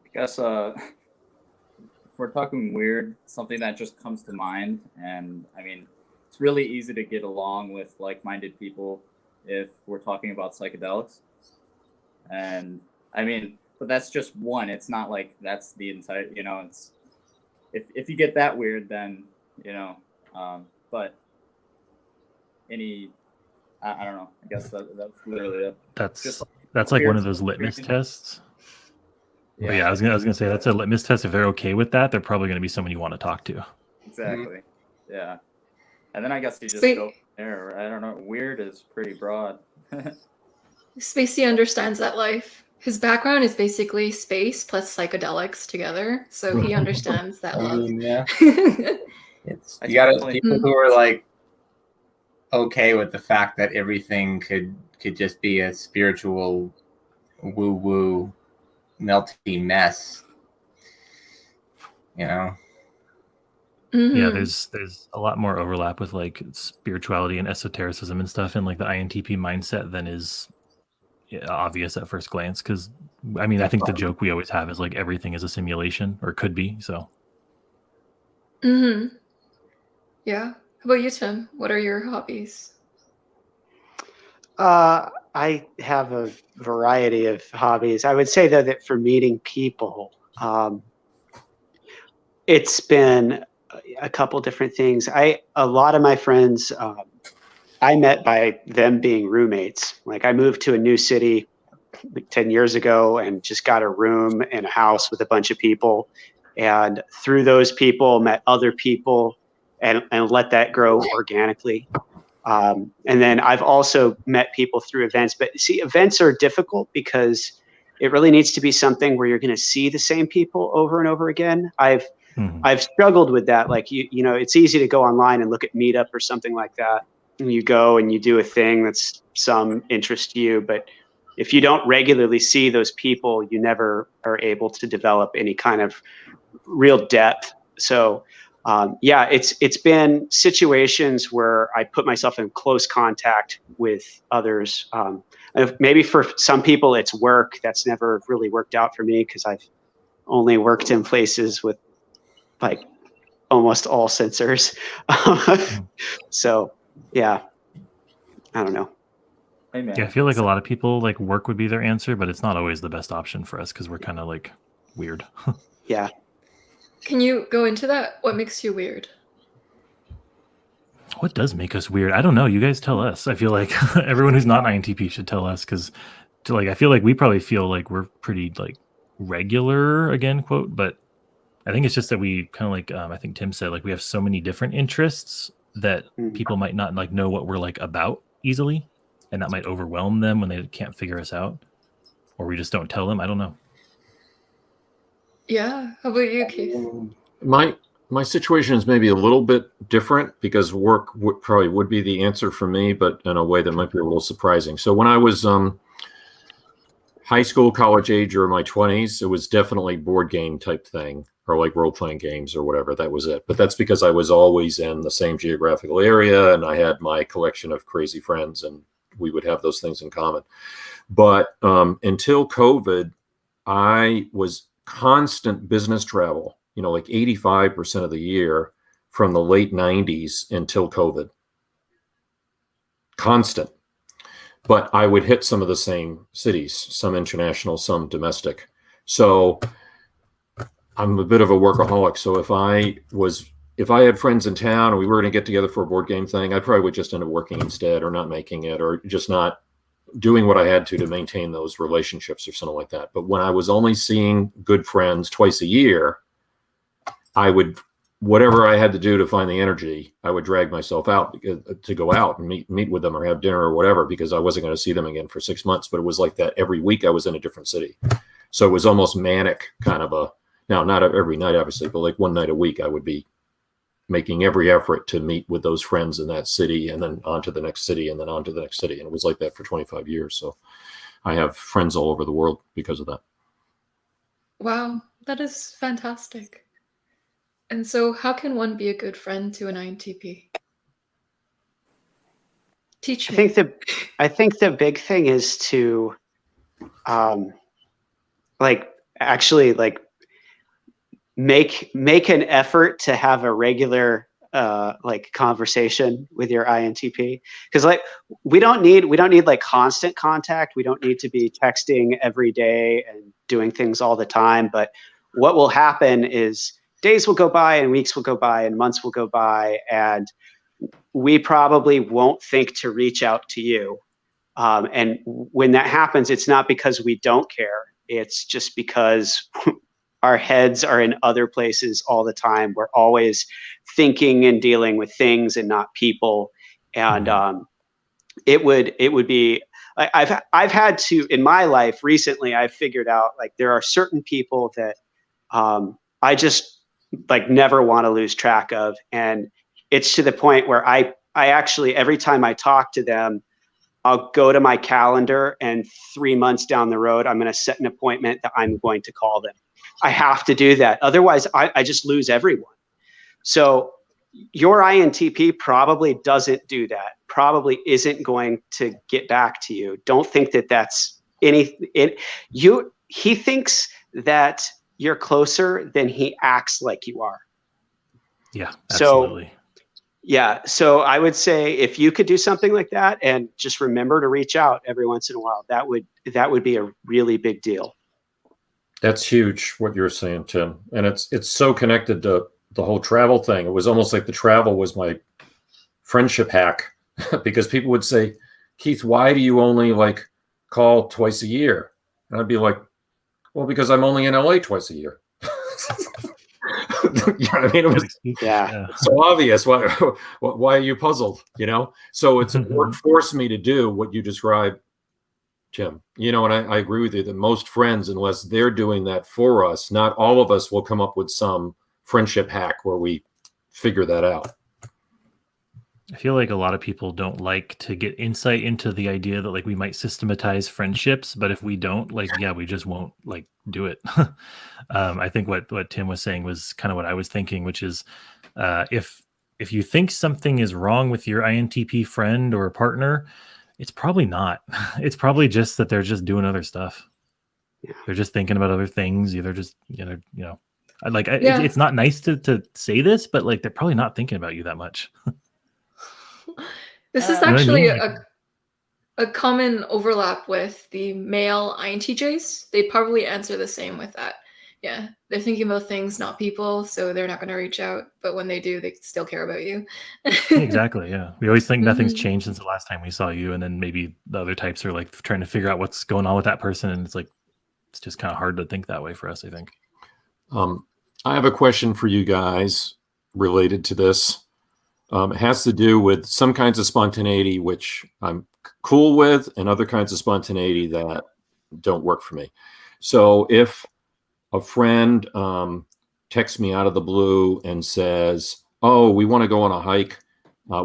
I guess if we're talking weird, something that just comes to mind, and I mean, it's really easy to get along with like-minded people if we're talking about psychedelics. And I mean, but that's just one. It's not like that's the entire, it's, if you get that weird, then, but any, I don't know, I guess that's literally it. That's like one of those litmus tests. Yeah. But yeah, I was gonna say that's a litmus test. If they're okay with that, they're probably gonna be someone you want to talk to. Exactly. Yeah. And then I guess you just go from there. I don't know. Weird is pretty broad. Spacey understands that life. His background is basically space plus psychedelics together, so he understands that love. Yeah. You got people who are like okay with the fact that everything could just be a spiritual woo-woo melty mess, Yeah, there's a lot more overlap with like spirituality and esotericism and stuff in like the INTP mindset than is obvious at first glance, because I mean, I think the joke we always have is like everything is a simulation, or could be. So yeah. How about you, Tim? What are your hobbies? I have a variety of hobbies. I would say, though, that for meeting people, it's been a couple different things. A lot of my friends, I met by them being roommates. Like I moved to a new city like 10 years ago and just got a room in a house with a bunch of people. And through those people, met other people and let that grow organically. And then I've also met people through events, but see, events are difficult because it really needs to be something where you're going to see the same people over and over again. I've struggled with that. Like, it's easy to go online and look at Meetup or something like that. And you go and you do a thing that's some interest to you. But if you don't regularly see those people, you never are able to develop any kind of real depth. So it's been situations where I put myself in close contact with others. Maybe for some people it's work. That's never really worked out for me because I've only worked in places with like almost all sensors. So yeah, I don't know. Amen. Yeah, I feel like a lot of people like work would be their answer, but it's not always the best option for us because we're kind of like weird. Yeah. Can you go into that? What makes you weird? What does make us weird? I don't know. You guys tell us. I feel like everyone who's not an INTP should tell us, because I feel like we probably feel like we're pretty like regular, again, quote, but I think it's just that we kind of like, I think Tim said, like we have so many different interests that people might not like know what we're like about easily, and that might overwhelm them when they can't figure us out, or we just don't tell them. I don't know. Yeah. How about you, Keith? My situation is maybe a little bit different because work probably would be the answer for me, but in a way that might be a little surprising. So when I was high school, college age, or in my 20s, it was definitely board game type thing, or like role-playing games or whatever. That was it. But that's because I was always in the same geographical area and I had my collection of crazy friends and we would have those things in common. But until COVID, I was constant business travel. like 85% of the year from the late 90s until COVID. Constant. But I would hit some of the same cities, some international, some domestic. So I'm a bit of a workaholic. So if I had friends in town and we were going to get together for a board game thing, I probably would just end up working instead, or not making it, or just not doing what I had to maintain those relationships or something like that. But when I was only seeing good friends twice a year, I would, whatever I had to do to find the energy, I would drag myself out to go out and meet with them or have dinner or whatever, because I wasn't going to see them again for 6 months. But it was like that every week I was in a different city. So it was almost manic kind of now not every night, obviously, but like one night a week, I would be making every effort to meet with those friends in that city, and then on to the next city, and then on to the next city. And it was like that for 25 years. So I have friends all over the world because of that. Wow, that is fantastic. And so how can one be a good friend to an INTP? Teach me. I think the big thing is to actually make an effort to have a regular conversation with your INTP, because we don't need like constant contact. We don't need to be texting every day and doing things all the time. But what will happen is days will go by and weeks will go by and months will go by, and we probably won't think to reach out to you. And when that happens, it's not because we don't care. It's just because our heads are in other places all the time. We're always thinking and dealing with things and not people. And it would be, I've had to, in my life recently, I've figured out there are certain people that I just never want to lose track of. And it's to the point where I actually, every time I talk to them, I'll go to my calendar, and 3 months down the road, I'm going to set an appointment that I'm going to call them. I have to do that. Otherwise, I just lose everyone. So your INTP probably doesn't do that, probably isn't going to get back to you. Don't think that that's he thinks that you're closer than he acts like you are. Yeah, absolutely. So I would say if you could do something like that and just remember to reach out every once in a while, that would be a really big deal. That's huge, what you're saying, Tim. And it's so connected to the whole travel thing. It was almost like the travel was my friendship hack, because people would say, Keith, why do you only call twice a year? And I'd be like, well, because I'm only in LA twice a year. You know what I mean? It was, yeah. So obvious. Why are you puzzled? So it's what forced me to do what you described, Tim. And I agree with you that most friends, unless they're doing that for us, not all of us will come up with some friendship hack where we figure that out. I feel like a lot of people don't like to get insight into the idea that we might systematize friendships, but if we don't, we just won't do it. I think what Tim was saying was kind of what I was thinking, which is if you think something is wrong with your INTP friend or partner, it's probably not. It's probably just that they're just doing other stuff. Yeah. They're just thinking about other things. Either just it's not nice to say this, but they're probably not thinking about you that much. This is actually a common overlap with the male INTJs. They probably answer the same with that. Yeah, they're thinking about things, not people, so they're not going to reach out. But when they do, they still care about you. Exactly, yeah. We always think nothing's changed since the last time we saw you, and then maybe the other types are trying to figure out what's going on with that person, and it's just kind of hard to think that way for us, I think. I have a question for you guys related to this. It has to do with some kinds of spontaneity, which I'm cool with, and other kinds of spontaneity that don't work for me. So if a friend texts me out of the blue and says, "Oh, we want to go on a hike.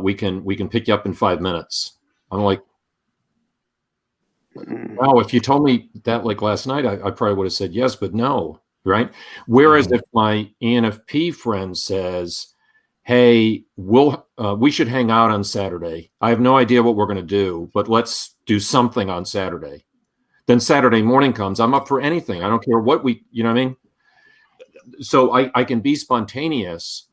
We can pick you up in 5 minutes." I'm like, "Wow, if you told me that last night, I probably would have said yes, but no." Right? Whereas if my ENFP friend says, "Hey, we should hang out on Saturday. I have no idea what we're going to do, but let's do something on Saturday." Then Saturday morning comes, I'm up for anything. I don't care what you know what I mean? so I can be spontaneous,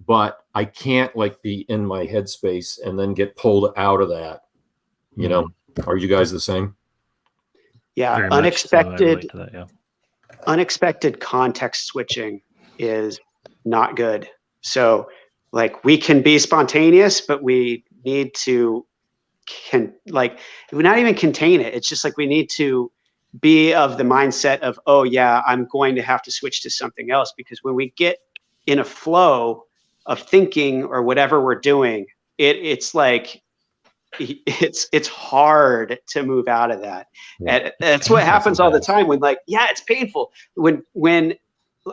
but I can't like be in my headspace and then get pulled out of that. You know, are you guys the same? Yeah, Very much so, I relate to that, yeah. Unexpected context switching is not good. So like we can be spontaneous, but we need to not even contain it. It's just like we need to be of the mindset of, oh yeah, I'm going to have to switch to something else, because when we get in a flow of thinking or whatever we're doing, it's like it's hard to move out of that. Yeah. And that's what happens all the time when it's painful when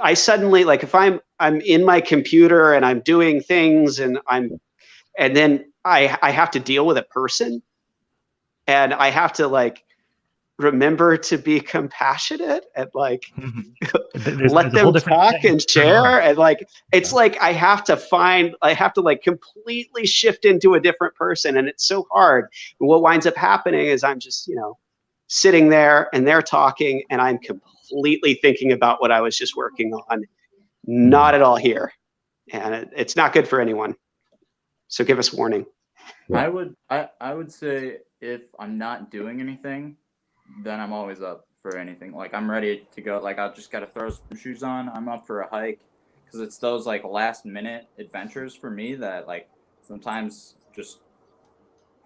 I suddenly, like, if I'm in my computer and I'm doing things and then I have to deal with a person, and I have to like remember to be compassionate and like let them talk and share, and like it's like I have to like completely shift into a different person, and it's so hard. And what winds up happening is I'm just sitting there and they're talking and I'm completely thinking about what I was just working on, not at all here, and it's not good for anyone. So give us warning. I would say if I'm not doing anything, then I'm always up for anything. Like I'm ready to go. Like I just got to throw some shoes on. I'm up for a hike, because it's those like last minute adventures for me that like sometimes just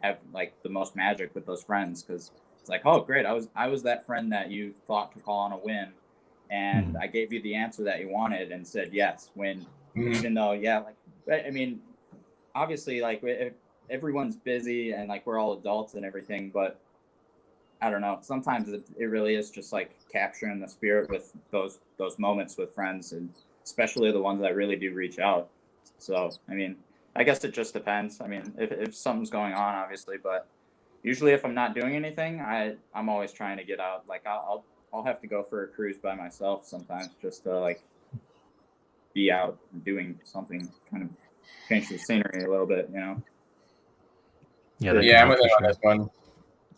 have like the most magic with those friends, because it's like, oh great, I was that friend that you thought to call on a whim, and I gave you the answer that you wanted and said yes when even though I mean obviously like everyone's busy and like we're all adults and everything, but I don't know, sometimes it really is just like capturing the spirit with those moments with friends, and especially the ones that really do reach out. So I mean, I guess it just depends. I mean, if something's going on, obviously, but usually if I'm not doing anything, I'm always trying to get out. Like I'll have to go for a cruise by myself sometimes just to like be out doing something, kind of change the scenery a little bit, Yeah, I'm with you on this one.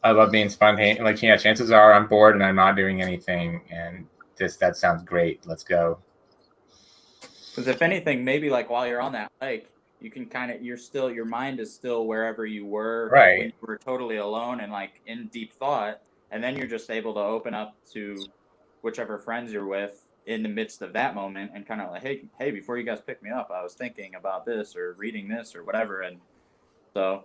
I love being spontaneous. Like, chances are I'm bored and I'm not doing anything, and that sounds great. Let's go. Because if anything, maybe like while you're on that hike, you can your mind is still wherever you were when you were totally alone and like in deep thought, and then you're just able to open up to whichever friends you're with in the midst of that moment and kind of like, hey, before you guys pick me up, I was thinking about this or reading this or whatever. And so,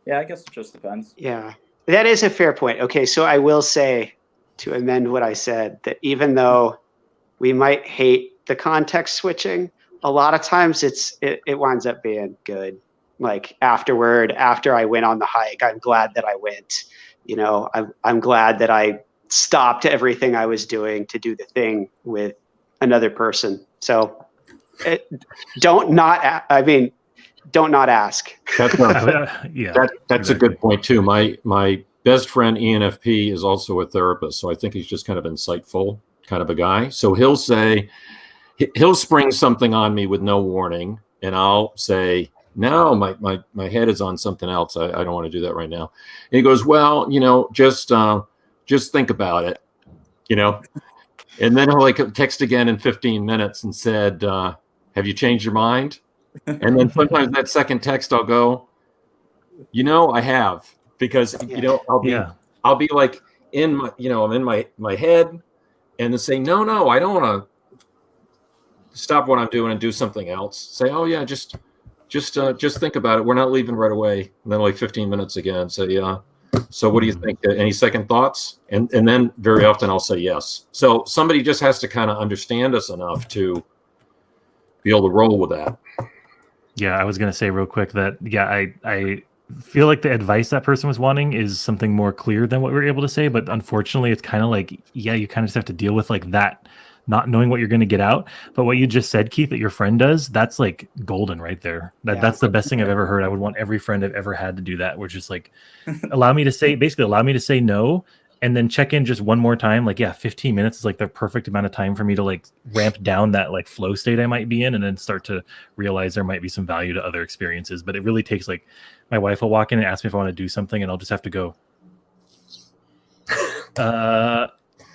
yeah, I guess it just depends. Yeah, that is a fair point. Okay, so I will say, to amend what I said, that even though we might hate the context switching, a lot of times it winds up being good. Like afterward, after I went on the hike, I'm glad that I went. I'm glad that I stopped everything I was doing to do the thing with another person. So don't not ask. That's a good point too. My best friend ENFP is also a therapist, so I think he's just kind of insightful kind of a guy. So he'll spring something on me with no warning, and I'll say, no, my head is on something else. I don't want to do that right now. And he goes, well, just think about it, and then he'll like text again in 15 minutes and said, have you changed your mind? And then sometimes that second text I'll go, I have, because I'll be like in my, I'm in my head, and then say, no, I don't want to stop what I'm doing and do something else. Say, oh yeah, just think about it. We're not leaving right away. And then like 15 minutes again, say, yeah. So what do you think? Any second thoughts? And then very often I'll say yes. So somebody just has to kind of understand us enough to be able to roll with that. Yeah, I was going to say real quick that, I feel like the advice that person was wanting is something more clear than what we were able to say. But unfortunately, it's kind of like, you kind of just have to deal with like that, not knowing what you're going to get out. But what you just said, Keith, that your friend does, that's like golden right there. That's the best thing I've ever heard. I would want every friend I've ever had to do that. We're just like, allow me to say no, and then check in just one more time. Like, 15 minutes is like the perfect amount of time for me to like ramp down that like flow state I might be in, and then start to realize there might be some value to other experiences. But it really takes like, my wife will walk in and ask me if I want to do something, and I'll just have to go,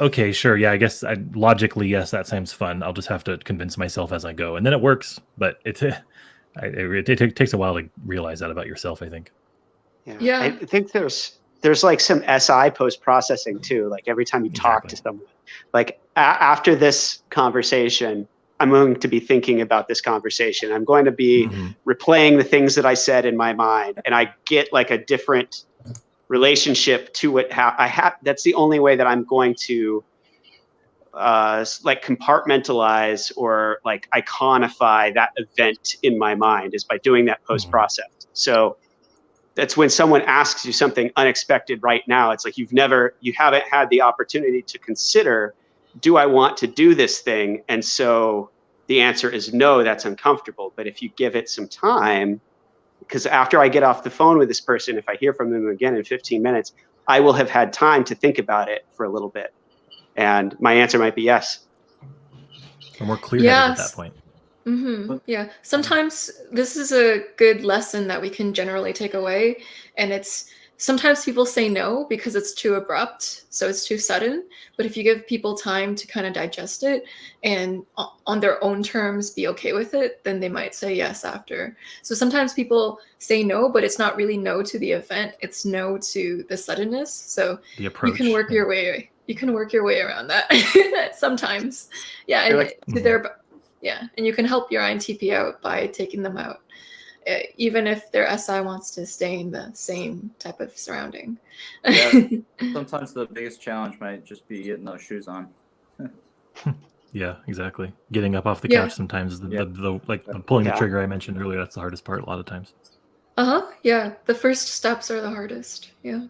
okay, sure, yeah, I guess logically, yes, that seems fun. I'll just have to convince myself as I go, and then it works. But it takes a while to realize that about yourself, I think. Yeah. I think there's like some SI post processing too. Like every time you talk to someone, like after this conversation, I'm going to be thinking about this conversation. I'm going to be replaying the things that I said in my mind, and I get like a different relationship to it. How I have, that's the only way that I'm going to like compartmentalize or like iconify that event in my mind, is by doing that post process. So that's when someone asks you something unexpected right now. It's like you haven't had the opportunity to consider, do I want to do this thing? And so the answer is no, that's uncomfortable. But if you give it some time, because after I get off the phone with this person, if I hear from them again in 15 minutes, I will have had time to think about it for a little bit. And my answer might be yes. Or more clear-headed at that point. Yeah, sometimes this is a good lesson that we can generally take away, and it's sometimes people say no because it's too abrupt, so it's too sudden. But if you give people time to kind of digest it and on their own terms be okay with it, then they might say yes after. So sometimes people say no, but it's not really no to the event, it's no to the suddenness. So the approach, you can work your way around that sometimes. Yeah, and like, yeah, and you can help your INTP out by taking them out, even if their SI wants to stay in the same type of surrounding. Yeah, sometimes the biggest challenge might just be getting those shoes on. Yeah, exactly. Getting up off the couch sometimes, pulling the trigger I mentioned earlier, that's the hardest part a lot of times. Yeah, the first steps are the hardest. Yeah.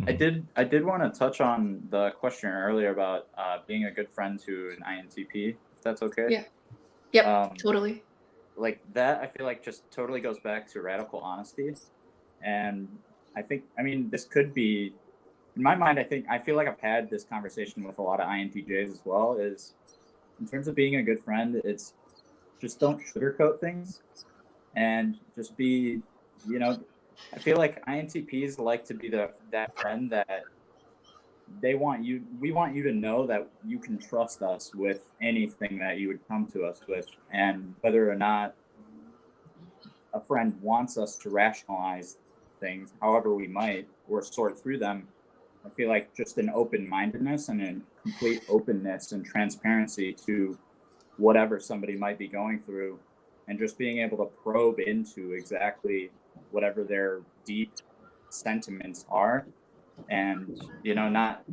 I did want to touch on the question earlier about being a good friend to an INTP, if that's okay. Yeah. Yep, totally. Like that, I feel like just totally goes back to radical honesty. And this could be, in my mind, I feel like I've had this conversation with a lot of INTJs as well, is in terms of being a good friend, it's just don't sugarcoat things and just be, I feel like INTPs like to be that friend that we want you to know that you can trust us with anything that you would come to us with, and whether or not a friend wants us to rationalize things however we might or sort through them. I feel like just an open-mindedness and a complete openness and transparency to whatever somebody might be going through, and just being able to probe into exactly whatever their deep sentiments are, and not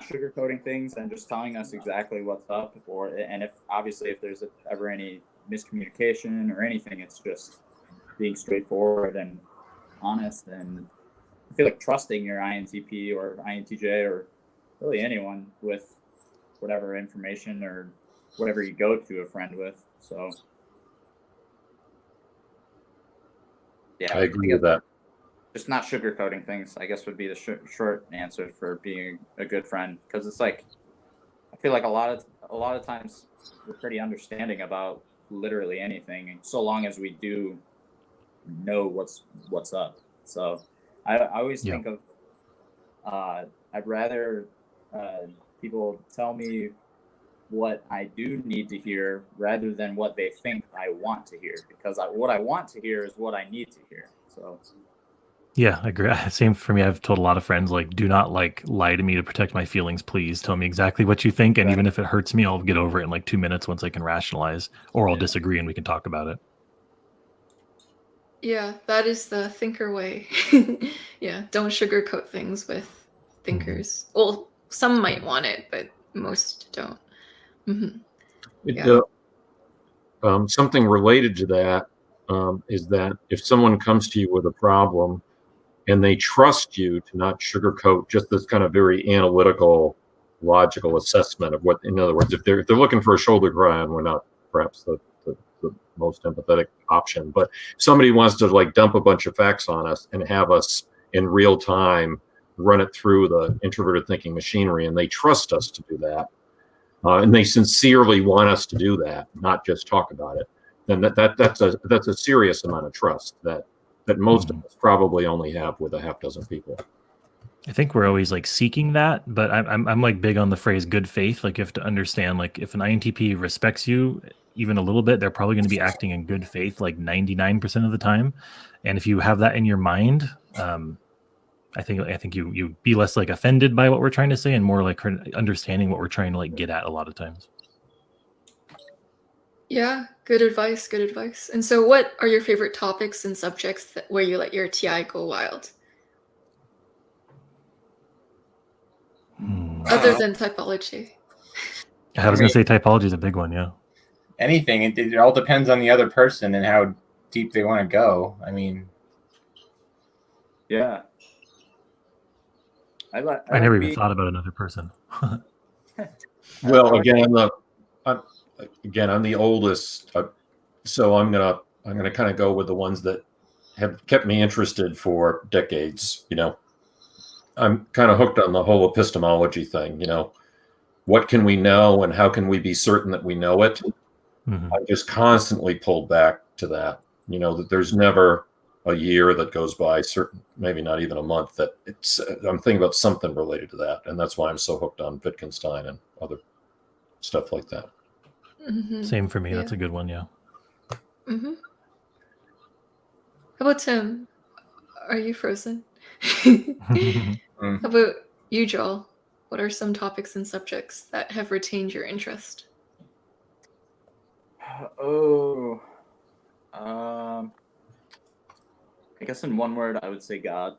sugarcoating things and just telling us exactly what's up, and if there's ever any miscommunication or anything, it's just being straightforward and honest. And I feel like trusting your INTP or INTJ or really anyone with whatever information or whatever you go to a friend with. So yeah, I agree with that. Just not sugarcoating things, I guess, would be the short answer for being a good friend. Because it's like, I feel like a lot of times we're pretty understanding about literally anything, so long as we do know what's up. So I always think of I'd rather people tell me what I do need to hear rather than what they think I want to hear, because what I want to hear is what I need to hear. So yeah, I agree. Same for me. I've told a lot of friends, like, do not lie to me to protect my feelings. Please tell me exactly what you think, and even if it hurts me, I'll get over it in like 2 minutes once I can rationalize, or I'll disagree and we can talk about it. Yeah, that is the thinker way. Yeah, don't sugarcoat things with thinkers. Well, some might want it, but most don't. Something related to that is that if someone comes to you with a problem and they trust you to not sugarcoat just this kind of very analytical, logical assessment of what, in other words, if they're looking for a shoulder cry, and we're not perhaps the most empathetic option, but somebody wants to like dump a bunch of facts on us and have us in real time run it through the introverted thinking machinery, and they trust us to do that, and they sincerely want us to do that, not just talk about it, then that's a serious amount of trust that most of us probably only have with a half dozen people. I think we're always like seeking that, but I'm like big on the phrase good faith. Like you have to understand, like if an INTP respects you even a little bit, they're probably going to be acting in good faith like 99% of the time. And if you have that in your mind, I think you be less like offended by what we're trying to say and more like understanding what we're trying to like get at a lot of times. Yeah, good advice, good advice. And so what are your favorite topics and subjects where you let your TI go wild? Other than typology. I was going to say typology is a big one, yeah. Anything. It all depends on the other person and how deep they want to go. I mean, yeah. I never even thought about another person. Well, again, I'm the oldest, so I'm gonna kind of go with the ones that have kept me interested for decades. You know, I'm kind of hooked on the whole epistemology thing. You know, what can we know and how can we be certain that we know it? Mm-hmm. I just constantly pull back to that. You know, that there's never a year that goes by, maybe not even a month, that I'm thinking about something related to that, and that's why I'm so hooked on Wittgenstein and other stuff like that. Mm-hmm. Same for me. Yeah. That's a good one, yeah. Mm-hmm. How about Tim? Are you frozen? How about you, Joel? What are some topics and subjects that have retained your interest? Oh, I guess in one word, I would say God.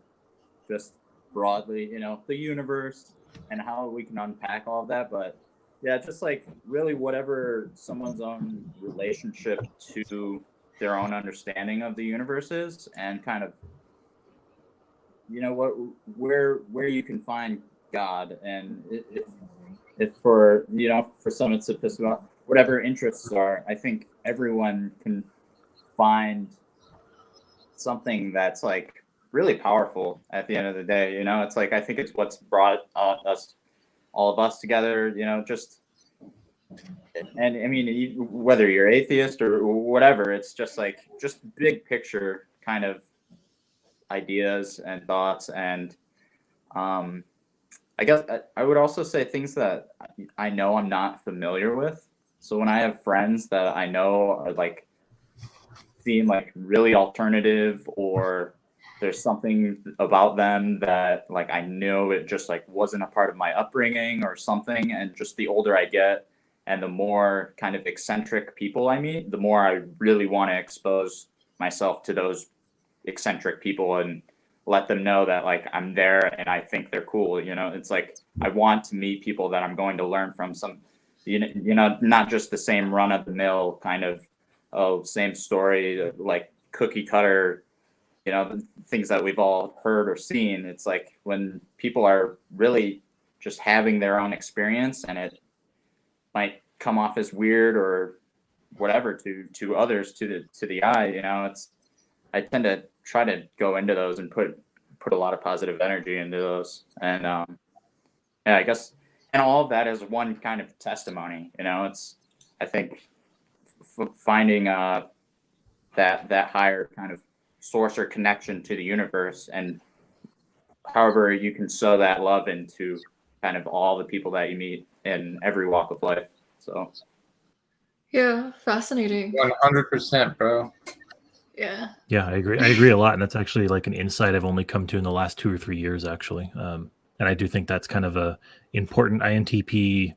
Just broadly, you know, the universe and how we can unpack all of that. But yeah, just like really whatever someone's own relationship to their own understanding of the universe is, and kind of, you know, where you can find God, and if for, you know, for some it's epistemology, whatever interests are, I think everyone can find something that's like really powerful at the end of the day. You know, it's like, I think it's what's brought all of us together, you know, just, and I mean, whether you're atheist or whatever, it's just like, just big picture kind of ideas and thoughts. And I guess I would also say things that I know I'm not familiar with. So when I have friends that I know are like, seem like really alternative, or there's something about them that like I know it just like wasn't a part of my upbringing or something, and just the older I get and the more kind of eccentric people I meet, the more I really want to expose myself to those eccentric people and let them know that like I'm there and I think they're cool. You know, it's like I want to meet people that I'm going to learn from, some, you know, not just the same run of the mill kind of, oh, same story, like cookie cutter, you know, things that we've all heard or seen. It's like when people are really just having their own experience, and it might come off as weird or whatever to others, to the eye, you know, I tend to try to go into those and put a lot of positive energy into those. And yeah, I guess, and all of that is one kind of testimony, you know, it's, I think, finding that higher kind of source or connection to the universe, and however you can sow that love into kind of all the people that you meet in every walk of life. So yeah, fascinating. 100%, bro. Yeah. Yeah, I agree a lot, and that's actually like an insight I've only come to in the last 2 or 3 years, actually. And I do think that's kind of a important INTP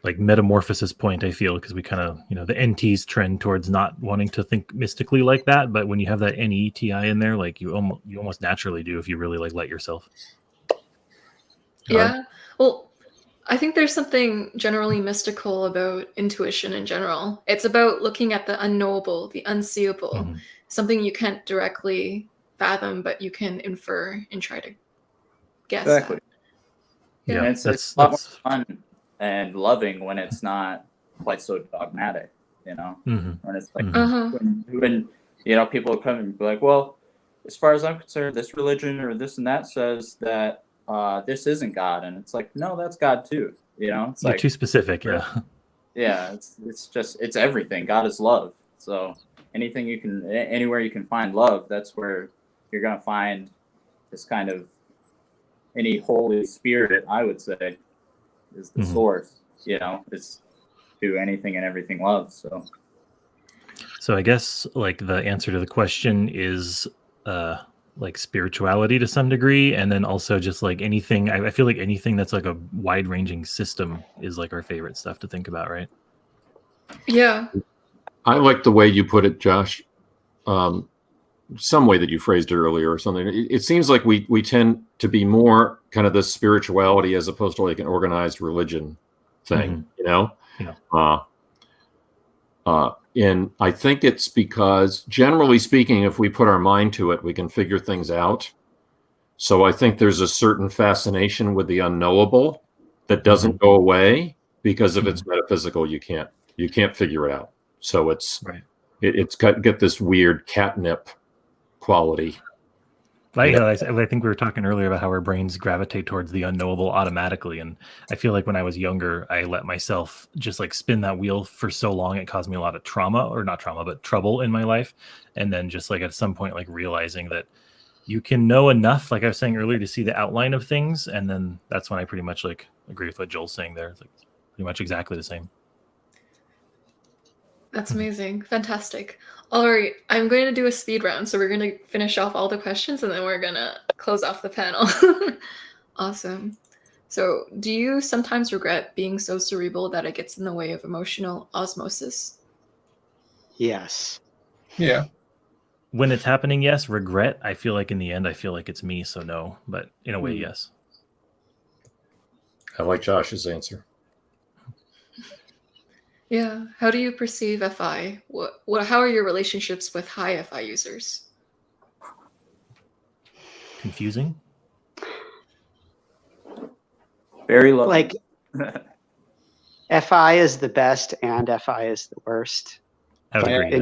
like metamorphosis point, I feel, because we kind of, you know, the NTs trend towards not wanting to think mystically like that, but when you have that NETI in there, like you almost naturally do if you really like let yourself. Yeah. Well, I think there's something generally mystical about intuition in general. It's about looking at the unknowable, the unseeable, something you can't directly fathom, but you can infer and try to guess exactly. at. Yeah, and it's a lot more fun and loving when it's not quite so dogmatic, you know, when it's like, when, you know, people come and be like, well, as far as I'm concerned, this religion or this and that says that this isn't God. And it's like, no, that's God too. You know, it's You're like too specific. Yeah. Yeah. It's everything. God is love. So anywhere you can find love, that's where you're going to find this kind of any Holy Spirit, I would say, is the source. You know, it's to anything and everything love. So I guess like the answer to the question is like spirituality to some degree, and then also just like anything. I feel like anything that's like a wide-ranging system is like our favorite stuff to think about, right? Yeah. I like the way you put it, Josh. Some way that you phrased it earlier or something. It seems like we tend to be more kind of this spirituality as opposed to like an organized religion thing, you know? Yeah. And I think it's because, generally speaking, if we put our mind to it, we can figure things out. So I think there's a certain fascination with the unknowable that doesn't go away, because if it's metaphysical, you can't figure it out. So it's got this weird catnip quality. I think we were talking earlier about how our brains gravitate towards the unknowable automatically, and I feel like when I was younger, I let myself just like spin that wheel for so long, it caused me a lot of trouble in my life. And then just like at some point, like realizing that you can know enough, like I was saying earlier, to see the outline of things, and then that's when I pretty much like agree with what Joel's saying there. It's like pretty much exactly the same. That's amazing. Fantastic. All right. I'm going to do a speed round. So we're going to finish off all the questions and then we're going to close off the panel. Awesome. So do you sometimes regret being so cerebral that it gets in the way of emotional osmosis? Yes. Yeah. When it's happening, yes. Regret, I feel like in the end, I feel like it's me. So no, but in a way, yes. I like Josh's answer. Yeah. How do you perceive FI? How are your relationships with high FI users? Confusing? Very low. Like, FI is the best and FI is the worst. I would agree.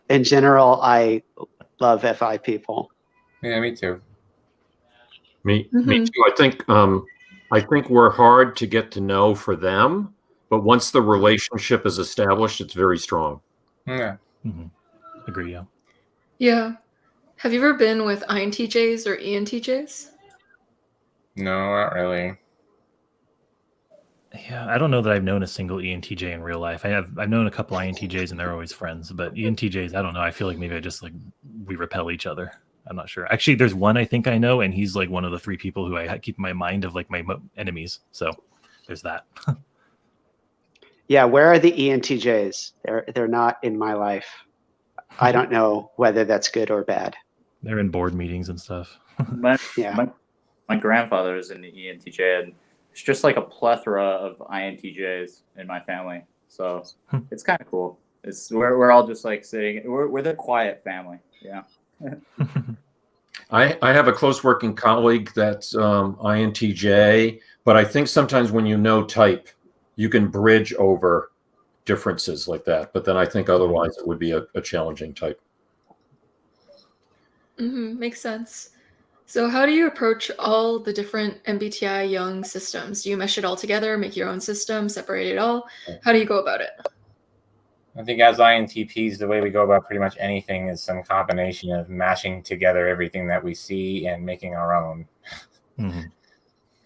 In general, I love FI people. Yeah, me too. Me too. I think we're hard to get to know for them, but once the relationship is established, it's very strong. Yeah. Agree, yeah. Yeah. Have you ever been with INTJs or ENTJs? No, not really. Yeah, I don't know that I've known a single ENTJ in real life. I've known a couple INTJs and they're always friends, but ENTJs, I don't know. I feel like maybe we repel each other. I'm not sure. Actually, there's one I think I know, and he's like one of the 3 people who I keep in my mind of like my enemies. So there's that. Yeah, where are the ENTJs? They're not in my life. I don't know whether that's good or bad. They're in board meetings and stuff. My grandfather is in the ENTJ, and it's just like a plethora of INTJs in my family. So it's kind of cool. We're all just like sitting. We're the quiet family. Yeah. I have a close working colleague that's INTJ, but I think sometimes when you know type, you can bridge over differences like that. But then I think otherwise it would be a challenging type. Makes sense. So how do you approach all the different MBTI Jung systems? Do you mesh it all together, make your own system, separate it all? How do you go about it? I think as INTPs, the way we go about pretty much anything is some combination of mashing together everything that we see and making our own.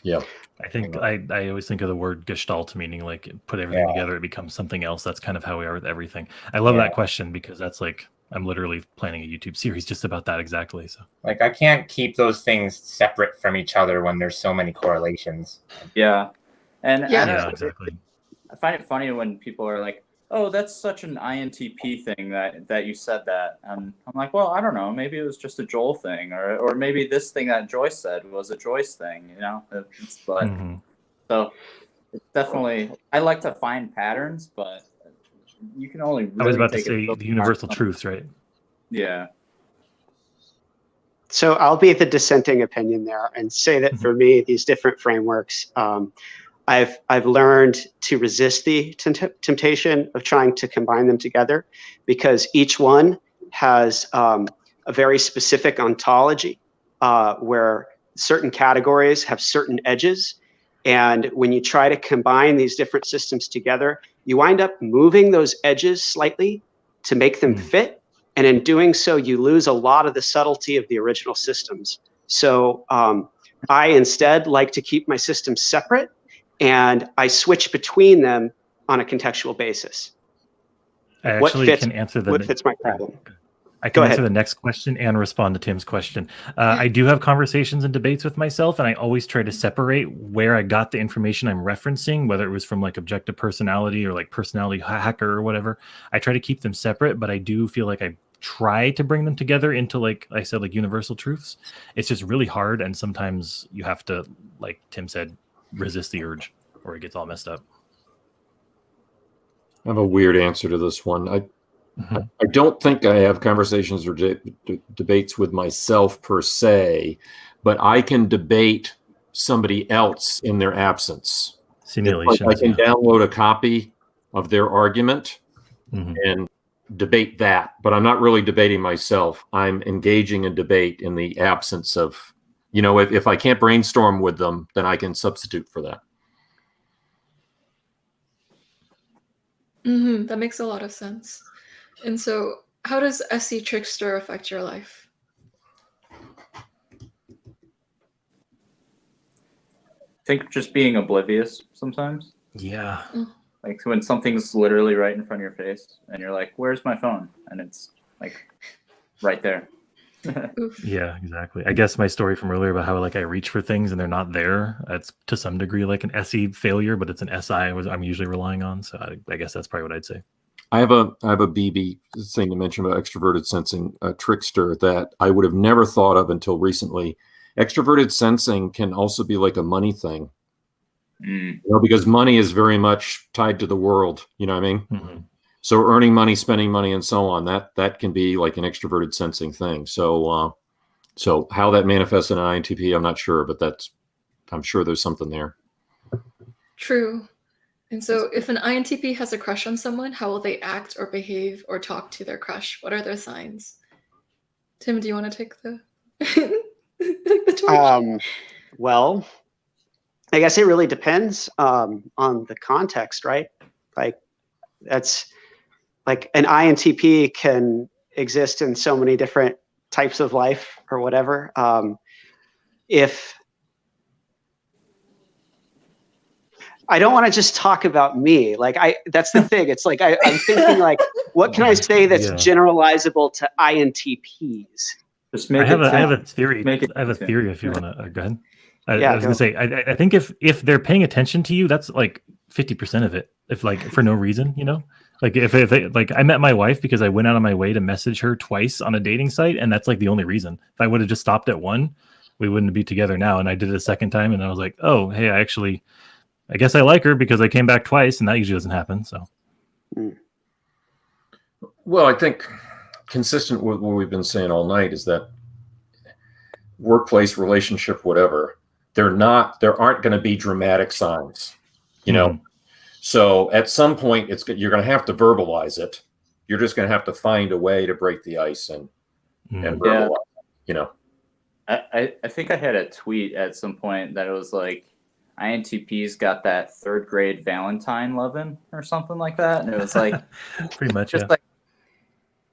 Yeah. I think I always think of the word gestalt, meaning like put everything together, it becomes something else. That's kind of how we are with everything. I love that question because that's like, I'm literally planning a YouTube series just about that exactly. So like I can't keep those things separate from each other when there's so many correlations. Yeah. And yeah, exactly. I find it funny when people are like, oh, that's such an INTP thing that you said that. And I'm like, well, I don't know. Maybe it was just a Joel thing, or maybe this thing that Joyce said was a Joyce thing, you know? But so it's definitely, I like to find patterns, but you can only really I was about to take say the universal truths, right? Yeah. So I'll be the dissenting opinion there and say that for me, these different frameworks, I've learned to resist the temptation of trying to combine them together because each one has a very specific ontology where certain categories have certain edges. And when you try to combine these different systems together, you wind up moving those edges slightly to make them fit. And in doing so, you lose a lot of the subtlety of the original systems. So I instead like to keep my systems separate, and I switch between them on a contextual basis. I actually can answer what fits my problem. I can answer the next question and respond to Tim's question. I do have conversations and debates with myself, and I always try to separate where I got the information I'm referencing, whether it was from like objective personality or like personality hacker or whatever. I try to keep them separate, but I do feel like I try to bring them together into, like I said, like universal truths. It's just really hard, and sometimes you have to, like Tim said, resist the urge or it gets all messed up. I have a weird answer to this one. I don't think I have conversations or debates with myself per se, but I can debate somebody else in their absence. Simulations. Like I can download a copy of their argument and debate that, but I'm not really debating myself. I'm engaging in debate in the absence of, if I can't brainstorm with them, then I can substitute for that. That makes a lot of sense. And so, how does SE Trickster affect your life? I think just being oblivious sometimes. Yeah. Like when something's literally right in front of your face and you're like, where's my phone? And it's like right there. Yeah, exactly. I guess my story from earlier about how like I reach for things and they're not there, that's to some degree like an SE failure, but it's an SI I'm usually relying on. So I guess that's probably what I'd say. I have a BB thing to mention about extroverted sensing, trickster, that I would have never thought of until recently. Extroverted sensing can also be like a money thing, because money is very much tied to the world. You know what I mean? So earning money, spending money, and so on, that can be like an extroverted sensing thing. So so how that manifests in an INTP, I'm not sure, but I'm sure there's something there. True. And so if an INTP has a crush on someone, how will they act or behave or talk to their crush? What are their signs? Tim, do you want to take the torch? Well, I guess it really depends on the context, right? Like that's like an INTP can exist in so many different types of life or whatever. If I don't want to just talk about me. Like that's the thing. It's like I'm thinking like, what can I say that's generalizable to INTPs? Just make I have a theory. I have a theory if you want to go ahead. I was gonna say I think if they're paying attention to you, that's like 50% of it. If like for no reason, like if like I met my wife because I went out of my way to message her twice on a dating site, and that's like the only reason. If I would have just stopped at one, we wouldn't be together now. And I did it a second time, and I was like, oh, hey, I guess I like her because I came back twice, and that usually doesn't happen. So, well, I think consistent with what we've been saying all night is that workplace, relationship, whatever, there aren't going to be dramatic signs, So at some point, you're going to have to verbalize it. You're just going to have to find a way to break the ice and verbalize it, I think I had a tweet at some point that it was like, INTPs got that third grade Valentine loving or something like that. And it was like, pretty much just like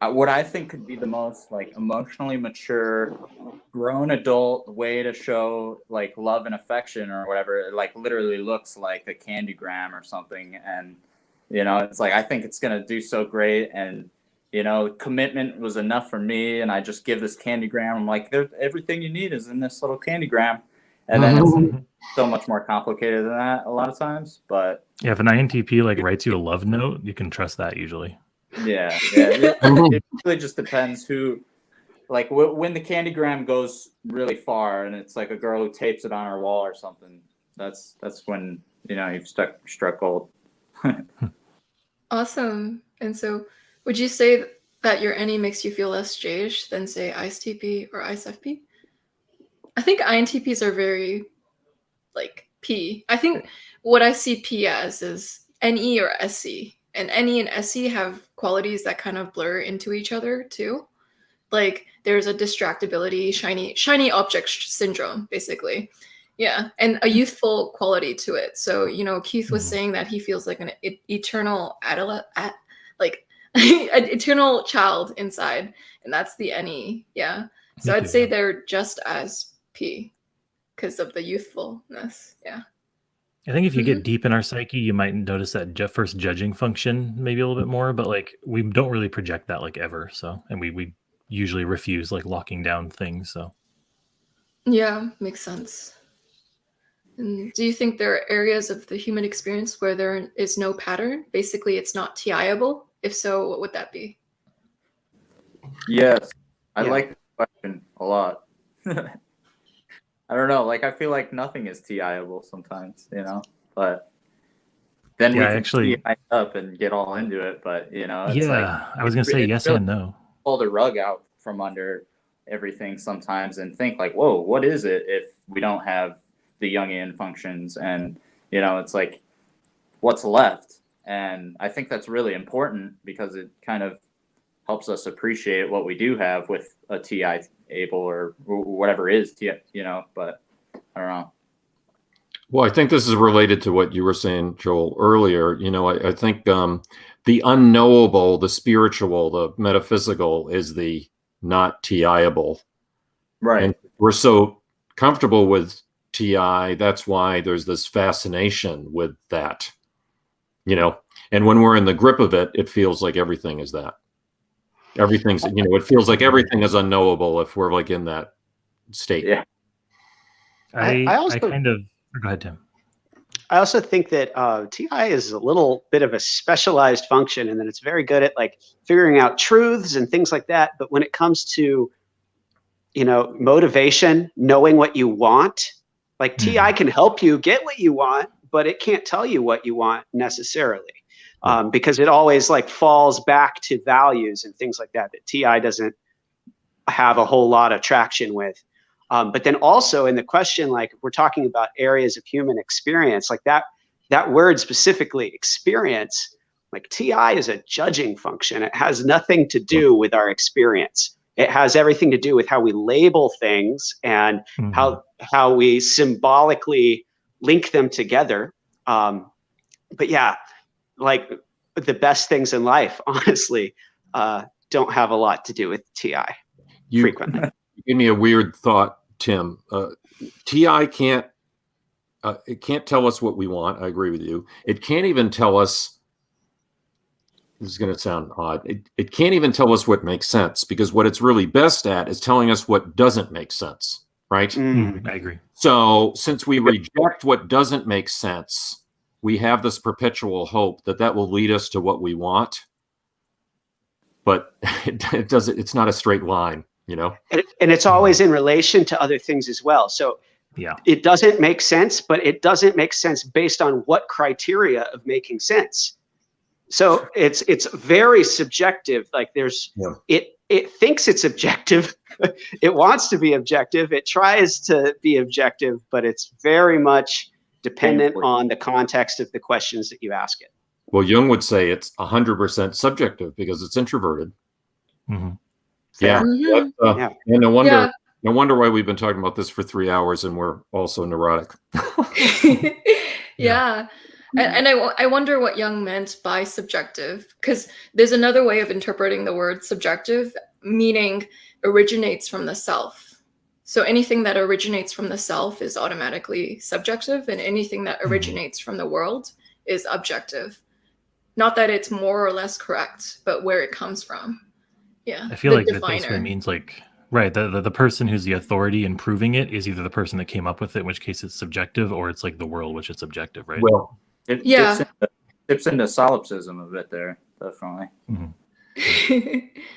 what I think could be the most like emotionally mature, grown adult way to show like love and affection or whatever. It like literally looks like a candygram or something. And, it's like, I think it's going to do so great. And, commitment was enough for me. And I just give this candygram. I'm like, everything you need is in this little candygram. And then it's so much more complicated than that a lot of times. But yeah, if an INTP like writes you a love note, you can trust that usually. Yeah. It really just depends who, like when the candygram goes really far and it's like a girl who tapes it on her wall or something. That's when you've struck gold. Awesome. And so, would you say that your NE makes you feel less J-ish than say ISTP or ISFP? I think INTPs are very like P. I think what I see P as is NE or SE. And NE and SE have qualities that kind of blur into each other too. Like there's a distractibility, shiny object syndrome, basically. Yeah, and a youthful quality to it. So, Keith was saying that he feels like an eternal an eternal child inside, and that's the NE. Yeah. So I'd say they're just as P because of the youthfulness. Yeah. I think if you get deep in our psyche, you might notice that first judging function maybe a little bit more, but like we don't really project that like ever. So, and we usually refuse like locking down things. So, yeah, makes sense. And do you think there are areas of the human experience where there is no pattern? Basically, it's not TI-able? If so, what would that be? Yes. I like the question a lot. I don't know. Like, I feel like nothing is TI-able sometimes, you know, but then we can actually TI up and get all into it. But, you know, it's I was going to say yes and no. Pull the rug out from under everything sometimes and think like, whoa, what is it if we don't have the Jungian functions? And, you know, it's like, what's left? And I think that's really important because it kind of helps us appreciate what we do have with a TI able or whatever is TI, you know, but I don't know. Well, I think this is related to what you were saying, Joel, earlier. You know, I think the unknowable, the spiritual, the metaphysical is the not TI-able. Right. And we're so comfortable with TI, that's why there's this fascination with that, you know, and when we're in the grip of it, it feels like everything is that. Everything's, you know, it feels like everything is unknowable if we're like in that state. Yeah. I also kind of, go ahead, Tim. I also think that TI is a little bit of a specialized function, and that it's very good at like figuring out truths and things like that. But when it comes to, you know, motivation, knowing what you want, like TI can help you get what you want, but it can't tell you what you want necessarily. Because it always like falls back to values and things like that TI doesn't have a whole lot of traction with. But then also in the question, like we're talking about areas of human experience, like that word specifically, experience, like TI is a judging function. It has nothing to do with our experience. It has everything to do with how we label things and how we symbolically link them together. But yeah, like the best things in life, honestly, don't have a lot to do with TI frequently. You give me a weird thought, Tim. TI can't it can't tell us what we want. I agree with you. It can't even tell us, this is going to sound odd, it can't even tell us what makes sense, because what it's really best at is telling us what doesn't make sense, right? I agree. So since we reject what doesn't make sense, we have this perpetual hope that that will lead us to what we want, but it doesn't. It's not a straight line, you know. And it's always in relation to other things as well. So yeah, it doesn't make sense, but it doesn't make sense based on what criteria of making sense. So it's very subjective. Like it thinks it's objective. It wants to be objective. It tries to be objective, but it's very much dependent on the context of the questions that you ask it. Well, Jung would say it's 100% subjective because it's introverted. Yeah. And no wonder why we've been talking about this for 3 hours and we're also neurotic. Yeah. And I wonder what Jung meant by subjective, because there's another way of interpreting the word subjective, meaning originates from the self. So anything that originates from the self is automatically subjective, and anything that originates from the world is objective. Not that it's more or less correct, but where it comes from. Yeah. I feel like that basically means like, right, the person who's the authority in proving it is either the person that came up with it, in which case it's subjective, or it's like the world, which is subjective, right? Well, it dips into solipsism a bit there, definitely.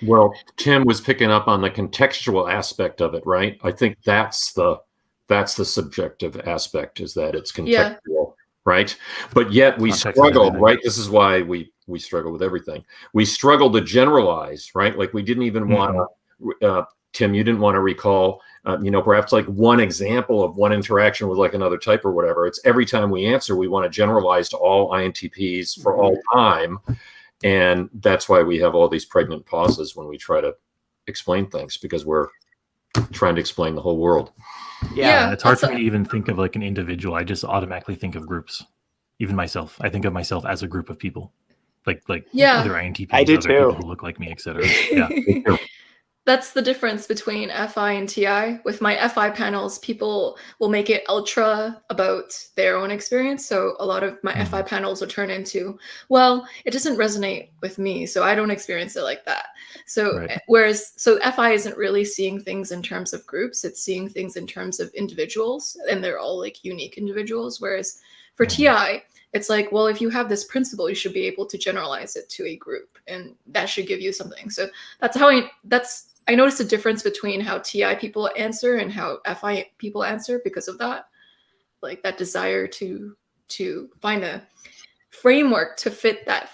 Well, Tim was picking up on the contextual aspect of it, right? I think that's the subjective aspect, is that it's contextual, right? But yet we struggle, right? This is why we struggle with everything. We struggle to generalize, right? Like we didn't even want to, Tim, you didn't want to recall, perhaps like one example of one interaction with like another type or whatever. It's every time we answer, we want to generalize to all INTPs for all time. And that's why we have all these pregnant pauses when we try to explain things, because we're trying to explain the whole world. Yeah, it's hard for me to even think of like an individual. I just automatically think of groups. Even myself, I think of myself as a group of people, like other INTPs, I do other too. people who look like me, etc. Yeah. that's the difference between FI and TI. With my FI panels, people will make it ultra about their own experience. So a lot of my FI panels will turn into, well, it doesn't resonate with me, so I don't experience it like that. So so FI isn't really seeing things in terms of groups, it's seeing things in terms of individuals, and they're all like unique individuals. Whereas for TI, it's like, well, if you have this principle, you should be able to generalize it to a group, and that should give you something. So that's how I noticed a difference between how TI people answer and how FI people answer because of that, like that desire to find a framework to fit that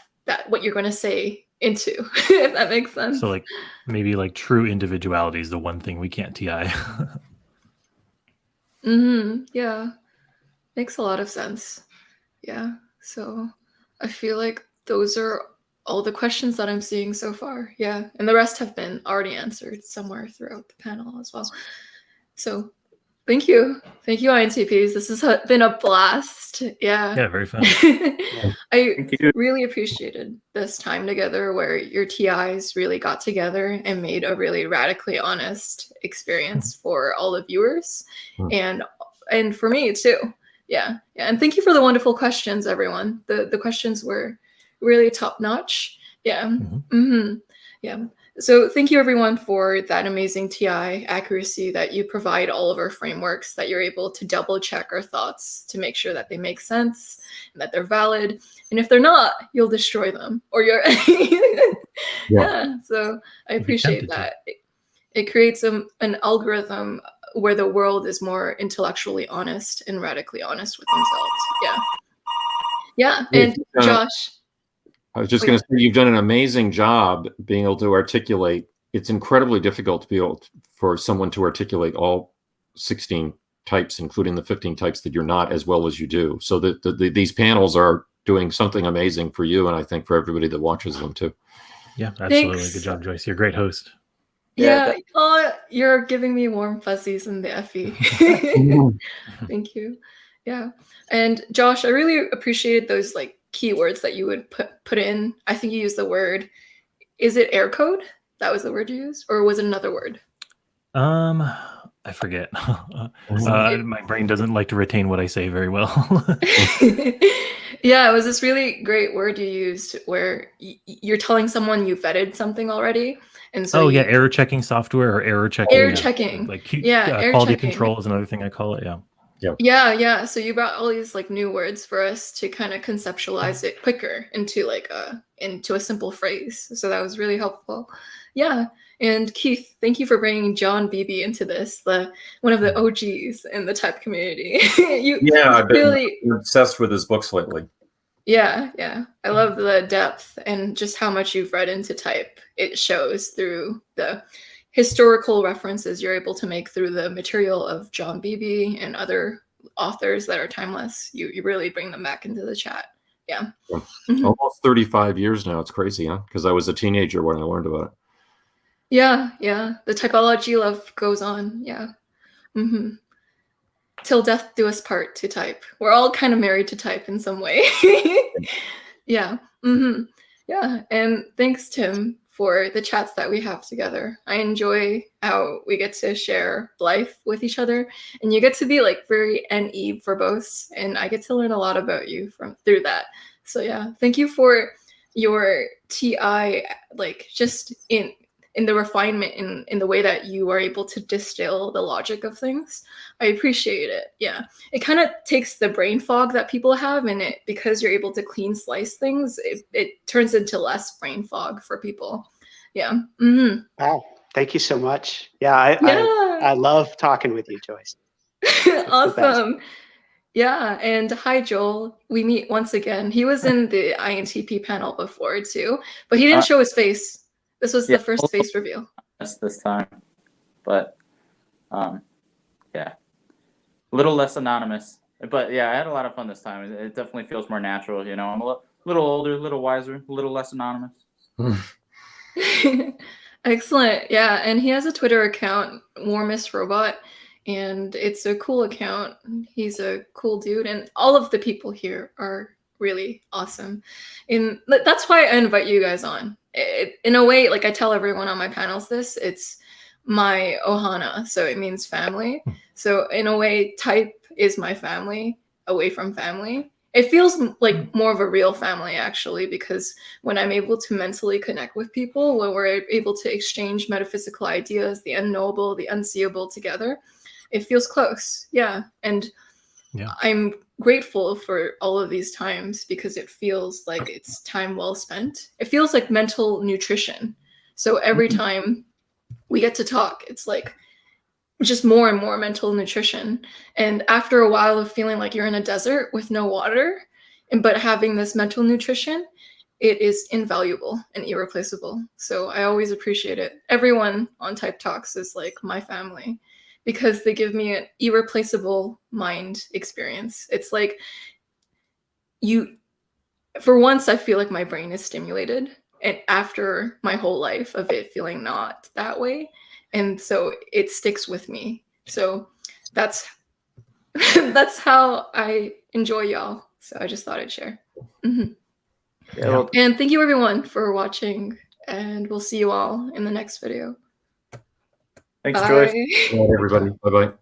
what you're going to say into, if that makes sense. So like maybe like true individuality is the one thing we can't TI. Yeah, makes a lot of sense. Yeah, so I feel like those are all the questions that I'm seeing so far. Yeah, and the rest have been already answered somewhere throughout the panel as well. So thank you, INTPs. This has been a blast. Yeah, very fun. I really appreciated this time together where your TIs really got together and made a really radically honest experience for all the viewers and for me too. Yeah, and thank you for the wonderful questions, everyone. The questions were really top notch. Yeah. Yeah. So thank you everyone for that amazing TI accuracy that you provide all of our frameworks, that you're able to double check our thoughts to make sure that they make sense and that they're valid. And if they're not, you'll destroy them or you're yeah. So I appreciate that. It creates an algorithm where the world is more intellectually honest and radically honest with themselves. Yeah. And Josh, I was just going to say, you've done an amazing job being able to articulate. It's incredibly difficult to be able for someone to articulate all 16 types, including the 15 types that you're not, as well as you do. So these panels are doing something amazing for you, and I think for everybody that watches them too. Yeah, absolutely. Thanks. Good job, Joyce. You're a great host. Yeah. You're giving me warm fuzzies in the Effie. Thank you. Yeah. And Josh, I really appreciated those like keywords that you would put in. I think you used the word, is it air code? That was the word you used, or was it another word? I forget. My brain doesn't like to retain what I say very well. Yeah, it was this really great word you used where you're telling someone you vetted something already. And so error checking software or error checking. Error checking. Like error quality checking. control is another thing I call it. Yeah. So you brought all these like new words for us to kind of conceptualize it quicker into a simple phrase. So that was really helpful. Yeah. And Keith, thank you for bringing John Beebe into this, one of the OGs in the type community. I've been obsessed with his books lately. Yeah. I love the depth and just how much you've read into type. It shows through the historical references you're able to make through the material of John Beebe and other authors that are timeless. You really bring them back into the chat. Yeah. Almost 35 years now. It's crazy, huh? Because I was a teenager when I learned about it. Yeah. The typology love goes on. Yeah. Till death do us part to type. We're all kind of married to type in some way. Yeah. Yeah. And thanks, Tim, for the chats that we have together. I enjoy how we get to share life with each other, and you get to be like very NE for both, and I get to learn a lot about you through that. So yeah, thank you for your TI, like just in the refinement in the way that you are able to distill the logic of things. I appreciate it. Yeah. It kind of takes the brain fog that people have in it, because you're able to clean slice things. It turns into less brain fog for people. Yeah. Wow. Thank you so much. Yeah. I love talking with you, Joyce. Awesome. Yeah. And hi, Joel. We meet once again. He was in the INTP panel before too, but he didn't show his face. This was the first face reveal. This time, but yeah, a little less anonymous. But yeah, I had a lot of fun this time. It definitely feels more natural. You know, I'm a little older, a little wiser, a little less anonymous. Excellent. Yeah, and he has a Twitter account, Warmest Robot, and it's a cool account. He's a cool dude, and all of the people here are really awesome. And that's why I invite you guys on. in a way, like I tell everyone on my panels this, it's my ohana, so it means family. So in a way, type is my family away from family. It feels like more of a real family, actually, because when I'm able to mentally connect with people, when we're able to exchange metaphysical ideas, the unknowable, the unseeable together, it feels close. Yeah. And I'm grateful for all of these times because it feels like it's time well spent. It feels like mental nutrition. So every time we get to talk, it's like just more and more mental nutrition. And after a while of feeling like you're in a desert with no water, but having this mental nutrition, it is invaluable and irreplaceable. So I always appreciate it. Everyone on Type Talks is like my family because they give me an irreplaceable mind experience. It's like for once, I feel like my brain is stimulated, and after my whole life of it feeling not that way. And so it sticks with me. So that's how I enjoy y'all. So I just thought I'd share. And thank you everyone for watching, and we'll see you all in the next video. Thanks, Bye. Joyce. Good night, everybody. Bye-bye.